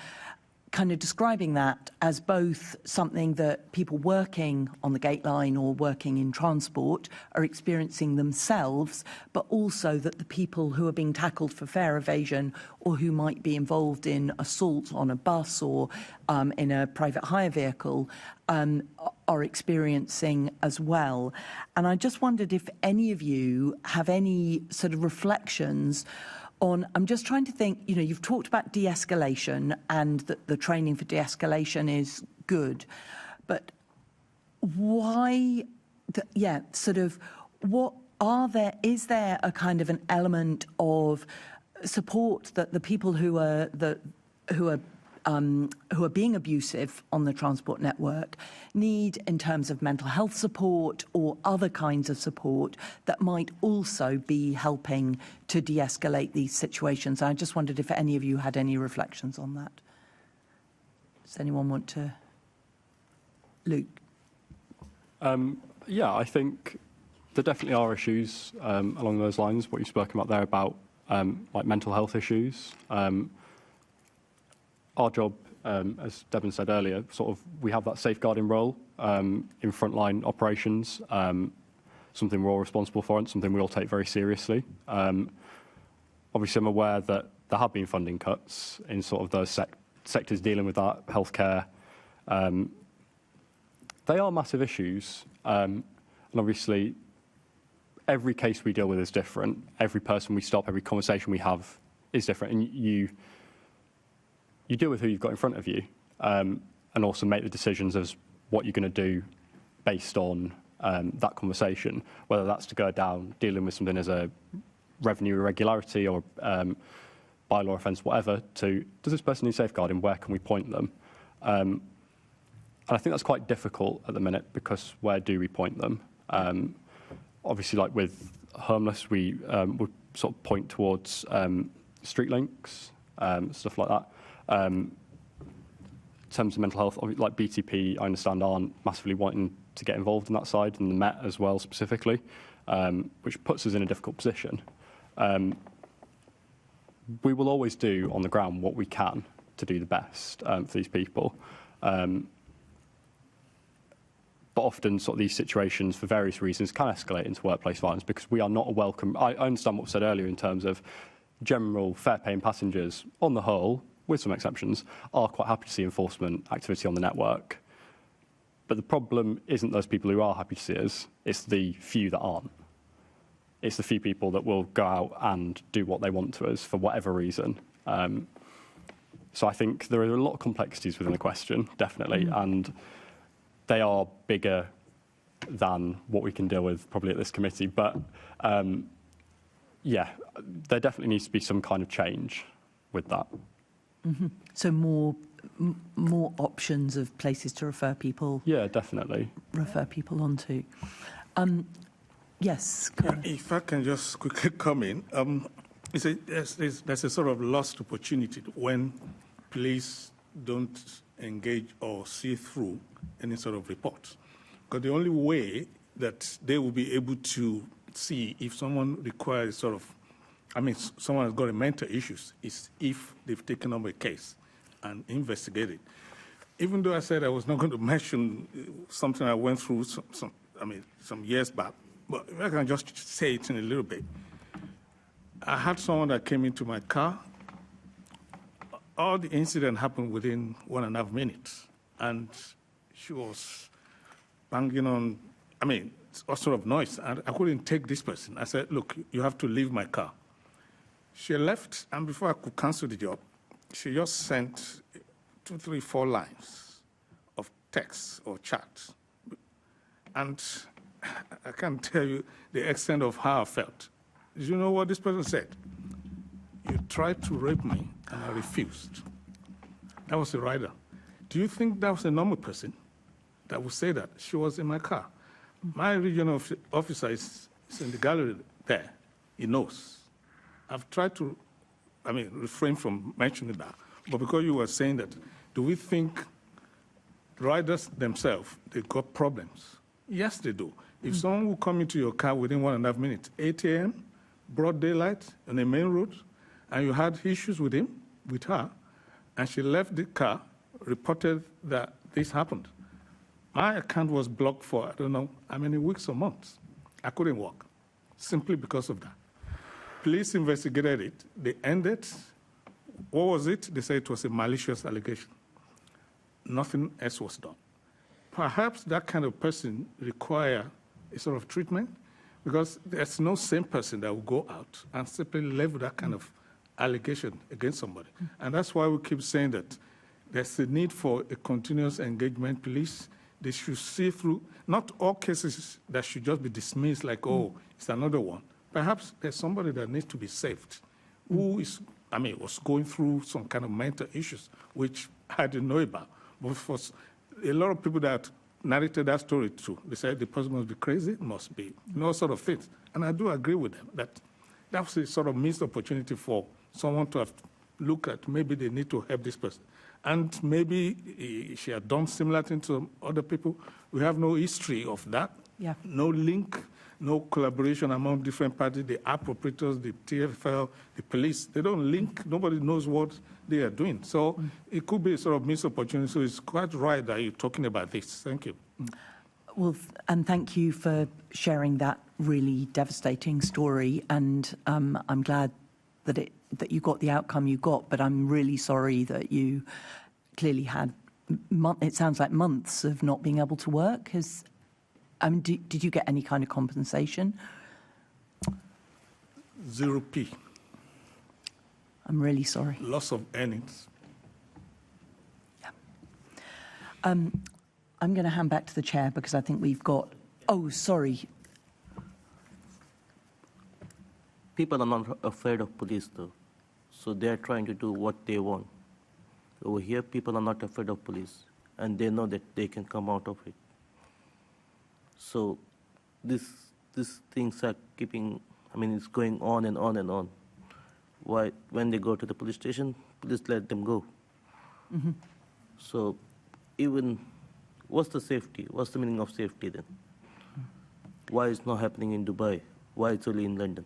kind of describing that as both something that people working on the Gate Line or working in transport are experiencing themselves, but also that the people who are being tackled for fare evasion or who might be involved in assault on a bus or in a private hire vehicle are experiencing as well. And I just wondered if any of you have any sort of reflections on, I'm just trying to think, you've talked about de-escalation and that the training for de-escalation is good, but why, is there a kind of an element of support that the people who are being abusive on the transport network need in terms of mental health support or other kinds of support that might also be helping to de-escalate these situations? I just wondered if any of you had any reflections on that. Does anyone want to? Luke? Yeah, I think there definitely are issues along those lines, what you've spoken about there about like mental health issues. Our job, as Deben said earlier, we have that safeguarding role in frontline operations, something we're all responsible for and something we all take very seriously. Obviously, I'm aware that there have been funding cuts in sort of those sectors dealing with that, healthcare. They are massive issues, and obviously, every case we deal with is different. Every person we stop, every conversation we have is different, and you deal with who you've got in front of you, and also make the decisions as what you're going to do based on that conversation, whether that's to go down dealing with something as a revenue irregularity or bylaw offence, whatever, to does this person need safeguarding, where can we point them? And I think that's quite difficult at the minute, because where do we point them? Obviously, like with homeless, we would sort of point towards street links, stuff like that. In terms of mental health, like BTP, I understand, aren't massively wanting to get involved in that side, and the Met as well specifically, which puts us in a difficult position. We will always do on the ground what we can to do the best for these people. But but often sort of these situations, for various reasons, can escalate into workplace violence because we are not a welcome. I understand what was said earlier in terms of general fare-paying passengers, on the whole, with some exceptions, are quite happy to see enforcement activity on the network. But the problem isn't those people who are happy to see us, it's the few that aren't. It's the few people that will go out and do what they want to us for whatever reason. So I think there are a lot of complexities within the question, definitely, and they are bigger than what we can deal with probably at this committee. But yeah, there definitely needs to be some kind of change with that. So more options of places to refer people. Yeah, definitely. Refer people onto. Yes. If I can just quickly come in, there's a sort of lost opportunity when police don't engage or see through any sort of report. Because the only way that they will be able to see if someone requires someone has got a mental issues is if they've taken up a case and investigated. Even though I said I was not going to mention something I went through some years back, but if I can just say it in a little bit. I had someone that came into my car. All the incident happened within 1.5 minutes, and she was banging on, all sort of noise, and I couldn't take this person. I said, look, you have to leave my car. She left, and before I could cancel the job, she just sent 2, 3, 4 lines of text or chat. And I can't tell you the extent of how I felt. Do you know what this person said? You tried to rape me, and I refused. That was the rider. Do you think that was a normal person that would say that? She was in my car. My regional officer is in the gallery there. He knows. I've tried to, refrain from mentioning that. But because you were saying that, do we think riders themselves, they got problems? Yes, they do. If someone will come into your car within 1.5 minutes, 8 a.m., broad daylight, on a main road, and you had issues with her, and she left the car, reported that this happened. My account was blocked for, I don't know how many weeks or months. I couldn't work, simply because of that. Police investigated it. They ended. What was it? They said it was a malicious allegation. Nothing else was done. Perhaps that kind of person require a sort of treatment, because there's no same person that will go out and simply level that kind of allegation against somebody. And that's why we keep saying that there's a need for a continuous engagement police. They should see through, not all cases that should just be dismissed like, oh, it's another one. Perhaps there's somebody that needs to be saved who is, was going through some kind of mental issues, which I didn't know about. But for a lot of people that narrated that story too, they said the person must be crazy, must be, sort of things. And I do agree with them that that was a sort of missed opportunity for someone to have looked at, maybe they need to help this person. And maybe she had done similar things to other people. We have no history of that, no link, no collaboration among different parties, the app operators, the TfL, the police. They don't link. Nobody knows what they are doing. So it could be a sort of missed opportunity. So it's quite right that you're talking about this. Thank you. Well, and thank you for sharing that really devastating story. And I'm glad that you got the outcome you got, but I'm really sorry that you clearly had, it sounds like months of not being able to work. Did you get any kind of compensation? 0p. I'm really sorry. Loss of earnings. Yeah. I'm going to hand back to the chair because I think we've got... Oh, sorry. People are not afraid of police, though. So they're trying to do what they want. Over here, people are not afraid of police, and they know that they can come out of it. So these things are keeping, it's going on and on and on. Why, when they go to the police station, police let them go. Mm-hmm. So even, what's the safety? What's the meaning of safety then? Why it's not happening in Dubai? Why it's only in London?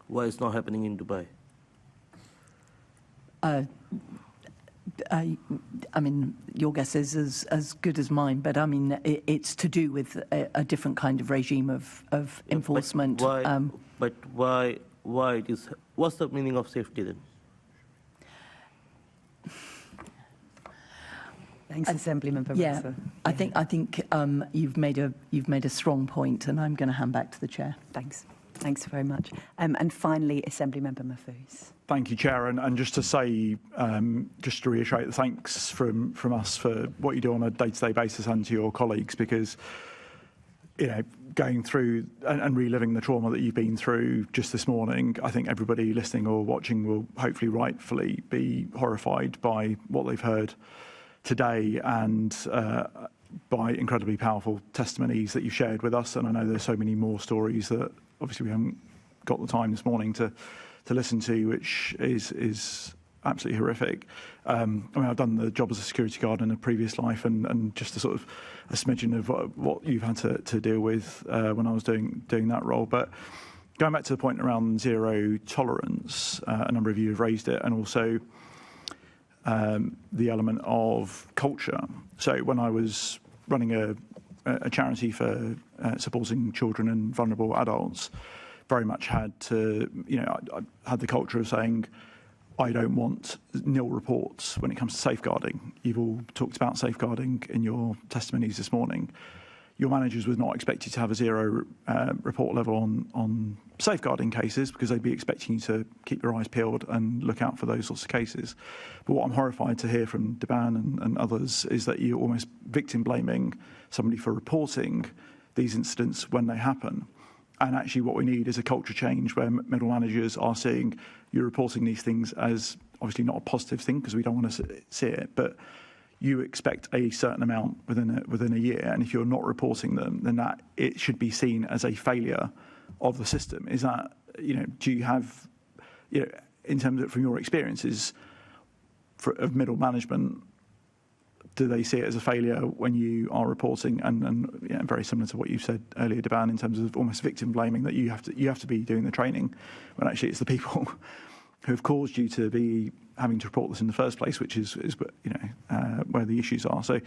Why it's not happening in Dubai? I mean, your guess is as good as mine, but I mean, it's to do with a different kind of regime of enforcement. But why it is? What's the meaning of safety then? Thanks, Assemblymember. Yeah, I think you've made a strong point, and I'm going to hand back to the chair. Thanks very much. And finally, Assemblymember Mahfouz. Thank you, Chair. And just to say, just to reiterate the thanks from us for what you do on a day-to-day basis and to your colleagues, because, you know, going through and reliving the trauma that you've been through just this morning, I think everybody listening or watching will hopefully rightfully be horrified by what they've heard today and by incredibly powerful testimonies that you've shared with us. And I know there's so many more stories that obviously we haven't got the time this morning to listen to, which is absolutely horrific. I mean, I've done the job as a security guard in a previous life, and just a sort of a smidgen of what you've had to deal with when I was doing that role. But going back to the point around zero tolerance, a number of you have raised it, and also the element of culture. So when I was running a charity for supporting children and vulnerable adults, very much had to, I had the culture of saying, I don't want nil reports when it comes to safeguarding. You've all talked about safeguarding in your testimonies this morning. Your managers was not expected to have a zero report level on safeguarding cases, because they'd be expecting you to keep your eyes peeled and look out for those sorts of cases. But what I'm horrified to hear from Deban and others is that you're almost victim blaming somebody for reporting these incidents when they happen. And actually what we need is a culture change where middle managers are seeing you reporting these things as obviously not a positive thing, because we don't want to see it, but you expect a certain amount within a year, and if you're not reporting them, then that it should be seen as a failure of the system. Is that, do you have, in terms of from your experiences of middle management, do they see it as a failure when you are reporting? And very similar to what you said earlier, Deban, in terms of almost victim blaming, that you have to be doing the training, when actually it's the people who have caused you to be having to report this in the first place, which is where the issues are. So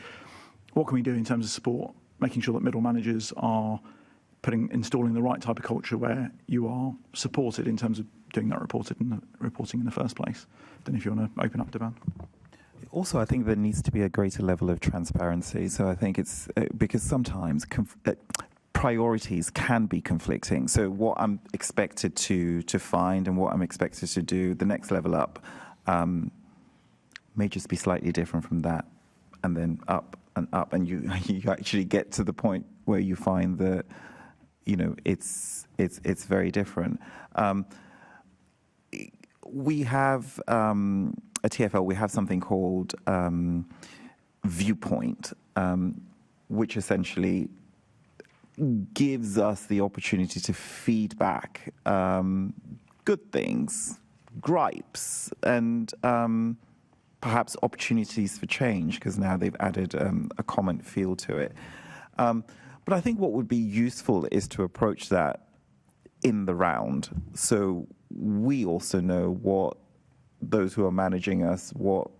what can we do in terms of support, making sure that middle managers are installing the right type of culture where you are supported in terms of doing that reporting in the first place? Then if you want to open up, Deban. Also, I think there needs to be a greater level of transparency. So I think it's because sometimes priorities can be conflicting. So what I'm expected to find and what I'm expected to do, the next level up, may just be slightly different from that, and then up and up, and you actually get to the point where you find that it's very different. We have at TfL we have something called Viewpoint, which essentially gives us the opportunity to feed back good things, gripes, and perhaps opportunities for change, because now they've added a comment field to it. But I think what would be useful is to approach that in the round, so we also know what those who are managing us, what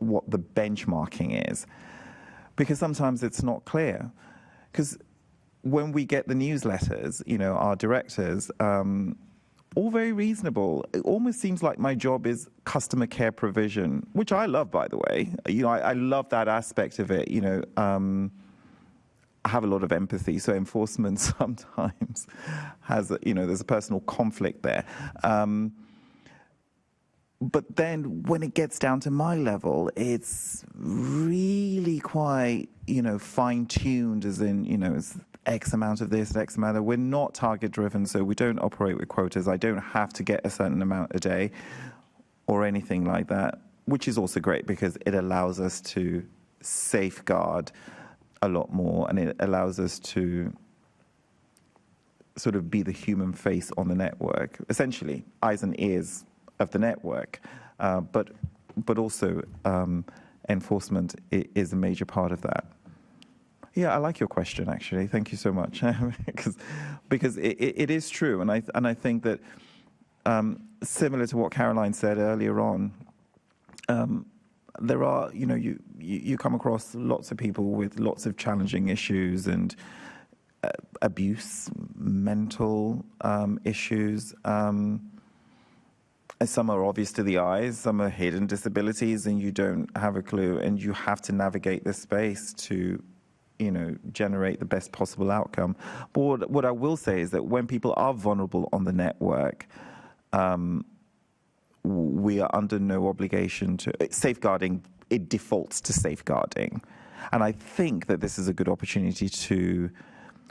the benchmarking is, because sometimes it's not clear. Because when we get the newsletters, our directors, all very reasonable. It almost seems like my job is customer care provision, which I love, by the way. I love that aspect of it. I have a lot of empathy, so enforcement sometimes has, there's a personal conflict there. But then when it gets down to my level, it's really quite, fine-tuned, as in, it's X amount of this, X amount of... We're not target-driven, so we don't operate with quotas. I don't have to get a certain amount a day or anything like that, which is also great because it allows us to safeguard a lot more, and it allows us to sort of be the human face on the network, essentially eyes and ears of the network, but also enforcement is a major part of that. Yeah, I like your question, actually. Thank you so much, because it is true, and I think that similar to what Caroline said earlier on, there are, you come across lots of people with lots of challenging issues and abuse, mental issues. Some are obvious to the eyes, some are hidden disabilities, and you don't have a clue, and you have to navigate this space to, generate the best possible outcome. But what I will say is that when people are vulnerable on the network, we are under no obligation to safeguarding. It defaults to safeguarding, and I think that this is a good opportunity to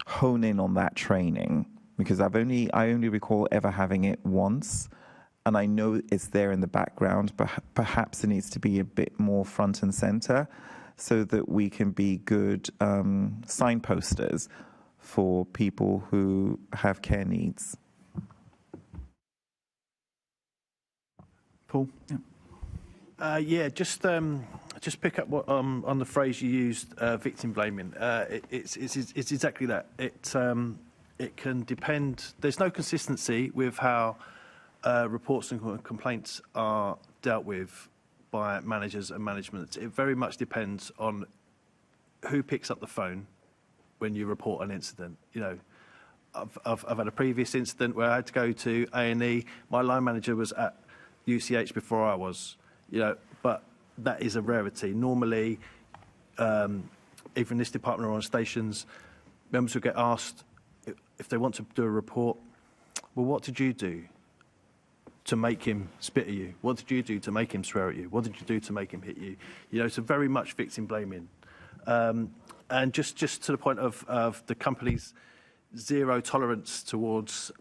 hone in on that training, because I only recall ever having it once. And I know it's there in the background, but perhaps it needs to be a bit more front and center so that we can be good signposters for people who have care needs. Paul? Yeah. Just pick up what on the phrase you used, victim blaming. It's exactly that. It can depend. There's no consistency with how reports and complaints are dealt with by managers and management. It very much depends on who picks up the phone when you report an incident. I've had a previous incident where I had to go to A&E. My line manager was at UCH before I was, but that is a rarity. Normally, either in this department or on stations, members will get asked if they want to do a report, well, what did you do to make him spit at you? What did you do to make him swear at you? What did you do to make him hit you? So very much victim blaming. And just to the point of the company's zero tolerance towards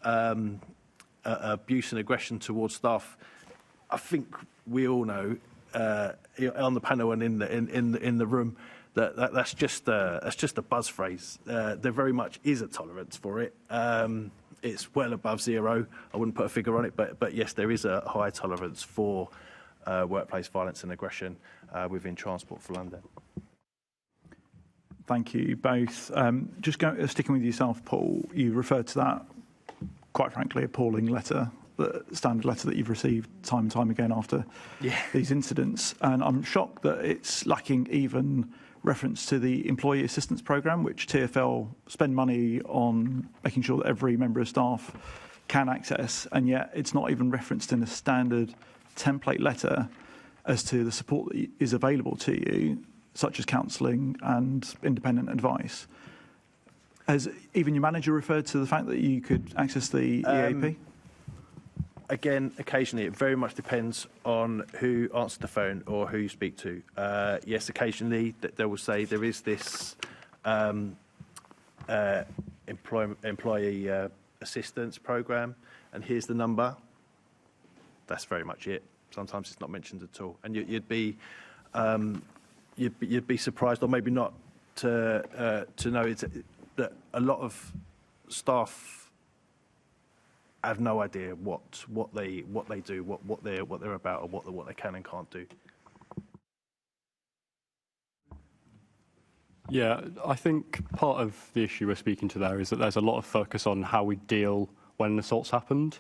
abuse and aggression towards staff, I think we all know on the panel and in the room that's just a buzz phrase. There very much is a tolerance for it. It's well above zero. I wouldn't put a figure on it, but yes, there is a high tolerance for workplace violence and aggression within Transport for London. Thank you both. Sticking with yourself, Paul, you referred to that, quite frankly, appalling letter, the standard letter that you've received time and time again after these incidents. And I'm shocked that it's lacking even reference to the Employee Assistance Programme, which TfL spend money on making sure that every member of staff can access, and yet it's not even referenced in a standard template letter as to the support that is available to you, such as counselling and independent advice. Has even your manager referred to the fact that you could access the EAP? Again, occasionally, it very much depends on who answers the phone or who you speak to. Yes, occasionally they will say there is this employee assistance program, and here's the number. That's very much it. Sometimes it's not mentioned at all, and you'd be surprised, or maybe not, to know that a lot of staff have no idea what they do, what they're about, or what they can and can't do. Yeah, I think part of the issue we're speaking to there is that there's a lot of focus on how we deal when an assault's happened.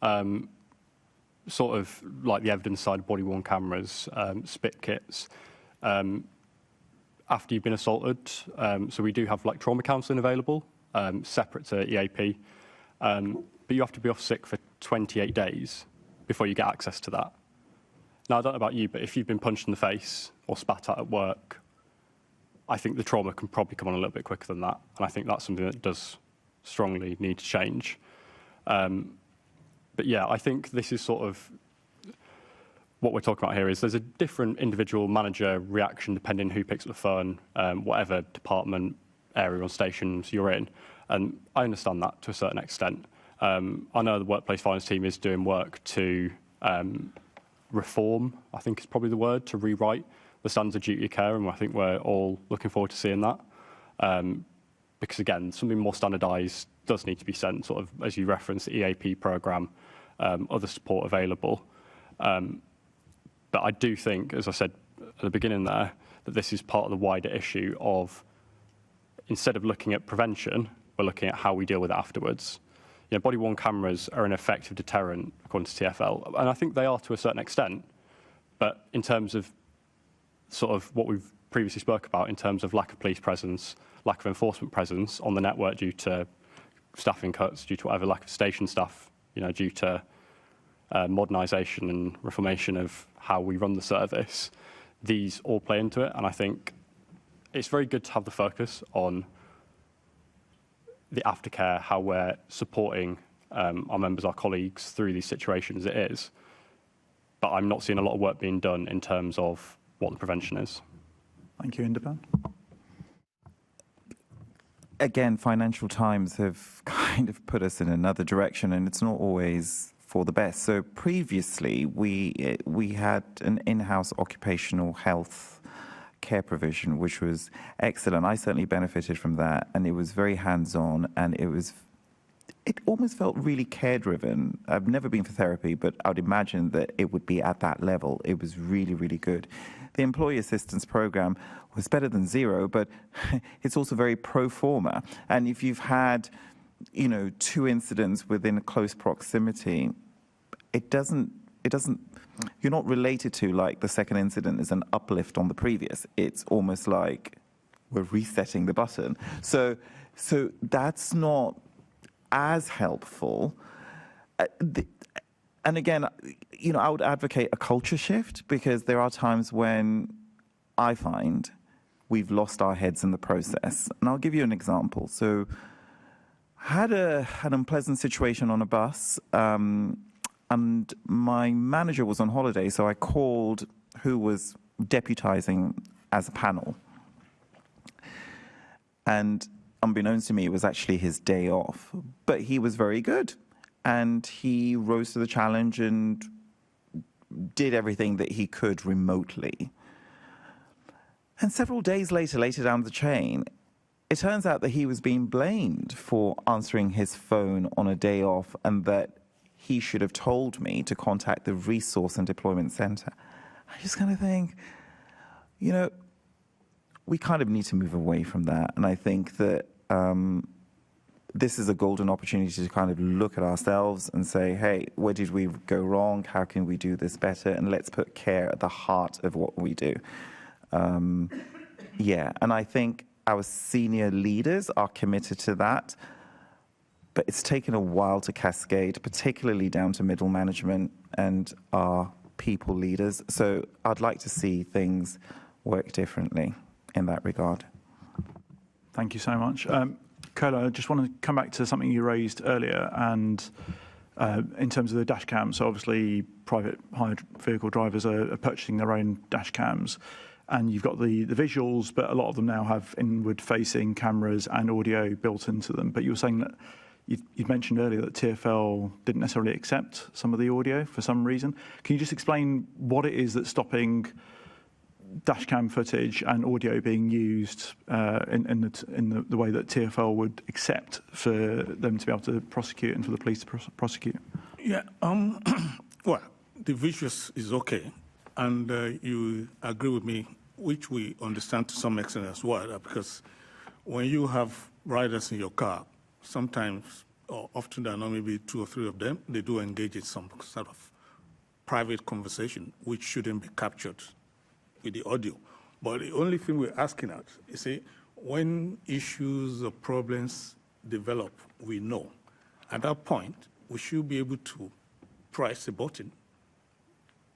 Sort of like the evidence side, body-worn cameras, spit kits. After you've been assaulted, so we do have like trauma counselling available, separate to EAP. But you have to be off sick for 28 days before you get access to that. Now, I don't know about you, but if you've been punched in the face or spat at work, I think the trauma can probably come on a little bit quicker than that. And I think that's something that does strongly need to change. But yeah, I think this is sort of what we're talking about here is there's a different individual manager reaction depending who picks up the phone, whatever department, area or stations you're in. And I understand that to a certain extent. I know the workplace violence team is doing work to reform, I think is probably the word, to rewrite the standards of duty of care, and I think we're all looking forward to seeing that. Because again, something more standardised does need to be sent, sort of, as you referenced, the EAP programme, other support available. But I do think, as I said at the beginning there, that this is part of the wider issue of, instead of looking at prevention, we're looking at how we deal with it afterwards. Body-worn cameras are an effective deterrent, according to TfL, and I think they are to a certain extent. But in terms of sort of what we've previously spoke about in terms of lack of police presence, lack of enforcement presence on the network due to staffing cuts, due to whatever, lack of station staff, due to modernisation and reformation of how we run the service. These all play into it, and I think it's very good to have the focus on the aftercare, how we're supporting our members, our colleagues through these situations it is. But I'm not seeing a lot of work being done in terms of what the prevention is. Thank you, Inderpan. Again, Financial Times have kind of put us in another direction, and it's not always for the best. So previously, we had an in-house occupational health care provision, which was excellent. I certainly benefited from that, and it was very hands-on, and it almost felt really care-driven. I've never been for therapy, but I would imagine that it would be at that level. It was really, really good. The employee assistance program was better than zero, but it's also very pro forma. And if you've had, 2 incidents within close proximity, it doesn't. You're not related to, like, the second incident is an uplift on the previous. It's almost like we're resetting the button. So that's not as helpful. And again, I would advocate a culture shift, because there are times when I find we've lost our heads in the process. And I'll give you an example. So had an unpleasant situation on a bus, and my manager was on holiday, so I called who was deputizing as a panel. And unbeknownst to me, it was actually his day off. But he was very good, and he rose to the challenge and did everything that he could remotely. And several days later down the chain, it turns out that he was being blamed for answering his phone on a day off, and that he should have told me to contact the Resource and Deployment Centre. I just kind of think, we kind of need to move away from that. And I think that this is a golden opportunity to kind of look at ourselves and say, hey, where did we go wrong? How can we do this better? And let's put care at the heart of what we do. And I think our senior leaders are committed to that. But it's taken a while to cascade, particularly down to middle management and our people leaders. So I'd like to see things work differently in that regard. Thank you so much. Kola, I just want to come back to something you raised earlier, and in terms of the dash cams. So obviously private hired vehicle drivers are purchasing their own dash cams, and you've got the visuals, but a lot of them now have inward-facing cameras and audio built into them. But you were saying that you'd mentioned earlier that TfL didn't necessarily accept some of the audio for some reason. Can you just explain what it is that's stopping dashcam footage and audio being used in the way that TfL would accept for them to be able to prosecute and for the police to prosecute? Yeah, well, the visuals is okay, and you agree with me, which we understand to some extent as well, because when you have riders in your car, sometimes, or often there are not maybe 2 or 3 of them, they do engage in some sort of private conversation, which shouldn't be captured with the audio. But the only thing we're asking at is, when issues or problems develop, we know. At that point, we should be able to press a button.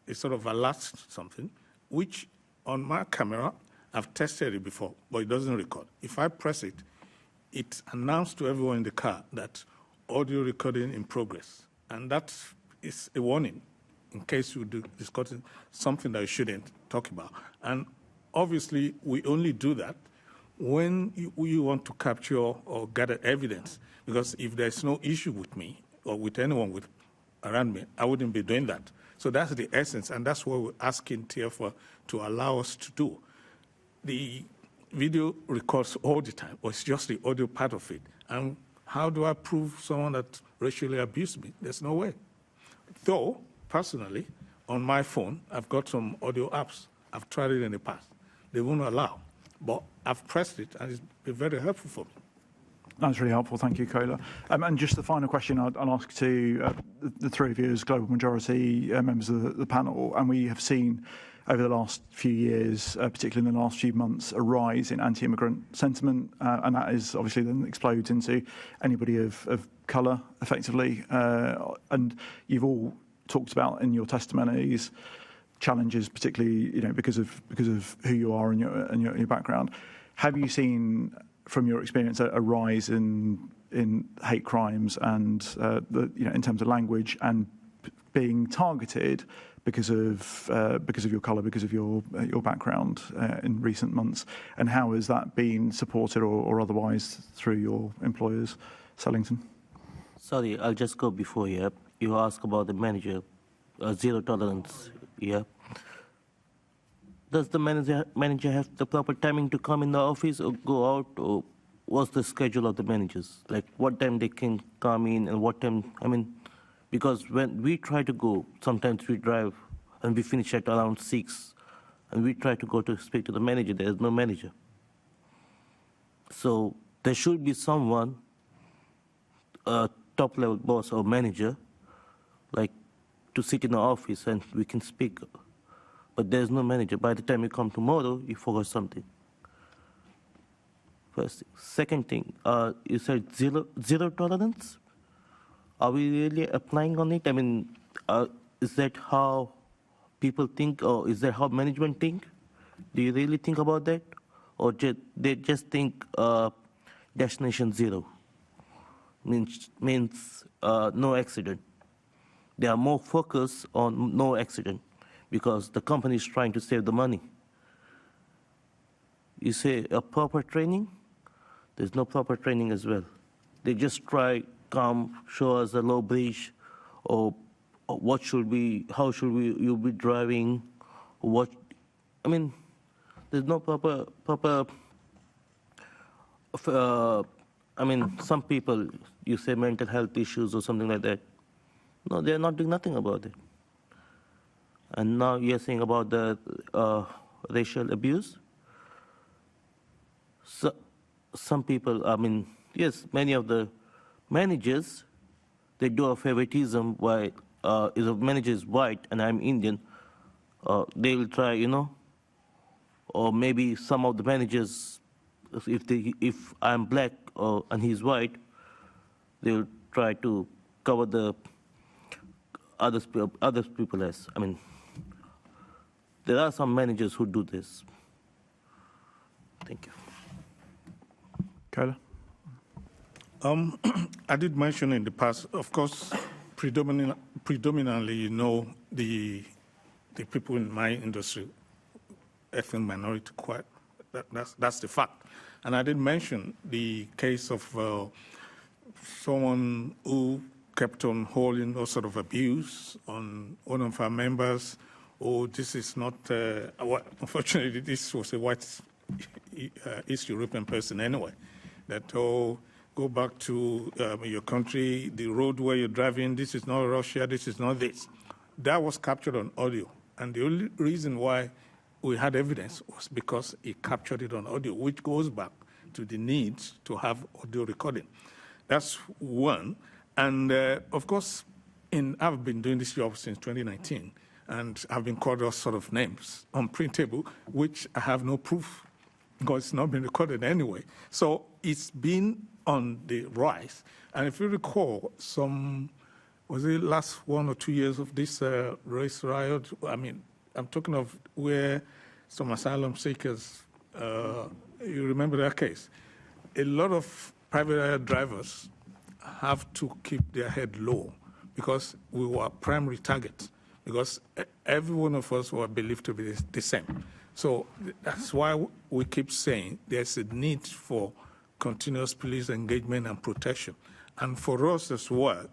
It sort of alerts something, which on my camera, I've tested it before, but it doesn't record. If I press it, it announced to everyone in the car that audio recording in progress. And that is a warning in case you do discuss something that you shouldn't talk about. And obviously, we only do that when you want to capture or gather evidence. Because if there's no issue with me or with anyone around me, I wouldn't be doing that. So that's the essence, and that's what we're asking TfL to allow us to do. The video records all the time, or it's just the audio part of it. And how do I prove someone that racially abused me? There's no way. Though, personally, on my phone, I've got some audio apps. I've tried it in the past. They won't allow. But I've pressed it, and it's been very helpful for me. That's really helpful. Thank you, Kola. And just the final question I'll ask to the three of you as global majority members of the panel. And we have seen over the last few years, particularly in the last few months, a rise in anti-immigrant sentiment. And that is obviously then explodes into anybody of colour, effectively. And you've all talked about in your testimonies challenges, particularly because of who you are and your background. Have you seen, from your experience, a rise in hate crimes and in terms of language and being targeted because of your colour, because of your background in recent months? And how has that been supported or otherwise through your employers, Sellington? Sorry, I'll just go before you. You asked about the manager, zero tolerance. Yeah. Does the manager have the proper timing to come in the office or go out, or what's the schedule of the managers? Like what time they can come in and what time? I mean, because when we try to go, sometimes we drive and we finish at around 6, and we try to go to speak to the manager. There is no manager. So there should be someone, a top-level boss or manager, like to sit in the office and we can speak. But there's no manager. By the time you come tomorrow, you forgot something. First thing. Second thing, you said zero tolerance. Are we really applying on it? I mean, is that how people think, or is that how management think? Do you really think about that? Or they just think destination zero means no accident? They are more focused on no accident because the company is trying to save the money. You say a proper training? There's no proper training as well. They just try, come, show us a low bridge, or what should we, how should you be driving, what, I mean, there's no proper, I mean, some people, you say mental health issues or something like that. No, they're not doing nothing about it. And now you're saying about the racial abuse. So, some people, I mean, yes, many of the managers, they do a favoritism. Why, if a manager is white and I'm Indian, they will try, or maybe some of the managers, if I'm black and he's white, they'll try to cover the other people less. I mean, there are some managers who do this. Thank you. Kola? I did mention in the past, of course, predominantly, the people in my industry, ethnic minority, quite. That's the fact. And I did mention the case of someone who kept on holding all sort of abuse on one of our members. Oh, this is not, unfortunately, this was a white East European person anyway, that, go back to your country, the road where you're driving, this is not Russia, this is not this. That was captured on audio. And the only reason why we had evidence was because he captured it on audio, which goes back to the need to have audio recording. That's one. And, of course, I've been doing this job since 2019, and I've been called all sort of names, unprintable, which I have no proof, because it's not been recorded anyway. So it's been on the rise. And if you recall, was it last 1 or 2 years of this race riot? I mean, I'm talking of where some asylum seekers, you remember that case? A lot of private drivers have to keep their head low because we were primary targets, because every one of us were believed to be the same. So that's why we keep saying there's a need for continuous police engagement and protection. And for us as well,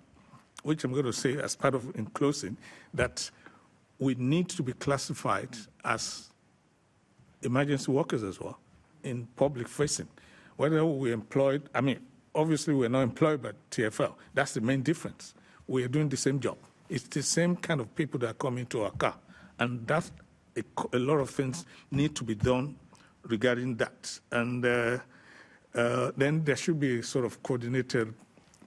which I'm going to say as part of in closing, that we need to be classified as emergency workers as well in public facing. Whether we're employed, I mean, obviously we're not employed by TfL. That's the main difference. We are doing the same job. It's the same kind of people that come into our car. And that's a lot of things need to be done regarding that. And then there should be a sort of coordinated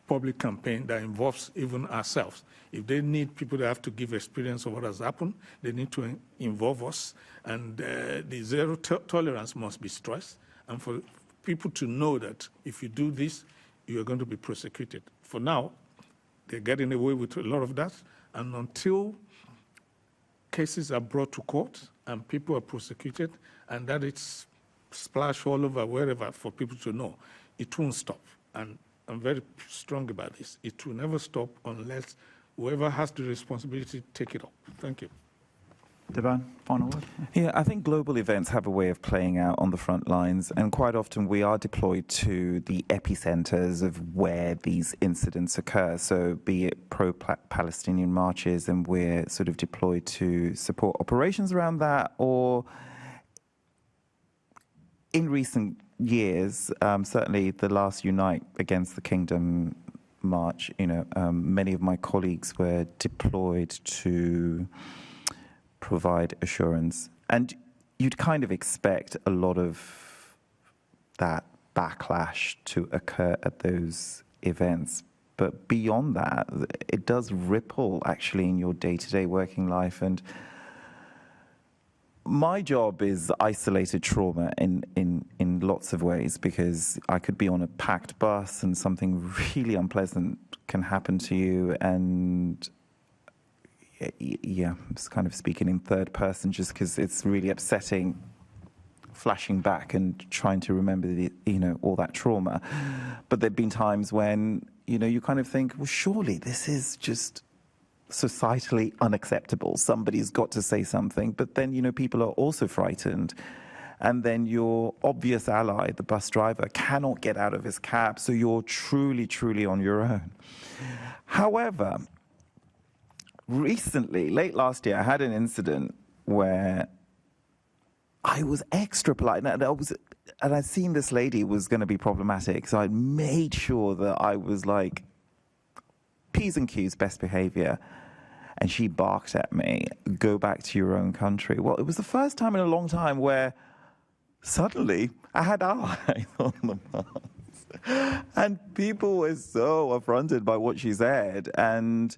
public campaign that involves even ourselves. If they need people that have to give experience of what has happened, they need to involve us. And the zero tolerance must be stressed. And for people to know that if you do this, you are going to be prosecuted. For now, they're getting away with a lot of that. And until cases are brought to court and people are prosecuted and that it's splashed all over wherever for people to know, it won't stop. And I'm very strong about this. It will never stop unless whoever has the responsibility take it up. Thank you. Deban, final word? Yeah, I think global events have a way of playing out on the front lines, and quite often we are deployed to the epicenters of where these incidents occur. So be it pro-Palestinian marches, and we're sort of deployed to support operations around that, or in recent years, certainly the last Unite Against the Kingdom march, many of my colleagues were deployed to provide assurance. And you'd kind of expect a lot of that backlash to occur at those events. But beyond that, it does ripple actually in your day-to-day working life. And my job is isolated trauma in lots of ways, because I could be on a packed bus and something really unpleasant can happen to you, and yeah, I'm just kind of speaking in third person just because it's really upsetting, flashing back and trying to remember all that trauma. But there've been times when you kind of think, well, surely this is just societally unacceptable. Somebody's got to say something. But then people are also frightened, and then your obvious ally, the bus driver, cannot get out of his cab, so you're truly on your own. However, recently, late last year, I had an incident where I was extra polite, and I'd seen this lady was going to be problematic, so I made sure that I was like P's and Q's, best behavior. And she barked at me, "Go back to your own country." Well, it was the first time in a long time where suddenly I had allies on the bus. And people were so affronted by what she said, and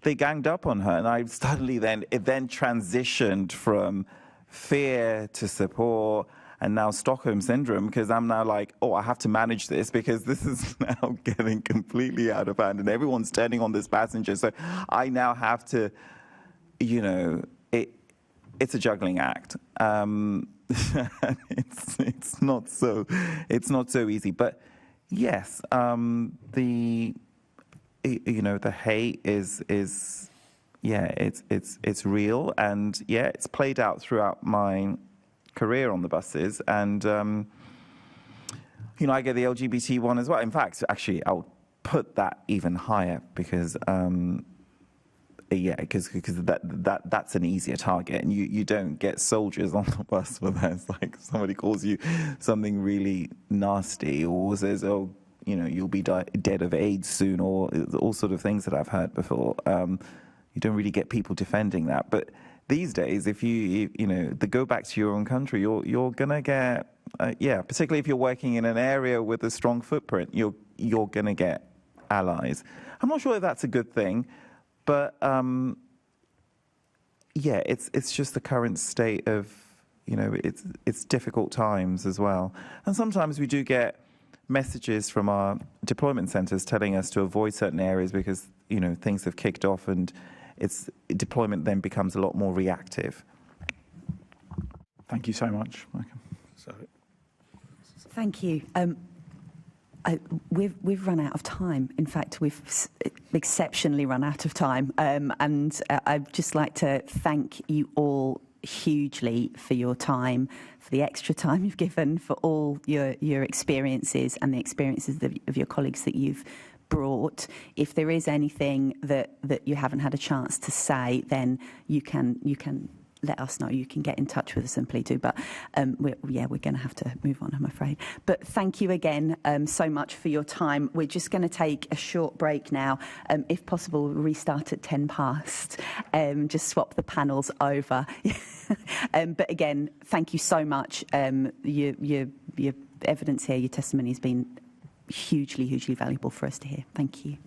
they ganged up on her. And I suddenly it then transitioned from fear to support, and now Stockholm syndrome, because I'm now like, oh, I have to manage this because this is now getting completely out of hand and everyone's turning on this passenger. So I now have to, it's a juggling act. It's not so easy. But yes, the hate is it's real, and yeah, it's played out throughout my career on the buses, and I get the LGBT one as well. In fact, actually, I'll put that even higher because that's an easier target, and you don't get soldiers on the bus where there's like somebody calls you something really nasty or says, oh, you'll be dead of AIDS soon, or all sort of things that I've heard before. You don't really get people defending that, but these days, if the go back to your own country, you're gonna get particularly if you're working in an area with a strong footprint, you're gonna get allies. I'm not sure if that's a good thing, but it's just the current state of it's difficult times as well, and sometimes we do get messages from our deployment centres telling us to avoid certain areas because things have kicked off, and deployment then becomes a lot more reactive. Thank you so much, Michael. Sorry. Thank you. We've run out of time. In fact, we've exceptionally run out of time. And I'd just like to thank you all hugely for your time, for the extra time you've given, for all your experiences and the experiences of your colleagues that you've brought. If there is anything that you haven't had a chance to say, then you can let us know. You can get in touch with us, and please do. But we're going to have to move on, I'm afraid. But thank you again so much for your time. We're just going to take a short break now. If possible, we'll restart at 10 past. Just swap the panels over. But again, thank you so much. You're evidence here, your testimony has been hugely, hugely valuable for us to hear. Thank you.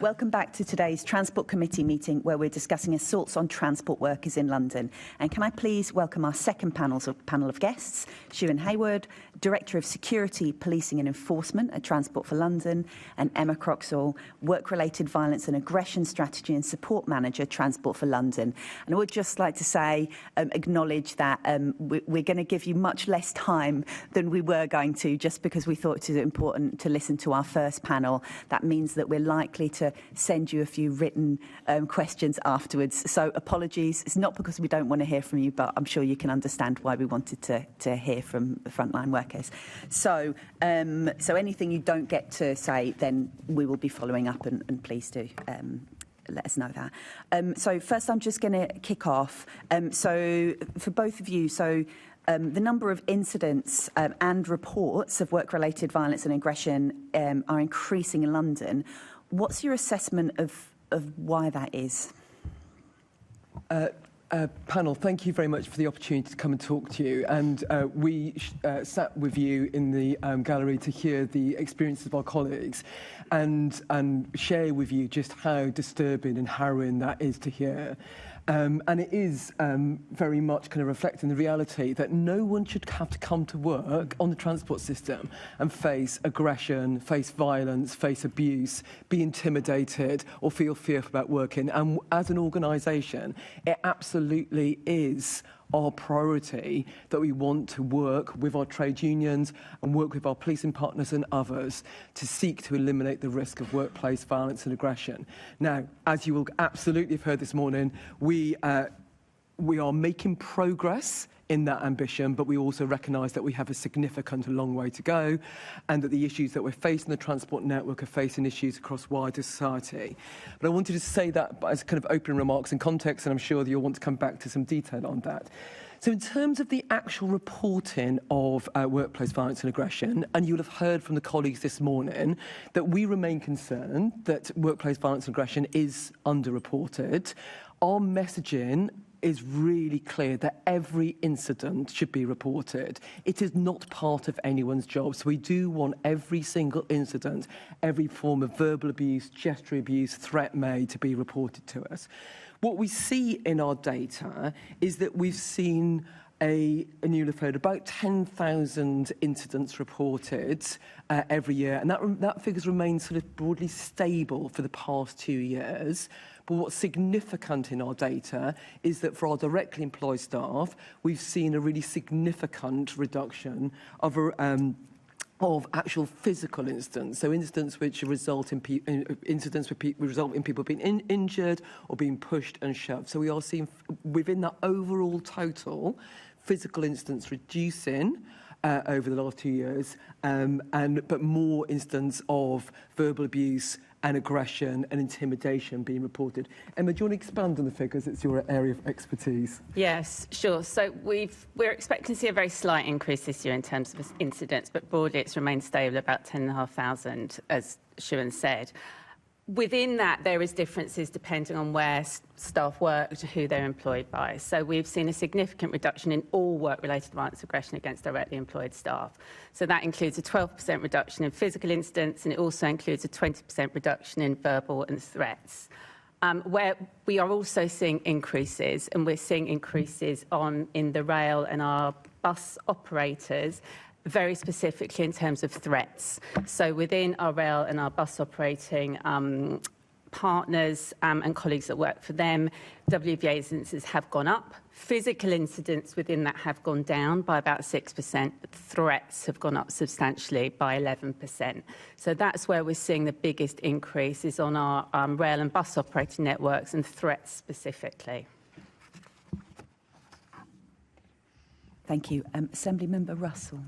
Welcome back to today's Transport Committee meeting where we're discussing assaults on transport workers in London. And can I please welcome our second panel of guests, Siwan Hayward, Director of Security, Policing and Enforcement at Transport for London, and Emma Croxall, Work-Related Violence and Aggression Strategy and Support Manager, Transport for London. And I would just like to say, acknowledge that we're going to give you much less time than we were going to, just because we thought it was important to listen to our first panel. That means that we're likely to send you a few written questions afterwards. So apologies. It's not because we don't want to hear from you, but I'm sure you can understand why we wanted to hear from the frontline workers. So anything you don't get to say, then we will be following up, and please do let us know that. So first, I'm just going to kick off. So for both of you, the number of incidents and reports of work-related violence and aggression are increasing in London. What's your assessment of why that is? Panel, thank you very much for the opportunity to come and talk to you. And we sat with you in the gallery to hear the experiences of our colleagues and share with you just how disturbing and harrowing that is to hear. And it is very much kind of reflecting the reality that no one should have to come to work on the transport system and face aggression, face violence, face abuse, be intimidated or feel fearful about working. And as an organisation, it absolutely is our priority that we want to work with our trade unions and work with our policing partners and others to seek to eliminate the risk of workplace violence and aggression. Now, as you will absolutely have heard this morning, we are making progress in that ambition, but we also recognise that we have a significant and long way to go, and that the issues that we're facing in the transport network are facing issues across wider society. But I wanted to say that as kind of opening remarks and context, and I'm sure that you'll want to come back to some detail on that. So in terms of the actual reporting of workplace violence and aggression, and you'll have heard from the colleagues this morning that we remain concerned that workplace violence and aggression is underreported. Our messaging is really clear that every incident should be reported. It is not part of anyone's job. So we do want every single incident, every form of verbal abuse, gestural abuse, threat made to be reported to us. What we see in our data is that we've seen and you'll have heard about 10,000 incidents reported every year, and that figure's remained sort of broadly stable for the past 2 years. But what's significant in our data is that for our directly employed staff, we've seen a really significant reduction of actual physical incidents, so incidents which result in people being injured or being pushed and shoved. So we are seeing within that overall total physical incidents reducing over the last 2 years, but more instances of verbal abuse and aggression and intimidation being reported. Emma, do you want to expand on the figures? It's your area of expertise. Yes, sure. So we're expecting to see a very slight increase this year in terms of incidents, but broadly it's remained stable, about 10,500, as Siwan said. Within that, there is differences depending on where staff work, to who they're employed by. So we've seen a significant reduction in all work-related violence and aggression against directly employed staff. So that includes a 12% reduction in physical incidents, and it also includes a 20% reduction in verbal and threats. Where we are also seeing increases, and we're seeing increases in the rail and our bus operators, very specifically in terms of threats. So within our rail and our bus operating partners and colleagues that work for them, WVA incidents have gone up. Physical incidents within that have gone down by about 6%, but threats have gone up substantially by 11%. So that's where we're seeing the biggest increase is on our rail and bus operating networks and threats specifically. Thank you. Assembly Member Russell.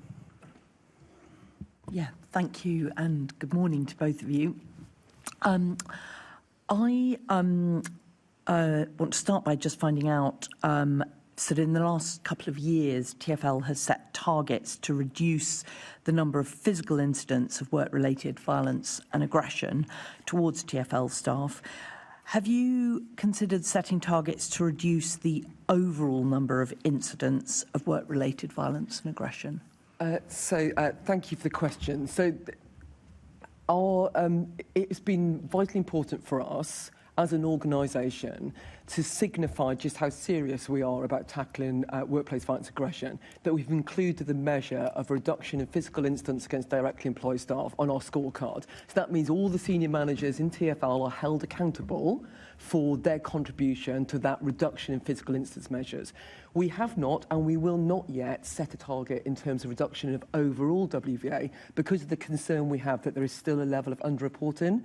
Yeah, thank you, and good morning to both of you. I want to start by just finding out so in the last couple of years, TfL has set targets to reduce the number of physical incidents of work-related violence and aggression towards TfL staff. Have you considered setting targets to reduce the overall number of incidents of work-related violence and aggression? Thank you for the question. So It's been vitally important for us as an organisation to signify just how serious we are about tackling workplace violence aggression, that we've included the measure of reduction in physical incidents against directly employed staff on our scorecard. So that means all the senior managers in TfL are held accountable for their contribution to that reduction in physical incidents measures. We have not, and we will not yet, set a target in terms of reduction of overall WVA because of the concern we have that there is still a level of underreporting.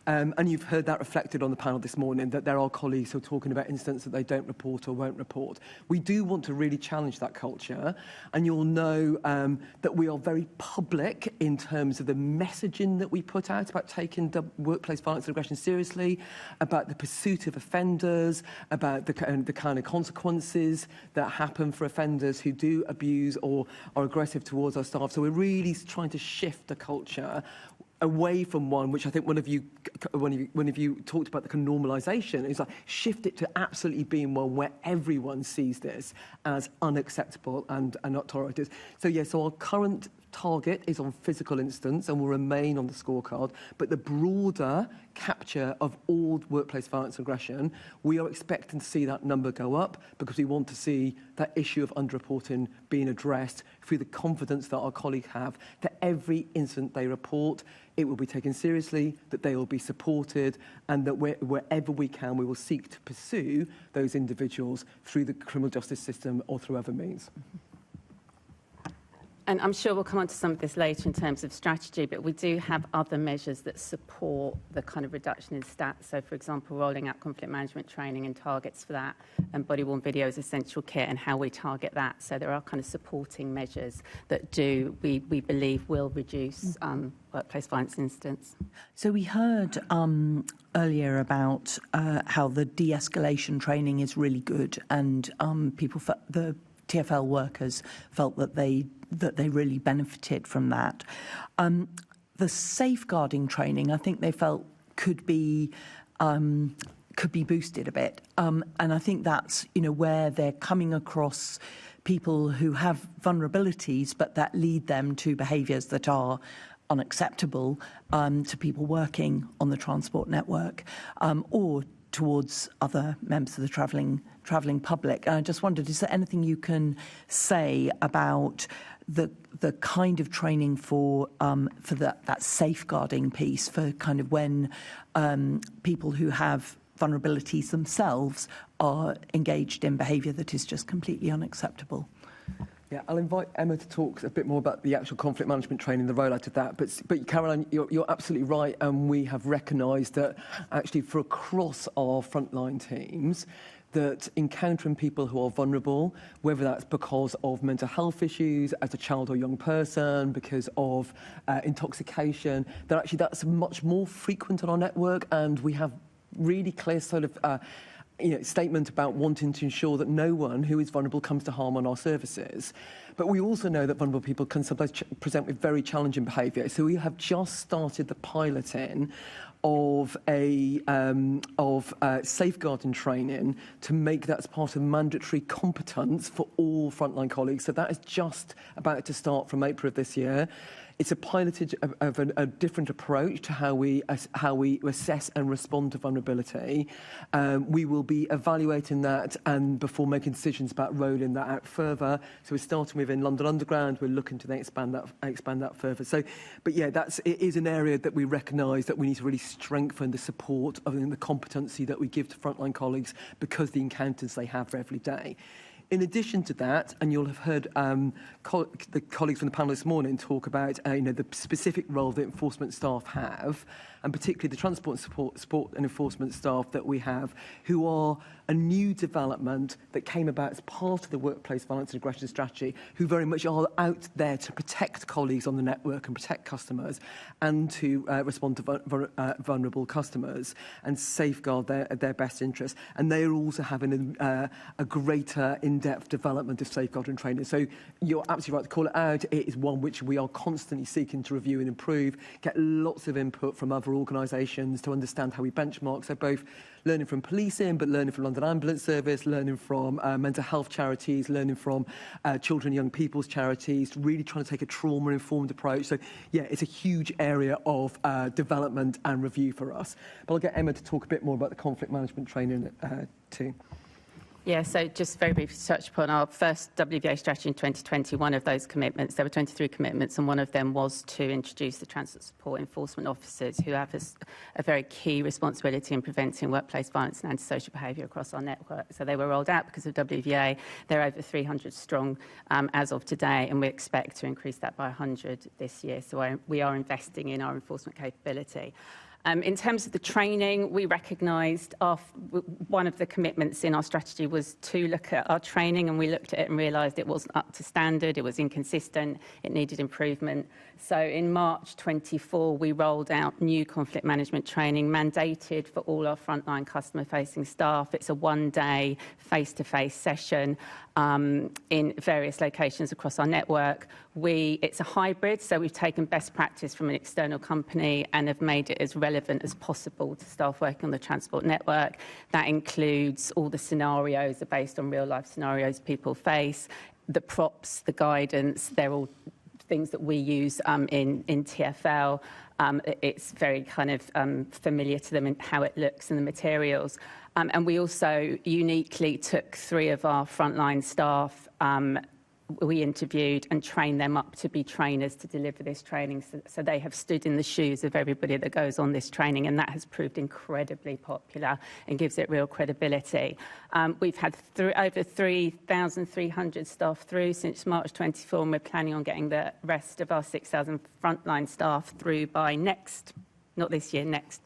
And you've heard that reflected on the panel this morning, that there are colleagues who are talking about incidents that they don't report or won't report. We do want to really challenge that culture, and you'll know that we are very public in terms of the messaging that we put out about taking workplace violence and aggression seriously, about the pursuit of offenders, about the kind of consequences that happen for offenders who do abuse or are aggressive towards our staff. So we're really trying to shift the culture away from one which I think one of you talked about, the kind of normalisation. It's like shift it to absolutely being one where everyone sees this as unacceptable and not tolerated. So so our current target is on physical incidents and will remain on the scorecard, but the broader capture of all workplace violence and aggression, we are expecting to see that number go up because we want to see that issue of underreporting being addressed through the confidence that our colleagues have that every incident they report, it will be taken seriously, that they will be supported, and that wherever we can, we will seek to pursue those individuals through the criminal justice system or through other means. And I'm sure we'll come on to some of this later in terms of strategy, but we do have other measures that support the kind of reduction in stats. So, for example, rolling out conflict management training and targets for that, and body-worn video as essential kit and how we target that. So there are kind of supporting measures that we believe will reduce workplace violence incidents. So we heard earlier about how the de-escalation training is really good, and the TfL workers felt that they really benefited from that. The safeguarding training, I think they felt could be boosted a bit, and I think that's where they're coming across people who have vulnerabilities, but that lead them to behaviours that are unacceptable to people working on the transport network, or towards other members of the travelling public. And I just wondered, is there anything you can say about the kind of training for that safeguarding piece, for kind of when people who have vulnerabilities themselves are engaged in behaviour that is just completely unacceptable? Yeah, I'll invite Emma to talk a bit more about the actual conflict management training, the rollout of that. But Caroline, you're absolutely right, and we have recognised that actually for across our frontline teams, that encountering people who are vulnerable, whether that's because of mental health issues as a child or young person, because of intoxication, that actually that's much more frequent on our network, and we have really clear sort of statement about wanting to ensure that no one who is vulnerable comes to harm on our services. But we also know that vulnerable people can sometimes present with very challenging behaviour. So we have just started the piloting of safeguarding training to make that as part of mandatory competence for all frontline colleagues. So that is just about to start from April of this year. It's a pilotage of a different approach to how we assess and respond to vulnerability. We will be evaluating that and before making decisions about rolling that out further. So we're starting within London Underground. We're looking to then expand that further. So, but yeah, it is an area that we recognise that we need to really strengthen the support of the competency that we give to frontline colleagues because the encounters they have every day. In addition to that, and you'll have heard the colleagues from the panel this morning talk about the specific role that enforcement staff have, and particularly the transport and support and enforcement staff that we have, who are a new development that came about as part of the workplace violence and aggression strategy, who very much are out there to protect colleagues on the network and protect customers, and to respond to vulnerable customers and safeguard their best interests. And they are also having a greater in-depth development of safeguarding training. So you're absolutely right to call it out. It is one which we are constantly seeking to review and improve, get lots of input from other for organisations to understand how we benchmark. So both learning from policing, but learning from London Ambulance Service, learning from mental health charities, learning from children and young people's charities, really trying to take a trauma-informed approach. So, yeah, it's a huge area of development and review for us. But I'll get Emma to talk a bit more about the conflict management training too. Yeah, so just very briefly to touch upon our first WVA strategy in 2020, one of those commitments, there were 23 commitments, and one of them was to introduce the transport support enforcement officers who have a very key responsibility in preventing workplace violence and antisocial behaviour across our network. So they were rolled out because of WVA. They're over 300 strong as of today, and we expect to increase that by 100 this year. So we are investing in our enforcement capability. In terms of the training, we recognised one of the commitments in our strategy was to look at our training, and we looked at it and realised it wasn't up to standard, it was inconsistent, it needed improvement. So in March 24, we rolled out new conflict management training mandated for all our frontline customer-facing staff. It's a one-day face-to-face session in various locations across our network. It's a hybrid, so we've taken best practice from an external company and have made it as relevant as possible to staff working on the transport network. That includes all the scenarios are based on real-life scenarios people face. The props, the guidance, they're all things that we use in TfL. It's very kind of familiar to them in how it looks in the materials. And we also uniquely took 3 of our frontline staff we interviewed and trained them up to be trainers to deliver this training. So they have stood in the shoes of everybody that goes on this training, and that has proved incredibly popular and gives it real credibility. We've had over 3,300 staff through since March 24, and we're planning on getting the rest of our 6,000 frontline staff through by next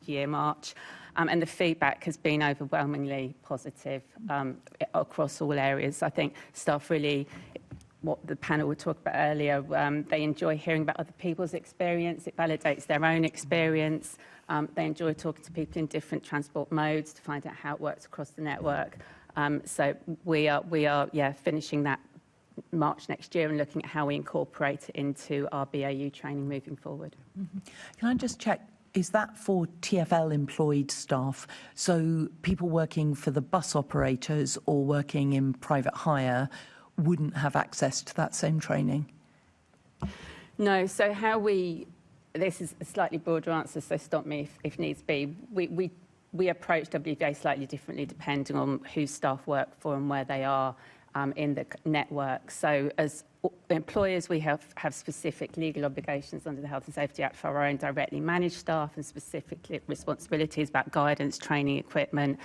year, March. And the feedback has been overwhelmingly positive across all areas. I think staff really, what the panel would talk about earlier, they enjoy hearing about other people's experience. It validates their own experience. They enjoy talking to people in different transport modes to find out how it works across the network. So we are finishing that March next year and looking at how we incorporate it into our BAU training moving forward. Mm-hmm. Can I just check? Is that for TfL employed staff? So people working for the bus operators or working in private hire wouldn't have access to that same training? No, so this is a slightly broader answer, so stop me if needs be. We approach WVA slightly differently depending on who staff work for and where they are in the network. So as employers, we have specific legal obligations under the Health and Safety Act for our own directly managed staff and specific responsibilities about guidance, training, equipment.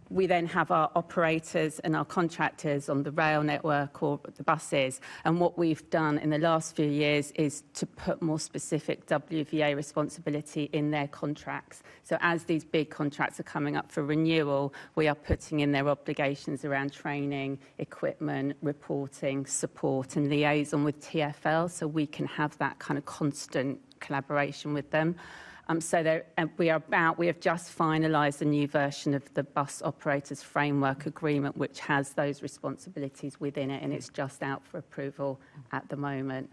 We then have our operators and our contractors on the rail network or the buses. And what we've done in the last few years is to put more specific WVA responsibility in their contracts. So as these big contracts are coming up for renewal, we are putting in their obligations around training, equipment, reporting, support and liaison with TfL, so we can have that kind of constant collaboration with them. We have just finalised a new version of the Bus Operators Framework Agreement, which has those responsibilities within it, and it's just out for approval at the moment.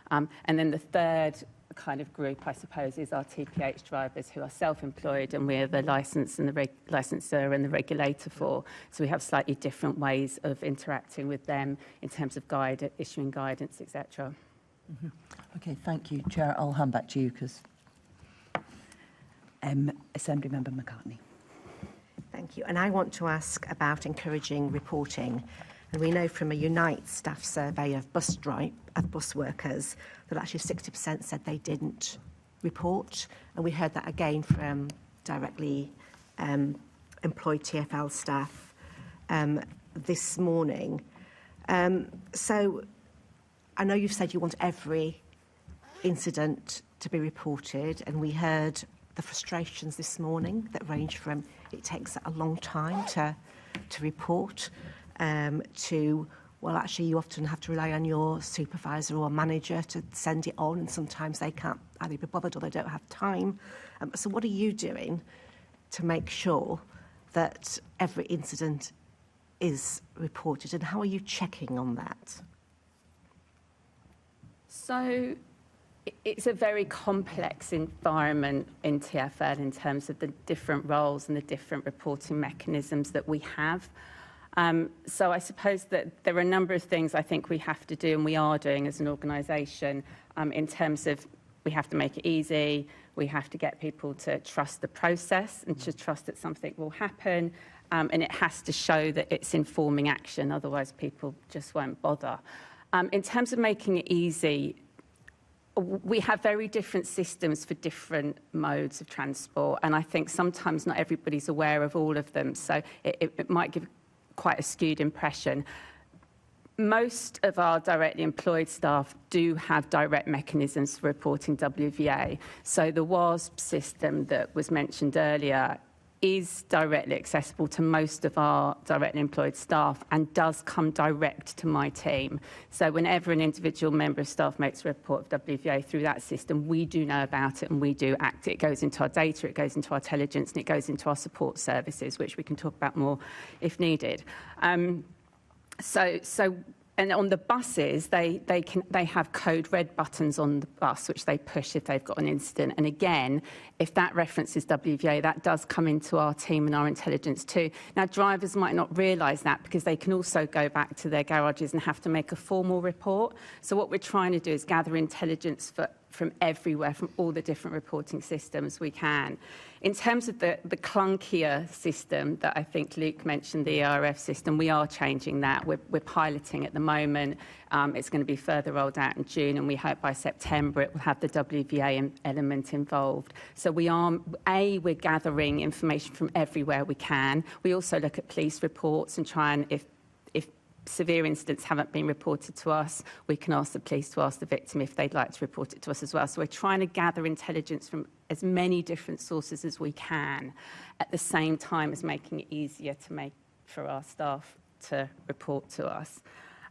And then the third kind of group, I suppose, is our TPH drivers who are self-employed, and we're the licensor and the regulator for. So we have slightly different ways of interacting with them in terms of issuing guidance, etc. Mm-hmm. Okay, thank you, Chair. I'll hand back to you because. Assemblymember McCartney. Thank you. And I want to ask about encouraging reporting. And we know from a Unite staff survey of bus workers that actually 60% said they didn't report. And we heard that again from directly employed TfL staff this morning. So I know you've said you want every incident to be reported, and we heard the frustrations this morning that range from it takes a long time to report to, well, actually you often have to rely on your supervisor or manager to send it on, and sometimes they can't either be bothered or they don't have time. So what are you doing to make sure that every incident is reported, and how are you checking on that? So it's a very complex environment in TfL in terms of the different roles and the different reporting mechanisms that we have. So I suppose that there are a number of things I think we have to do and we are doing as an organisation in terms of we have to make it easy, we have to get people to trust the process and to trust that something will happen, and it has to show that it's informing action, otherwise people just won't bother. In terms of making it easy, we have very different systems for different modes of transport, and I think sometimes not everybody's aware of all of them, so it might give quite a skewed impression. Most of our directly employed staff do have direct mechanisms for reporting WVA. So the WASP system that was mentioned earlier is directly accessible to most of our directly employed staff and does come direct to my team. So whenever an individual member of staff makes a report of WVA through that system, we do know about it and we do act. It goes into our data, it goes into our intelligence, and it goes into our support services, which we can talk about more if needed. And on the buses, they have code red buttons on the bus, which they push if they've got an incident. And again, if that references WVA, that does come into our team and our intelligence too. Now, drivers might not realise that because they can also go back to their garages and have to make a formal report. So what we're trying to do is gather intelligence from everywhere, from all the different reporting systems we can. In terms of the clunkier system that I think Luke mentioned, the ERF system, we are changing that. We're piloting at the moment. It's going to be further rolled out in June, and we hope by September it will have the WVA element involved. So we're gathering information from everywhere we can. We also look at police reports and try and, if severe incidents haven't been reported to us, we can ask the police to ask the victim if they'd like to report it to us as well. So we're trying to gather intelligence from as many different sources as we can at the same time as making it easier for our staff to report to us.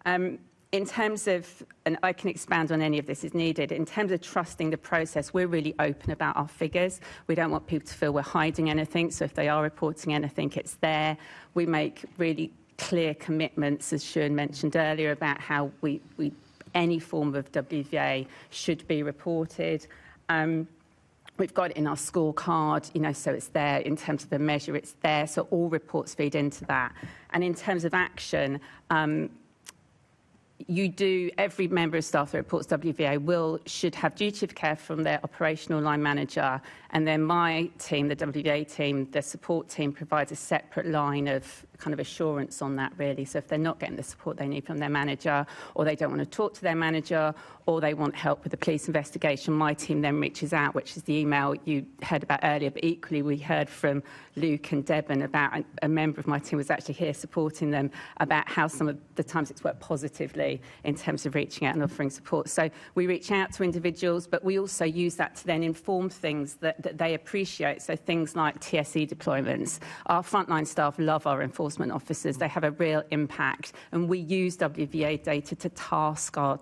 In terms of, and I can expand on any of this as needed, in terms of trusting the process, we're really open about our figures. We don't want people to feel we're hiding anything, so if they are reporting anything, it's there. We make really clear commitments, as Sian mentioned earlier, about how any form of WVA should be reported. We've got it in our scorecard, so it's there in terms of the measure, it's there, so all reports feed into that. And in terms of action, every member of staff that reports WVA should have duty of care from their operational line manager, and then my team, the WVA team, the support team, provides a separate line of kind of assurance on that, really. So if they're not getting the support they need from their manager, or they don't want to talk to their manager, or they want help with the police investigation, my team then reaches out, which is the email you heard about earlier. But equally, we heard from Luke and Deben about a member of my team was actually here supporting them about how some of the times it's worked positively in terms of reaching out and offering support. So we reach out to individuals, but we also use that to then inform things that they appreciate. So things like TSE deployments. Our frontline staff love our enforcement officers. They have a real impact, and we use WVA data to task our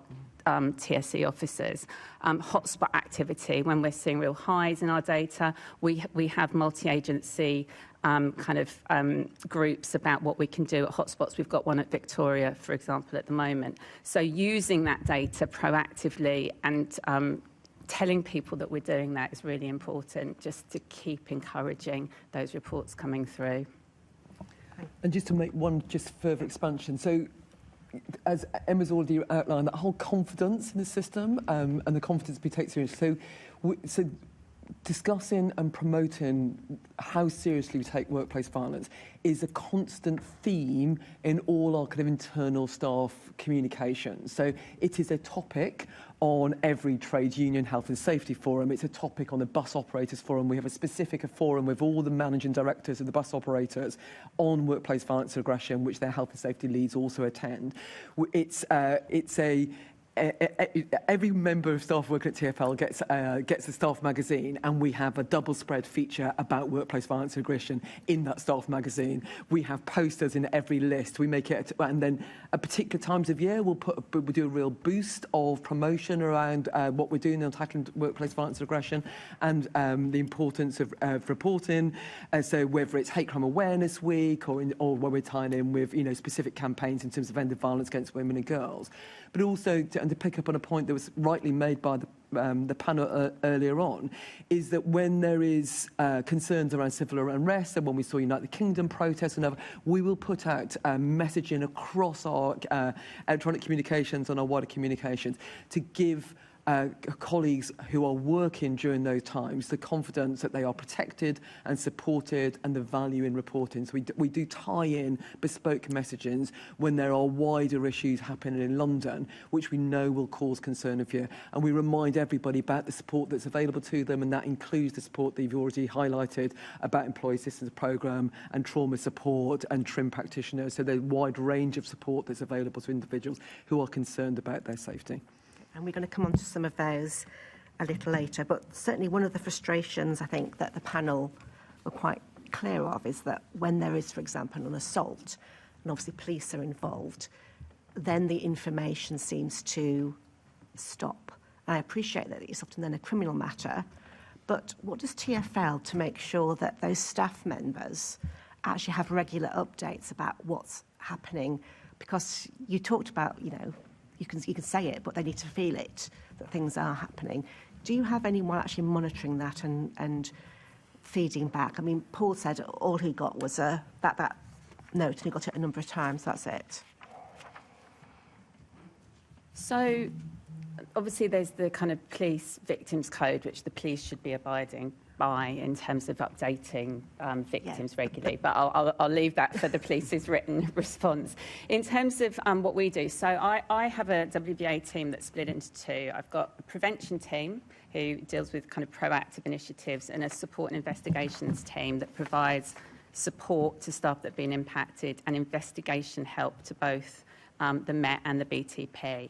TSE officers. Hotspot activity, when we're seeing real highs in our data, we have multi-agency groups about what we can do at hotspots. We've got one at Victoria, for example, at the moment. So using that data proactively and telling people that we're doing that is really important, just to keep encouraging those reports coming through. And just to make one further expansion, so as Emma's already outlined, that whole confidence in the system and the confidence we take seriously. So discussing and promoting how seriously we take workplace violence is a constant theme in all our kind of internal staff communication. So it is a topic on every trade union health and safety forum. It's a topic on the bus operators forum. We have a specific forum with all the managing directors of the bus operators on workplace violence and aggression, which their health and safety leads also attend. Every member of staff working at TfL gets a staff magazine, and we have a double spread feature about workplace violence and aggression in that staff magazine. We have posters in every list. We make it, and then at particular times of year, we'll do a real boost of promotion around what we're doing on tackling workplace violence and aggression, and the importance of reporting. So whether it's Hate Crime Awareness Week or where we're tying in with specific campaigns in terms of ending violence against women and girls, but also and to pick up on a point that was rightly made by the panel earlier on, is that when there is concerns around civil unrest, and when we saw United Kingdom protests and other, we will put out messaging across our electronic communications and our wider communications to give colleagues who are working during those times the confidence that they are protected and supported, and the value in reporting. So we do tie in bespoke messagings when there are wider issues happening in London, which we know will cause concern of fear. And we remind everybody about the support that's available to them, and that includes the support that you've already highlighted about employee assistance programme and trauma support and TRIM practitioners. So there's a wide range of support that's available to individuals who are concerned about their safety. And we're going to come on to some of those a little later. But certainly one of the frustrations, I think, that the panel were quite clear of is that when there is, for example, an assault, and obviously police are involved, then the information seems to stop. And I appreciate that it's often then a criminal matter, but what does TfL to make sure that those staff members actually have regular updates about what's happening? Because you talked about, you know, you can say it, but they need to feel it, that things are happening. Do you have anyone actually monitoring that and feeding back? I mean, Paul said all he got was that note, and he got it a number of times, that's it. So, obviously there's the kind of police victims code, which the police should be abiding by in terms of updating victims regularly, but I'll leave that for the police's written response. In terms of what we do, so I have a WVA team that's split into two. I've got a prevention team who deals with kind of proactive initiatives, and a support and investigations team that provides support to staff that have been impacted and investigation help to both the Met and the BTP.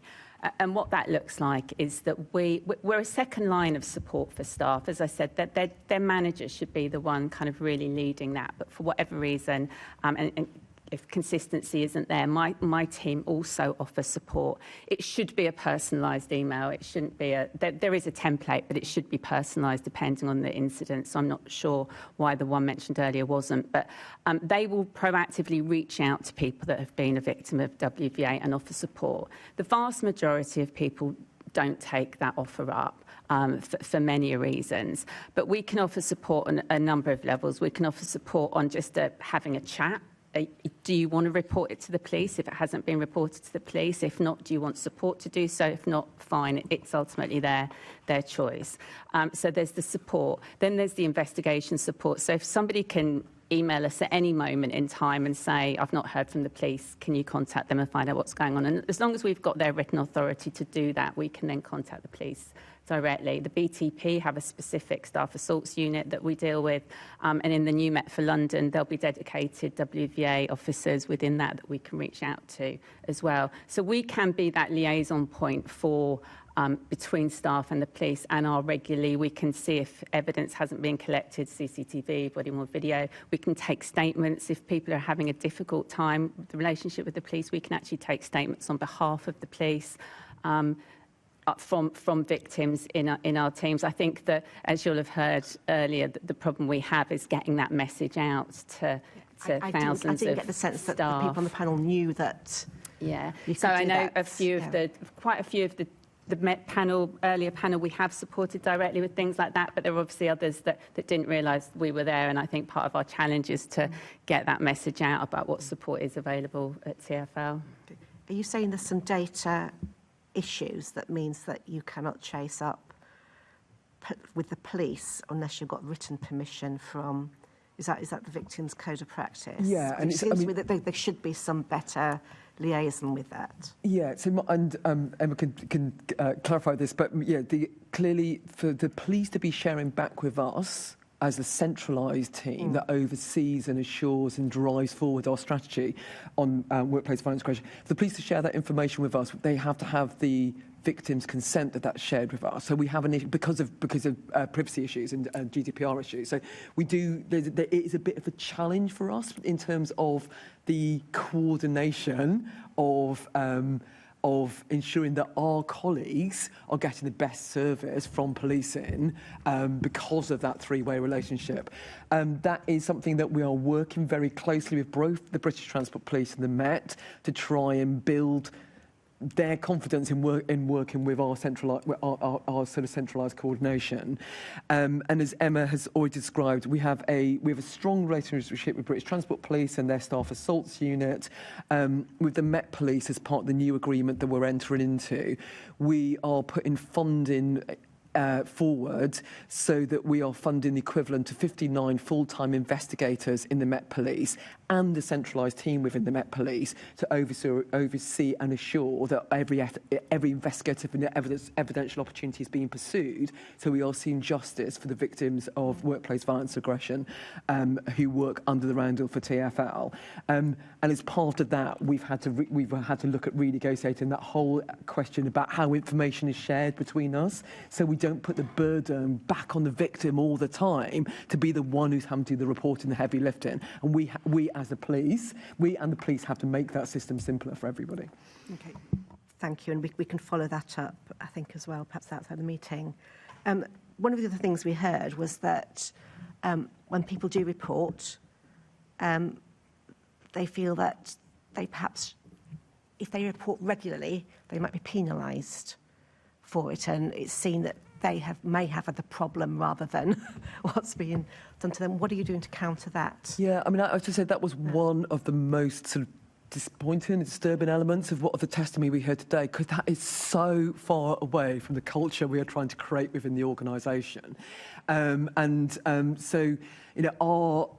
And what that looks like is that we're a second line of support for staff. As I said, that their managers should be the one kind of really leading that. But for whatever reason, and if consistency isn't there, my team also offers support. It should be a personalised email. It shouldn't be there is a template, but it should be personalised depending on the incident. So I'm not sure why the one mentioned earlier wasn't. But they will proactively reach out to people that have been a victim of WVA and offer support. The vast majority of people don't take that offer up. For many reasons. But we can offer support on a number of levels. We can offer support on just having a chat. Do you want to report it to the police if it hasn't been reported to the police? If not, do you want support to do so? If not, fine. It's ultimately their choice. So there's the support. Then there's the investigation support. So if somebody can email us at any moment in time and say, I've not heard from the police, can you contact them and find out what's going on? And as long as we've got their written authority to do that, we can then contact the police directly. The BTP have a specific staff assaults unit that we deal with, and in the new Met for London, there'll be dedicated WVA officers within that we can reach out to as well. So we can be that liaison point for between staff and the police, and are regularly. We can see if evidence hasn't been collected, CCTV, body-worn video. We can take statements. If people are having a difficult time with the relationship with the police, we can actually take statements on behalf of the police. From victims in our teams. I think that, as you'll have heard earlier, the problem we have is getting that message out to thousands of I didn't get the sense that the people on the panel knew that. Yeah. So I know quite a few of the earlier panel, we have supported directly with things like that, but there are obviously others that didn't realise we were there, and I think part of our challenge is to get that message out about what support is available at TfL. Are you saying there's some data issues that means that you cannot chase up with the police unless you've got written permission from? Is that the victims' code of practice? Yeah, and it seems that there should be some better liaison with that. Yeah, so and Emma can clarify this, but yeah, clearly for the police to be sharing back with us as a centralised team that oversees and assures and drives forward our strategy on workplace violence aggression, for the police to share that information with us, they have to have the victim's consent that's shared with us. So we have an issue because of privacy issues and GDPR issues. So we do. There is a bit of a challenge for us in terms of the coordination of ensuring that our colleagues are getting the best service from policing because of that three-way relationship. That is something that we are working very closely with both the British Transport Police and the Met to try and build their confidence in working with our sort of centralised coordination. And as Emma has already described, we have a strong relationship with British Transport Police and their Staff Assaults Unit. With the Met Police as part of the new agreement that we're entering into, we are putting funding forward so that we are funding the equivalent to 59 full-time investigators in the Met Police and the centralised team within the Met Police to oversee and assure that every investigative and evidential opportunity is being pursued. So we are seeing justice for the victims of workplace violence aggression who work under the Roundel for TfL. And as part of that, we've had to look at renegotiating that whole question about how information is shared between us, so we don't put the burden back on the victim all the time to be the one who's having to do the reporting, the heavy lifting. And we as the police, we and the police have to make that system simpler for everybody. Okay, thank you. And we can follow that up, I think, as well, perhaps outside the meeting. One of the other things we heard was that when people do report, they feel that they perhaps, if they report regularly, they might be penalised for it, and it's seen that they may have had the problem rather than what's being done to them. What are you doing to counter that? Yeah, I mean, I have to say that was one of the most sort of disappointing and disturbing elements of what of the testimony we heard today, because that is so far away from the culture we are trying to create within the organisation. So, you know,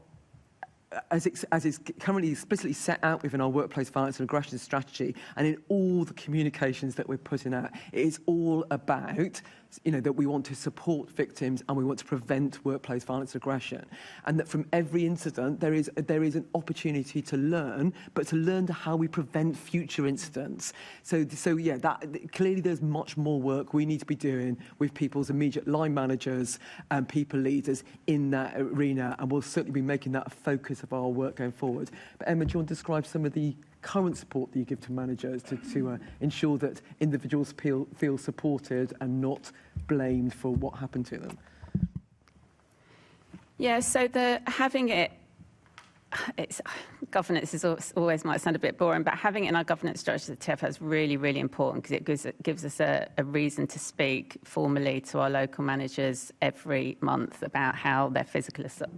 as is currently explicitly set out within our workplace violence and aggression strategy, and in all the communications that we're putting out, it is all about, you know, that we want to support victims and we want to prevent workplace violence and aggression, and that from every incident there is an opportunity to learn, but to learn how we prevent future incidents. So yeah, that clearly there's much more work we need to be doing with people's immediate line managers and people leaders in that arena, and we'll certainly be making that a focus of our work going forward. But Emma, do you want to describe some of the current support that you give to managers to ensure that individuals feel supported and not blamed for what happened to them? Yeah, so governance is always might sound a bit boring, but having it in our governance structure at the TfL is really, really important, because it gives us a reason to speak formally to our local managers every month about how their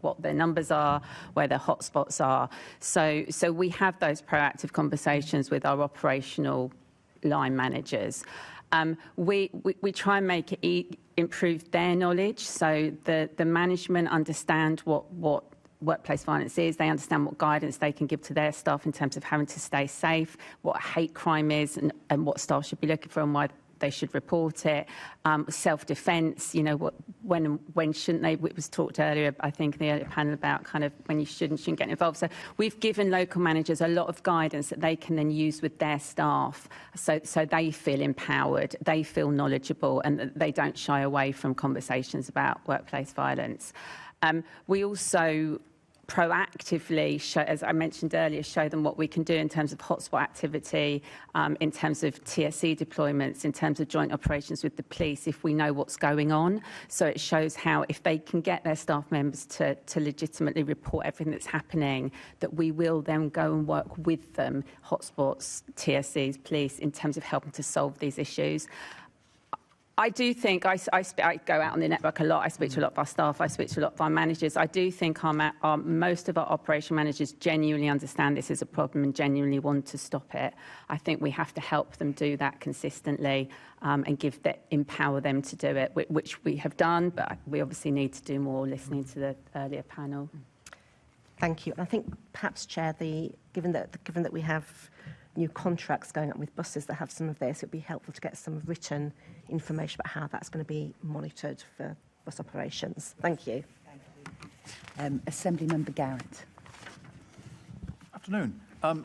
what their numbers are, where their hotspots are. So we have those proactive conversations with our operational line managers. We try and make it improve their knowledge, so the management understand what workplace violence is. They understand what guidance they can give to their staff in terms of having to stay safe, what hate crime is, and what staff should be looking for and why they should report it. Self-defence, you know, when shouldn't they? It was talked earlier, I think, in the earlier panel about kind of when you shouldn't get involved. So we've given local managers a lot of guidance that they can then use with their staff, so they feel empowered, they feel knowledgeable, and they don't shy away from conversations about workplace violence. We also proactively, as I mentioned earlier, show them what we can do in terms of hotspot activity, in terms of TSE deployments, in terms of joint operations with the police, if we know what's going on. So it shows how, if they can get their staff members to legitimately report everything that's happening, that we will then go and work with them, hotspots, TSEs, police, in terms of helping to solve these issues. I do think I go out on the network a lot. I speak to a lot of our staff. I speak to a lot of our managers. I do think most of our operation managers genuinely understand this is a problem and genuinely want to stop it. I think we have to help them do that consistently and empower them to do it, which we have done, but we obviously need to do more, listening to the earlier panel. Thank you. I think perhaps, Chair, given that we have new contracts going up with buses that have some of this, it would be helpful to get some written information about how that's going to be monitored for bus operations. Thank you. Assembly Member Garrett. Afternoon. You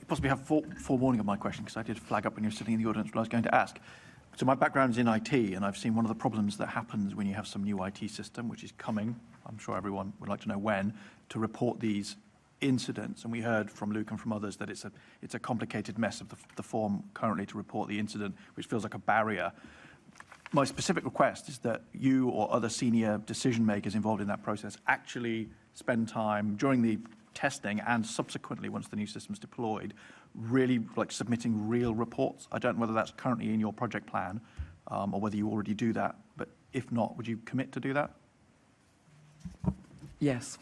possibly have forewarning of my question, because I did flag up when you were sitting in the audience what I was going to ask. So my background is in IT, and I've seen one of the problems that happens when you have some new IT system, which is coming, I'm sure everyone would like to know when, to report these incidents. And we heard from Luke and from others that it's a complicated mess of the form currently to report the incident, which feels like a barrier. My specific request is that you or other senior decision makers involved in that process actually spend time during the testing and subsequently, once the new system's deployed, really like submitting real reports? I don't know whether that's currently in your project plan or whether you already do that, but if not, would you commit to do that? Yes.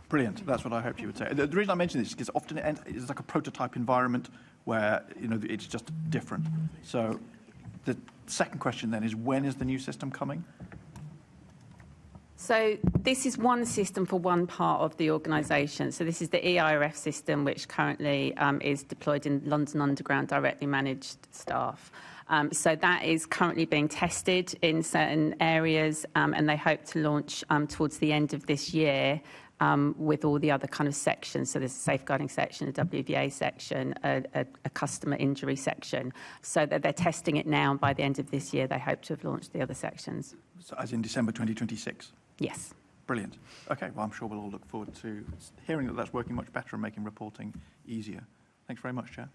Brilliant. That's what I hoped you would say. The reason I mention this is because often it's like a prototype environment where it's just different. So the second question then is, when is the new system coming? So this is one system for one part of the organisation. So this is the EIRF system, which currently is deployed in London Underground directly managed staff. So that is currently being tested in certain areas, and they hope to launch towards the end of this year with all the other kind of sections. So there's a safeguarding section, a WVA section, a customer injury section. So that they're testing it now, and by the end of this year, they hope to have launched the other sections. So as in December 2026? Yes. Brilliant. Okay, well, I'm sure we'll all look forward to hearing that that's working much better and making reporting easier. Thanks very much, Chair.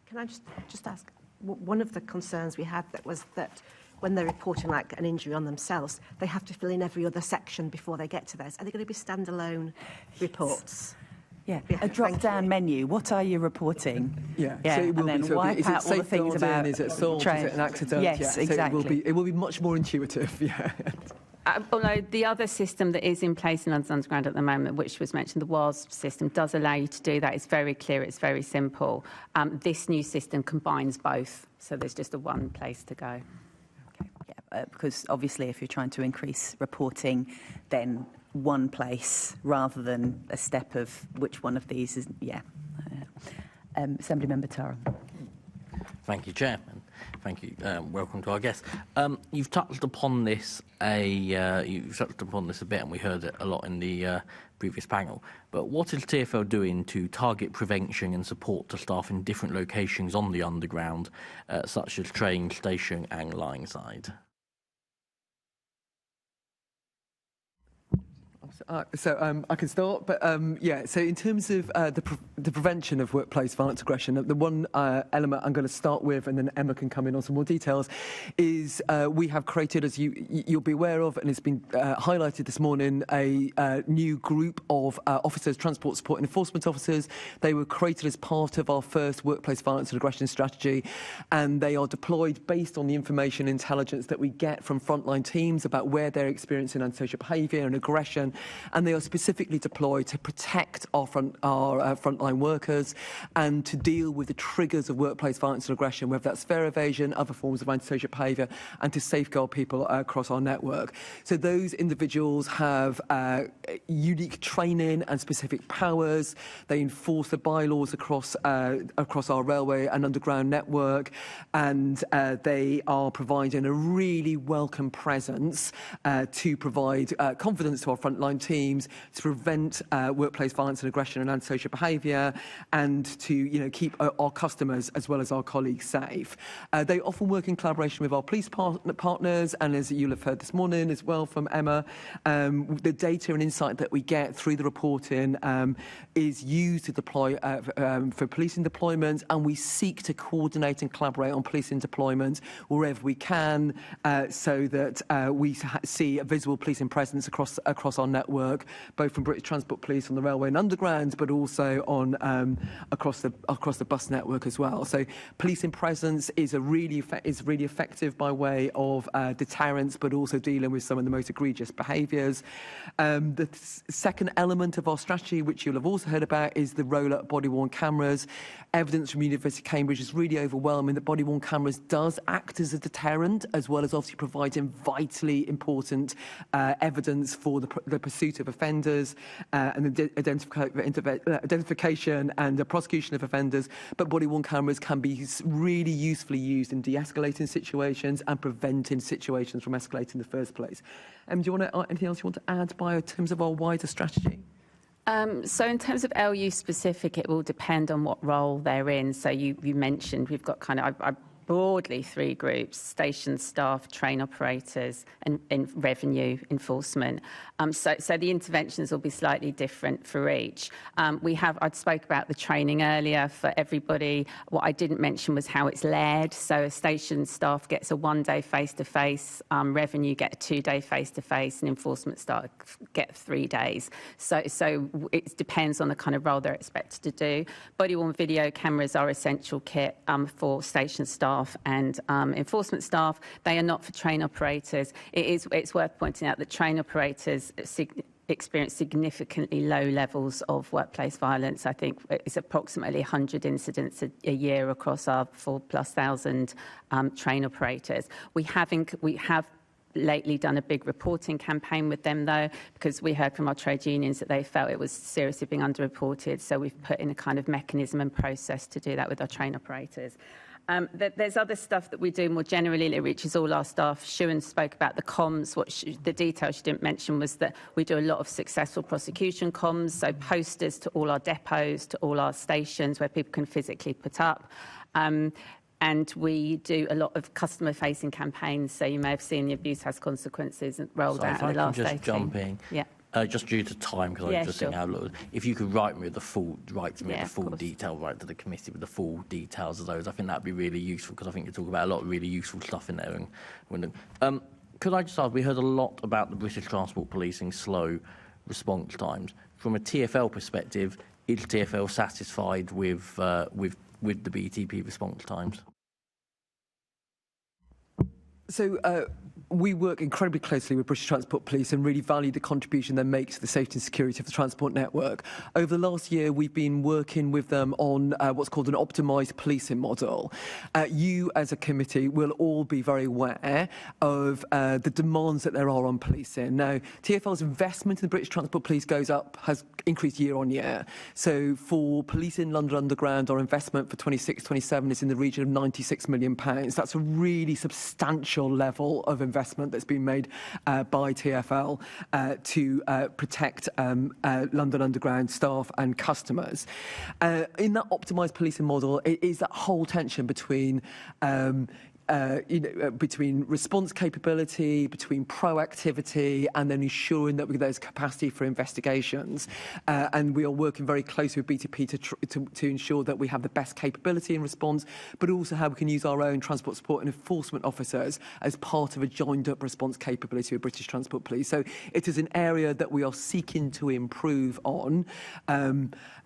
Can I just ask, one of the concerns we had that was that when they're reporting like an injury on themselves, they have to fill in every other section before they get to those. Are they going to be standalone reports? Yeah, a drop-down menu. What are you reporting? Yeah, yeah. So it will and then be, wipe out all the things about is it assault, is it an accident? Yes, yeah. exactly. So it will be much more intuitive. Yeah. Although the other system that is in place in London Underground at the moment, which was mentioned, the WASP system, does allow you to do that. It's very clear, it's very simple. This new system combines both, so there's just a one place to go. Okay. Yeah, because obviously if you're trying to increase reporting, then one place rather than a step of which one of these is, yeah. Assembly Member Tara. Thank you, Chair. Thank you. Welcome to our guests. You've touched upon this a bit, and we heard it a lot in the previous panel. But what is TfL doing to target prevention and support to staff in different locations on the underground, such as train station and line side? So I can start, but yeah. So in terms of the prevention of workplace violence aggression, the one element I'm going to start with, and then Emma can come in on some more details, is we have created, as you'll be aware of, and it's been highlighted this morning, a new group of officers, transport support and enforcement officers. They were created as part of our first workplace violence and aggression strategy, and they are deployed based on the information intelligence that we get from frontline teams about where they're experiencing antisocial behaviour and aggression. And they are specifically deployed to protect our frontline workers and to deal with the triggers of workplace violence and aggression, whether that's fare evasion, other forms of antisocial behaviour, and to safeguard people across our network. So those individuals have unique training and specific powers. They enforce the bylaws across our railway and underground network, and they are providing a really welcome presence to provide confidence to our frontline teams, to prevent workplace violence and aggression and antisocial behaviour, and to keep our customers as well as our colleagues safe. They often work in collaboration with our police partners, and as you'll have heard this morning as well from Emma, the data and insight that we get through the reporting is used to deploy for policing deployments, and we seek to coordinate and collaborate on policing deployments wherever we can, so that we see a visible policing presence across our network, both from British Transport Police on the railway and underground, but also on across the bus network as well. So policing presence is really effective by way of deterrence, but also dealing with some of the most egregious behaviours. The second element of our strategy, which you'll have also heard about, is the roll-up body-worn cameras. Evidence from University of Cambridge is really overwhelming that body-worn cameras does act as a deterrent, as well as obviously providing vitally important evidence for the pursuit of offenders and the identification and the prosecution of offenders. But body-worn cameras can be really usefully used in de-escalating situations and preventing situations from escalating in the first place. Do you want to anything else you want to add in terms of our wider strategy? So in terms of LU specific, it will depend on what role they're in. So you mentioned we've got I broadly three groups: station staff, train operators, and revenue enforcement. So the interventions will be slightly different for each. I spoke about the training earlier for everybody. What I didn't mention was how it's led. So station staff gets a 1-day face-to-face, revenue get a 2-day face-to-face, and enforcement staff get 3 days. So it depends on the kind of role they're expected to do. Body-worn video cameras are essential kit for station staff and enforcement staff. They are not for train operators. It's worth pointing out that train operators experience significantly low levels of workplace violence. I think it's approximately 100 incidents a year across our 4,000+ train operators. We have lately done a big reporting campaign with them, though, because we heard from our trade unions that they felt it was seriously being underreported. So we've put in a kind of mechanism and process to do that with our train operators. There's other stuff that we do more generally that reaches all our staff. Shuan spoke about the comms. The detail she didn't mention was that we do a lot of successful prosecution comms, so posters to all our depots, to all our stations where people can physically put up. And we do a lot of customer-facing campaigns. So you may have seen the abuse has consequences rolled out in the last 18. If I can just jump in. Yeah. Just due to time, because I'm just thinking out loud. If you could write me the full detail, write to the committee with the full details of those, I think that'd be really useful, because I think you talk about a lot of really useful stuff in there. Could I just ask? We heard a lot about the British Transport Policing slow response times. From a TfL perspective, is TfL satisfied with the BTP response times? So we work incredibly closely with British Transport Police and really value the contribution they make to the safety and security of the transport network. Over the last year, we've been working with them on what's called an optimised policing model. You, as a committee, will all be very aware of the demands that there are on policing. Now, TfL's investment in the British Transport Police has increased year on year. So for policing London Underground, our investment for 26-27 is in the region of £96 million. That's a really substantial level of investment that's been made by TfL to protect London Underground staff and customers. In that optimised policing model, it is that whole tension between between response capability, between proactivity, and then ensuring that there's capacity for investigations. And we are working very closely with BTP to ensure that we have the best capability in response, but also how we can use our own transport support and enforcement officers as part of a joined-up response capability with British Transport Police. So it is an area that we are seeking to improve on,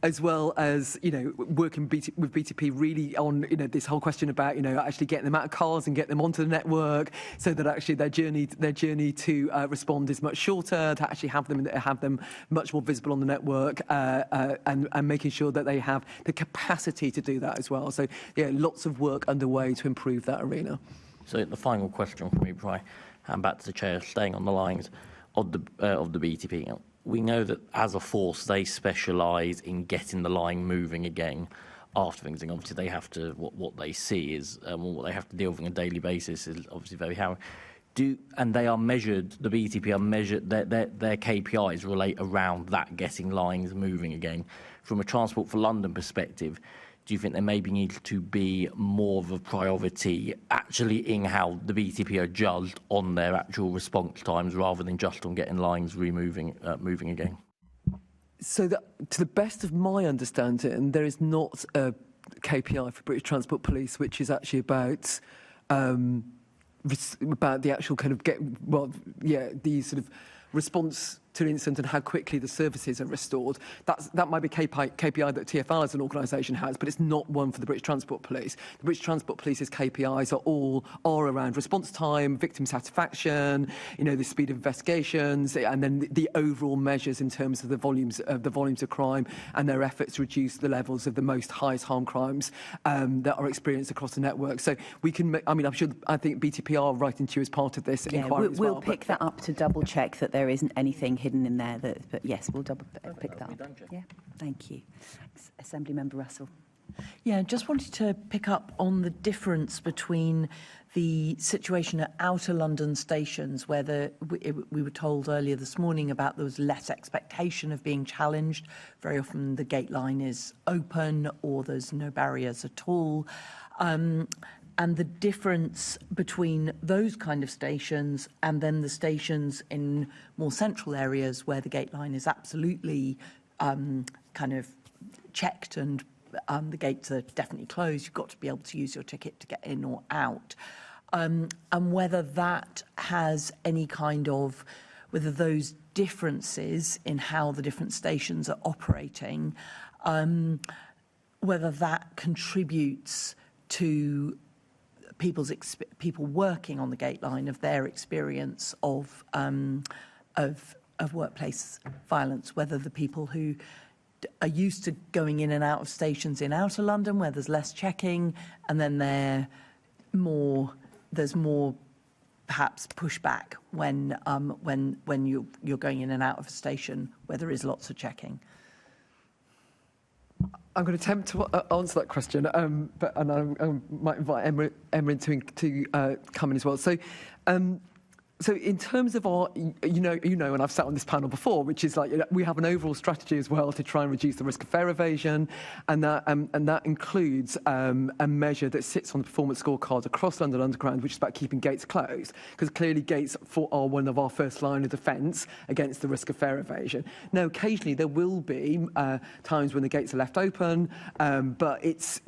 as well as working with BTP really on this whole question about actually getting them out of cars and get them onto the network, so that actually their journey to respond is much shorter. To actually have them much more visible on the network, and making sure that they have the capacity to do that as well. So lots of work underway to improve that arena. So the final question from me before I hand back to the chair, staying on the lines of the BTP. We know that as a force they specialise in getting the line moving again after things, and obviously they have to, what they see is, what they have to deal with on a daily basis is obviously very harrowing. And they are measured, the BTP are measured, their KPIs relate around that, getting lines moving again. From a Transport for London perspective, do you think there maybe needs to be more of a priority actually in how the BTP are judged on their actual response times, rather than just on getting lines moving again? So to the best of my understanding, there is not a KPI for British Transport Police which is actually about the actual kind of the sort of response to an incident and how quickly the services are restored. That might be KPI that TfL as an organisation has, but it's not one for the British Transport Police. The British Transport Police's KPIs are around response time, victim satisfaction, the speed of investigations, and then the overall measures in terms of the volumes of crime and their efforts to reduce the levels of the most highest harm crimes that are experienced across the network. So we can. I think BTP are writing to you as part of this inquiry as well. We'll pick that up to double check that there isn't anything hidden in there. But yes, we'll double pick that up. Yeah, thank you. Assembly Member Russell. Yeah, just wanted to pick up on the difference between the situation at outer London stations, where we were told earlier this morning about there was less expectation of being challenged. Very often the gate line is open or there's no barriers at all. the difference between those kind of stations and then the stations in more central areas where the gate line is absolutely kind of checked and the gates are definitely closed. You've got to be able to use your ticket to get in or out. And whether that has any kind of, whether those differences in how the different stations are operating, whether that contributes to people working on the gate line of their experience of workplace violence, whether the people who are used to going in and out of stations in outer London where there's less checking, and then there's more perhaps pushback when you're going in and out of a station where there is lots of checking. I'm going to attempt to answer that question, I might invite Emma to come in as well. So in terms of our, you know, and I've sat on this panel before, which is like, we have an overall strategy as well to try and reduce the risk of fare evasion, and that includes a measure that sits on the performance scorecards across London Underground, which is about keeping gates closed, because clearly gates are one of our first line of defence against the risk of fare evasion. Now, occasionally there will be times when the gates are left open, but it's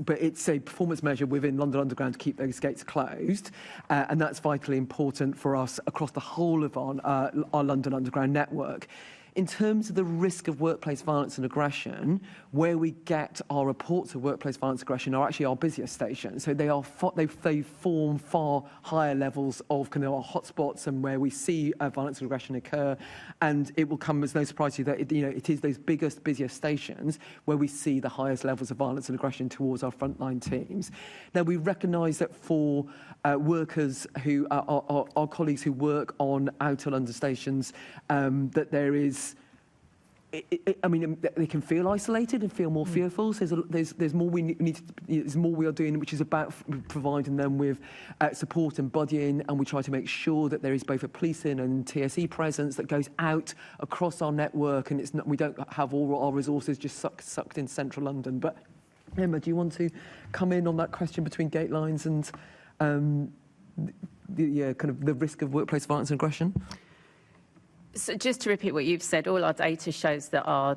a performance measure within London Underground to keep those gates closed, and that's vitally important for us across the whole of our London Underground network. In terms of the risk of workplace violence and aggression, where we get our reports of workplace violence and aggression are actually our busiest stations. So they form far higher levels of kind of our hotspots and where we see violence and aggression occur. And it will come as no surprise to you that it is those busiest stations where we see the highest levels of violence and aggression towards our frontline teams. Now, we recognise that for workers who are our colleagues who work on outer London stations, that there is, they can feel isolated and feel more fearful. So there's more there's more we are doing, which is about providing them with support and buddying, and we try to make sure that there is both a policing and TSE presence that goes out across our network, and we don't have all our resources just sucked in central London. But Emma, do you want to come in on that question between gate lines and kind of the risk of workplace violence and aggression? So just to repeat what you've said, all our data shows that our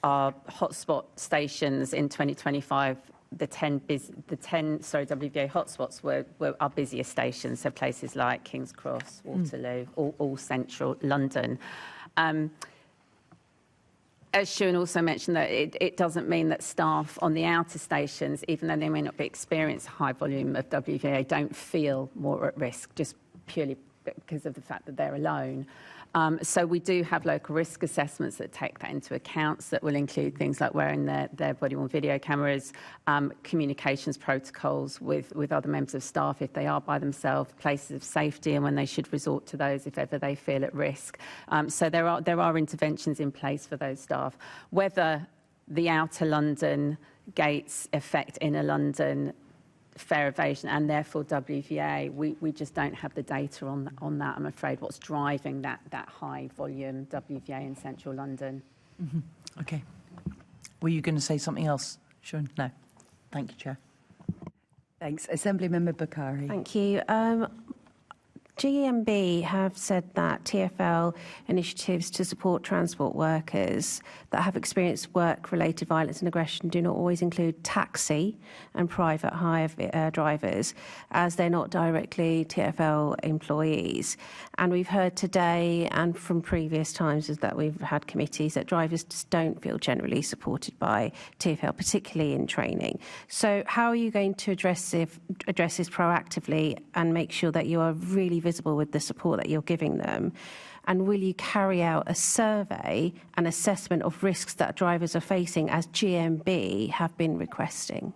hotspot stations in 2025, the 10 WVA hotspots were our busiest stations, so places like King's Cross, Waterloo, all central London. As Siwan also mentioned, that it doesn't mean that staff on the outer stations, even though they may not be experiencing a high volume of WVA, don't feel more at risk, just purely because of the fact that they're alone. So we do have local risk assessments that take that into account, that will include things like wearing their body-worn video cameras, communications protocols with other members of staff if they are by themselves, places of safety and when they should resort to those if ever they feel at risk. So there are interventions in place for those staff. Whether the outer London gates affect inner London fare evasion and therefore WVA, we just don't have the data on that, I'm afraid, what's driving that high volume WVA in central London. Mm-hmm. Okay. Were you going to say something else, Siwan? No. Thank you, Chair. Thanks. Assemblymember Bukhari. Thank you. GMB have said that TfL initiatives to support transport workers that have experienced work-related violence and aggression do not always include taxi and private hire drivers, as they're not directly TfL employees. And we've heard today and from previous times is that we've had committees that drivers just don't feel generally supported by TfL, particularly in training. So how are you going to address this proactively and make sure that you are really visible with the support that you're giving them? And will you carry out a survey and assessment of risks that drivers are facing, as GMB have been requesting?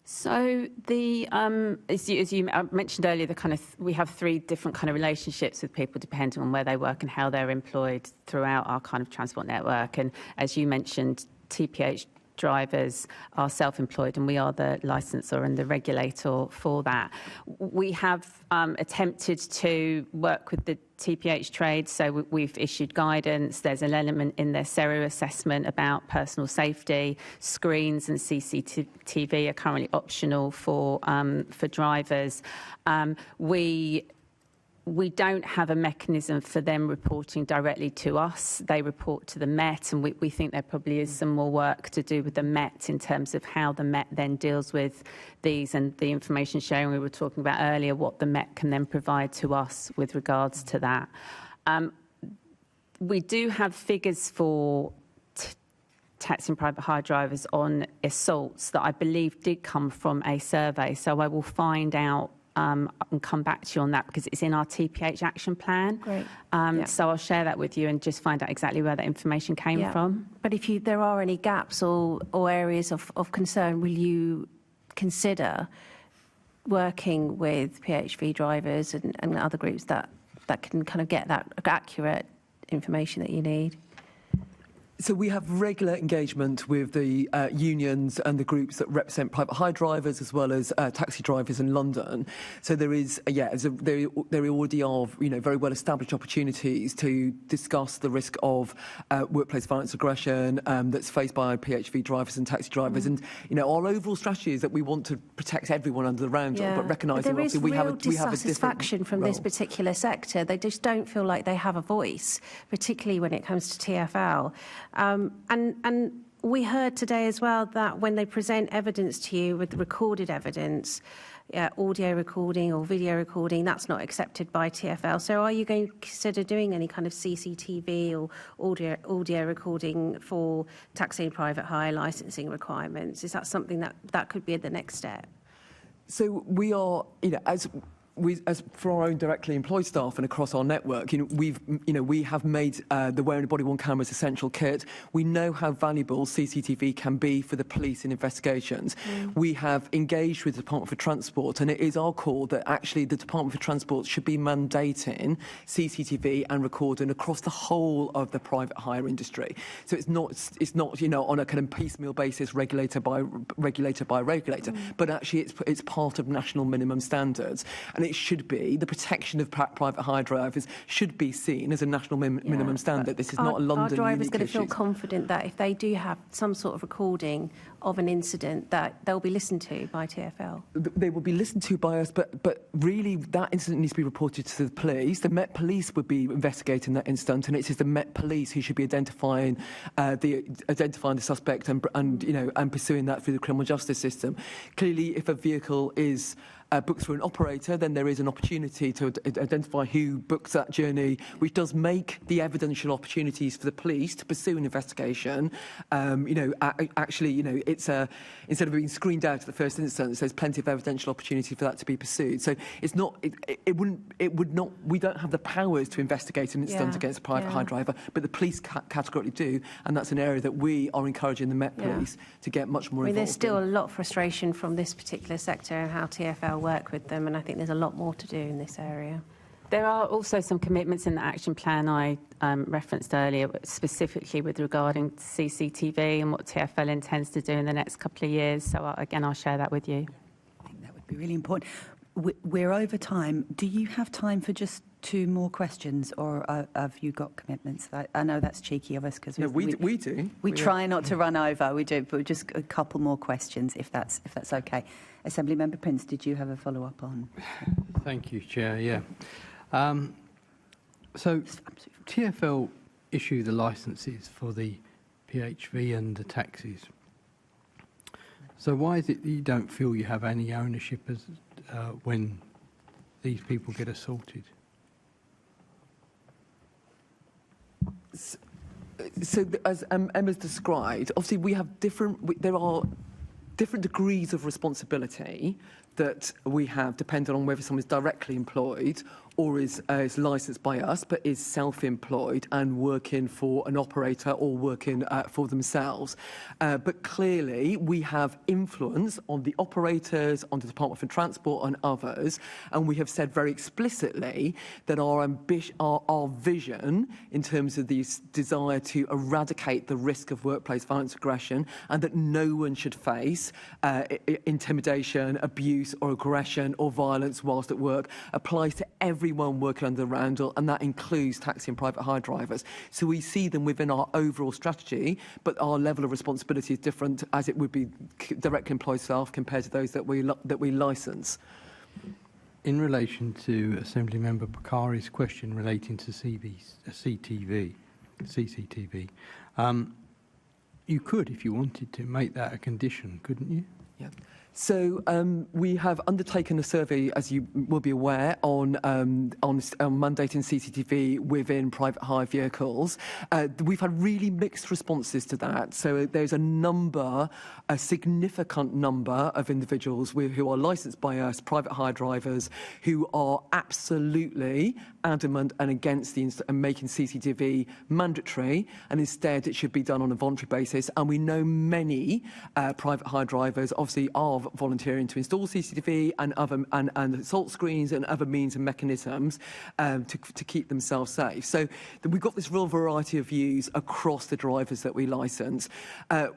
So as you mentioned earlier, we have three different kind of relationships with people depending on where they work and how they're employed throughout our kind of transport network. And as you mentioned, TPH drivers are self-employed, and we are the licensor and the regulator for that. We have attempted to work with the TPH trade, so we've issued guidance. There's an element in their SERU assessment about personal safety. Screens and CCTV are currently optional for drivers. We don't have a mechanism for them reporting directly to us. They report to the Met, and we think there probably is some more work to do with the Met in terms of how the Met then deals with these and the information sharing we were talking about earlier, what the Met can then provide to us with regards to that. We do have figures for taxi and private hire drivers on assaults that I believe did come from a survey, so I will find out and come back to you on that, because it's in our TPH action plan. Great. So I'll share that with you and just find out exactly where that information came from. But if there are any gaps or areas of concern, will you consider working with PHV drivers and other groups that can kind of get that accurate information that you need? So we have regular engagement with the unions and the groups that represent private hire drivers as well as taxi drivers in London. So there is, there already are, very well established opportunities to discuss the risk of workplace violence aggression that's faced by PHV drivers and taxi drivers. And our overall strategy is that we want to protect everyone under the roundel, but recognising obviously we have a dissatisfaction from this particular sector. They just don't feel like they have a voice, particularly when it comes to TfL. And we heard today as well that when they present evidence to you with recorded evidence, audio recording or video recording, that's not accepted by TfL. So are you going to consider doing any kind of CCTV or audio recording for taxi and private hire licensing requirements? Is that something that could be the next step? So we are, as for our own directly employed staff and across our network, we have made the wearing a body-worn cameras essential kit. We know how valuable CCTV can be for the police in investigations. We have engaged with the Department for Transport, and it is our call that actually the Department for Transport should be mandating CCTV and recording across the whole of the private hire industry. So it's not on a kind of piecemeal basis, regulator by regulator, but actually it's part of national minimum standards. And it should be, the protection of private hire drivers should be seen as a national minimum standard. This is not a London unique issue. Are drivers going to feel confident that if they do have some sort of recording of an incident, that they'll be listened to by TfL? They will be listened to by us, but really that incident needs to be reported to the police. The Met Police would be investigating that incident, and it is the Met Police who should be identifying the suspect and pursuing that through the criminal justice system. Clearly, if a vehicle is booked through an operator, then there is an opportunity to identify who books that journey, which does make the evidential opportunities for the police to pursue an investigation. It's instead of being screened out at the first instance, there's plenty of evidential opportunity for that to be pursued. So it's not, it would not. We don't have the powers to investigate an incident against a private hire driver, but the police categorically do, and that's an area that we are encouraging the Met Police to get much more involved. There's still a lot of frustration from this particular sector and how TfL work with them, and I think there's a lot more to do in this area. There are also some commitments in the action plan I referenced earlier, specifically with regarding CCTV and what TfL intends to do in the next couple of years. So I'll share that with you. I think that would be really important. We're over time. Do you have time for just 2 more questions, or have you got commitments? I know that's cheeky of us because we do. We try not to run over. We do, but just a couple more questions, if that's okay. Assembly Member Prince, did you have a follow-up on? Thank you, Chair. Yeah. So TfL issue the licences for the PHV and the taxis. So why is it that you don't feel you have any ownership as when these people get assaulted? So as Emma's described, obviously there are different degrees of responsibility that we have, depending on whether someone's directly employed or is licensed by us but is self-employed and working for an operator or working for themselves. But clearly we have influence on the operators, on the Department for Transport and others, and we have said very explicitly that our vision in terms of this desire to eradicate the risk of workplace violence aggression, and that no one should face intimidation, abuse or aggression or violence whilst at work, applies to everyone working under the Randall, and that includes taxi and private hire drivers. So we see them within our overall strategy, but our level of responsibility is different as it would be directly employed staff compared to those that we licence. In relation to Assembly Member Bakari's question relating to CCTV, you could, if you wanted to, make that a condition, couldn't you? Yeah. So we have undertaken a survey, as you will be aware, on mandating CCTV within private hire vehicles. We've had really mixed responses to that. So there's a significant number of individuals who are licensed by us, private hire drivers, who are absolutely adamant and against making CCTV mandatory, and instead it should be done on a voluntary basis. And we know many private hire drivers obviously are volunteering to install CCTV and assault screens and other means and mechanisms to keep themselves safe. So we've got this real variety of views across the drivers that we licence.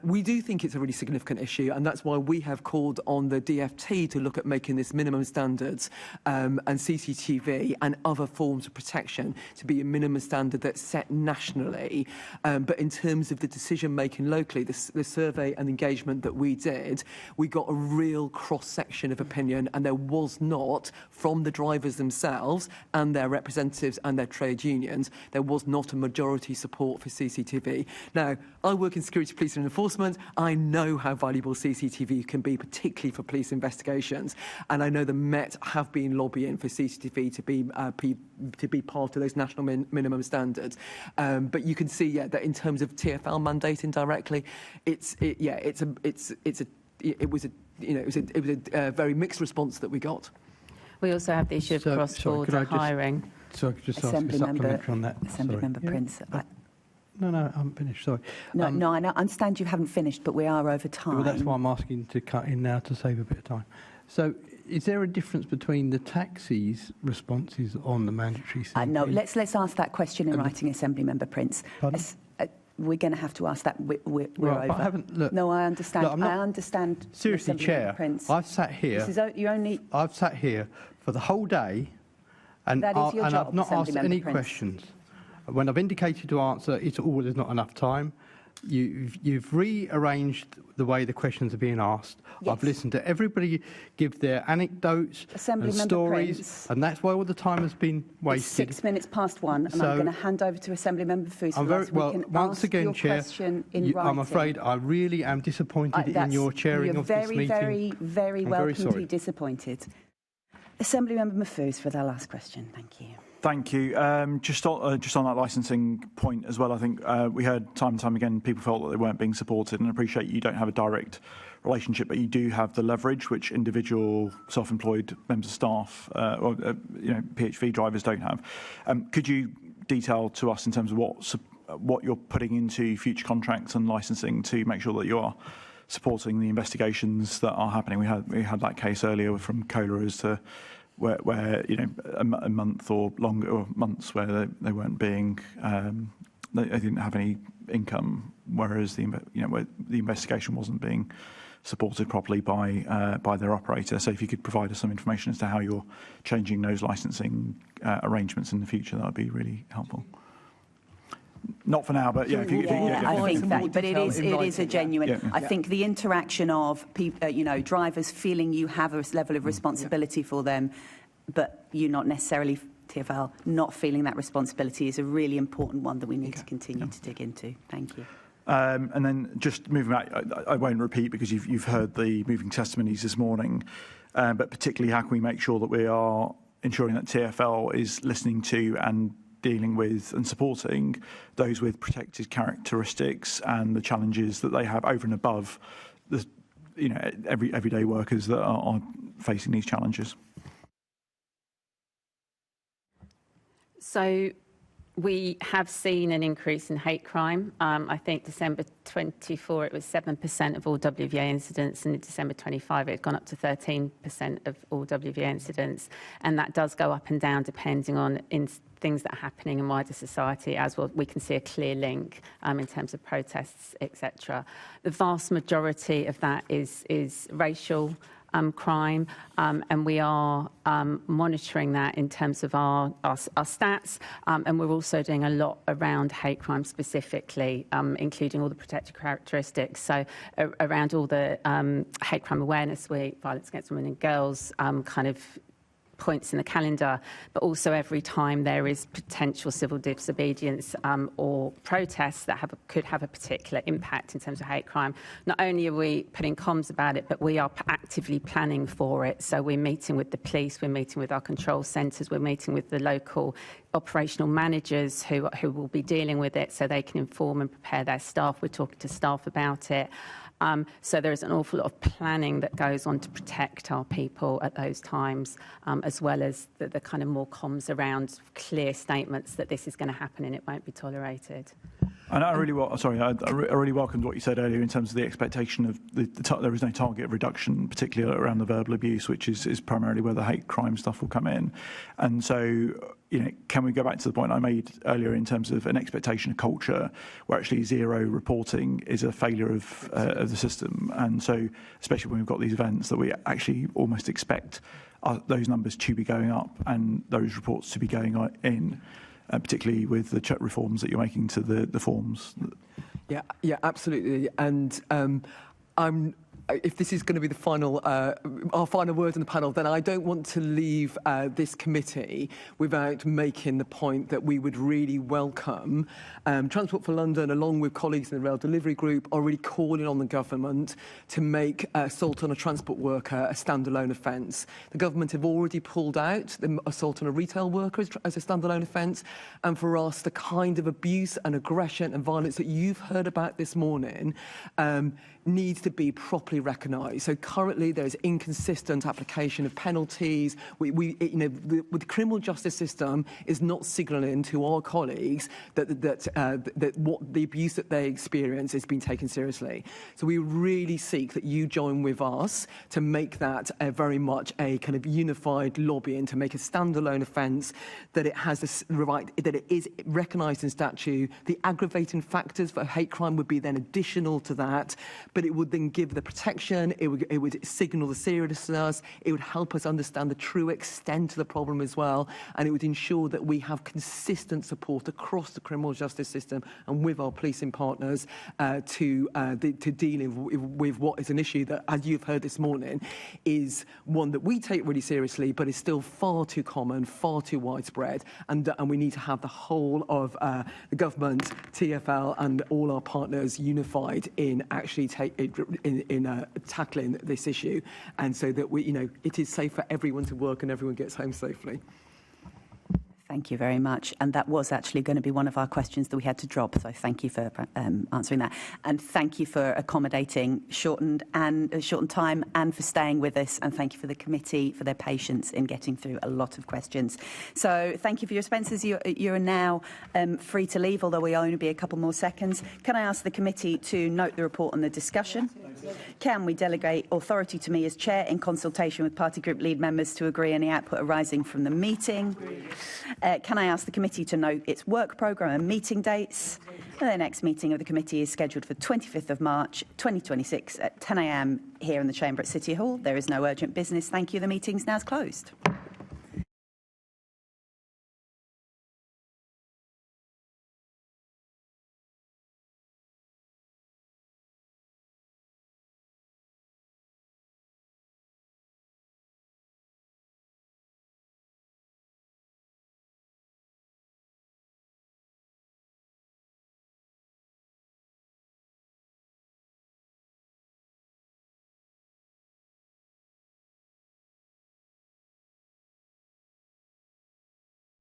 We do think it's a really significant issue, and that's why we have called on the DFT to look at making this minimum standards and CCTV and other forms of protection to be a minimum standard that's set nationally. But in terms of the decision making locally, the survey and engagement that we did, we got a real cross-section of opinion, and there was not, from the drivers themselves and their representatives and their trade unions, there was not a majority support for CCTV. Now, I work in security, police and enforcement. I know how valuable CCTV can be, particularly for police investigations, and I know the Met have been lobbying for CCTV to be part of those national minimum standards. But you can see, that in terms of TfL mandating directly, it was a very mixed response that we got. We also have the issue of cross-border hiring. So I could just ask a supplementary on that. Assembly Member Prince. No, I'm finished, sorry. No, I understand you haven't finished, but we are over time. Well, that's why I'm asking to cut in now to save a bit of time. So is there a difference between the taxis' responses on the mandatory CCTV? No, let's ask that question in writing, Assembly Member Prince. We're going to have to ask that. We're over. But I haven't, look, no, I understand. Look, I understand. Seriously, Chair, Prince. I've sat here. I've sat here for the whole day, and I've not asked any questions. When I've indicated to answer, there's not enough time. You've rearranged the way the questions are being asked. Yes. I've listened to everybody give their anecdotes and stories, and that's why all the time has been wasted. It's 6 minutes past 1, and I'm going to hand over to Assembly Member Foose. Once again, Chair, I'm afraid I really am disappointed in your chairing of this meeting. You're very, very welcome to be disappointed. Assembly Member Mahfouz for their last question. Thank you. Thank you. Just on that licensing point as well, I think we heard time and time again people felt that they weren't being supported, and I appreciate you don't have a direct relationship, but you do have the leverage which individual self-employed members of staff or PHV drivers don't have. Could you detail to us in terms of what you're putting into future contracts and licensing to make sure that you are supporting the investigations that are happening? We had that case earlier from Kohler as to where a month or longer, or months where they weren't being, they didn't have any income, whereas where the investigation wasn't being supported properly by their operator. So if you could provide us some information as to how you're changing those licensing arrangements in the future, that would be really helpful. Not for now, but I think that, but it is a genuine. Yeah. I think the interaction of people, drivers feeling you have a level of responsibility for them, but you not necessarily, TfL, not feeling that responsibility is a really important one that we need to continue to dig into. Thank you. And then just moving back, I won't repeat because you've heard the moving testimonies this morning, but particularly how can we make sure that we are ensuring that TfL is listening to and dealing with and supporting those with protected characteristics and the challenges that they have over and above the everyday workers that are facing these challenges. So we have seen an increase in hate crime. I think December 24, it was 7% of all WVA incidents, and in December 25, it had gone up to 13% of all WVA incidents. And that does go up and down depending on things that are happening in wider society as well. We can see a clear link in terms of protests, etc. The vast majority of that is racial crime, and we are monitoring that in terms of our stats, and we're also doing a lot around hate crime specifically, including all the protected characteristics. So around all the hate crime awareness week, violence against women and girls kind of points in the calendar, but also every time there is potential civil disobedience or protests that could have a particular impact in terms of hate crime. Not only are we putting comms about it, but we are actively planning for it. So we're meeting with the police, we're meeting with our control centres, we're meeting with the local operational managers who will be dealing with it so they can inform and prepare their staff. We're talking to staff about it. So there is an awful lot of planning that goes on to protect our people at those times, as well as the kind of more comms around clear statements that this is going to happen and it won't be tolerated. And I really welcomed what you said earlier in terms of the expectation of there is no target of reduction, particularly around the verbal abuse, which is primarily where the hate crime stuff will come in. And so, can we go back to the point I made earlier in terms of an expectation of culture where actually zero reporting is a failure of the system? And so, especially when we've got these events, that we actually almost expect those numbers to be going up and those reports to be going in. Particularly with the check reforms that you're making to the forms. Yeah, absolutely. And if this is going to be the final, our final word in the panel, then I don't want to leave this committee without making the point that we would really welcome Transport for London, along with colleagues in the Rail Delivery Group, are really calling on the government to make assault on a transport worker a standalone offence. The government have already pulled out the assault on a retail worker as a standalone offence, and for us, the kind of abuse and aggression and violence that you've heard about this morning needs to be properly recognised. So currently there is inconsistent application of penalties. The criminal justice system is not signalling to our colleagues that what the abuse that they experience is being taken seriously. So we really seek that you join with us to make that very much a kind of unified lobbying to make a standalone offence, that it has the right, that it is recognised in statute. The aggravating factors for hate crime would be then additional to that, but it would then give the protection, it would signal the seriousness, it would help us understand the true extent of the problem as well, and it would ensure that we have consistent support across the criminal justice system and with our policing partners to dealing with what is an issue that, as you've heard this morning, is one that we take really seriously, but is still far too common, far too widespread, and we need to have the whole of the government, TfL, and all our partners unified in actually tackling this issue, and so that it is safe for everyone to work and everyone gets home safely. Thank you very much. And that was actually going to be one of our questions that we had to drop. So thank you for answering that. And thank you for accommodating shortened time and for staying with us. And thank you for the committee for their patience in getting through a lot of questions. So thank you for your expenses. You're now free to leave, although we'll only be a couple more seconds. Can I ask the committee to note the report on the discussion? Can we delegate authority to me as chair in consultation with party group lead members to agree on the output arising from the meeting? Can I ask the committee to note its work programme and meeting dates? The next meeting of the committee is scheduled for 25th of March 2026 at 10 a.m. here in the chamber at City Hall. There is no urgent business. Thank you. The meeting's now closed.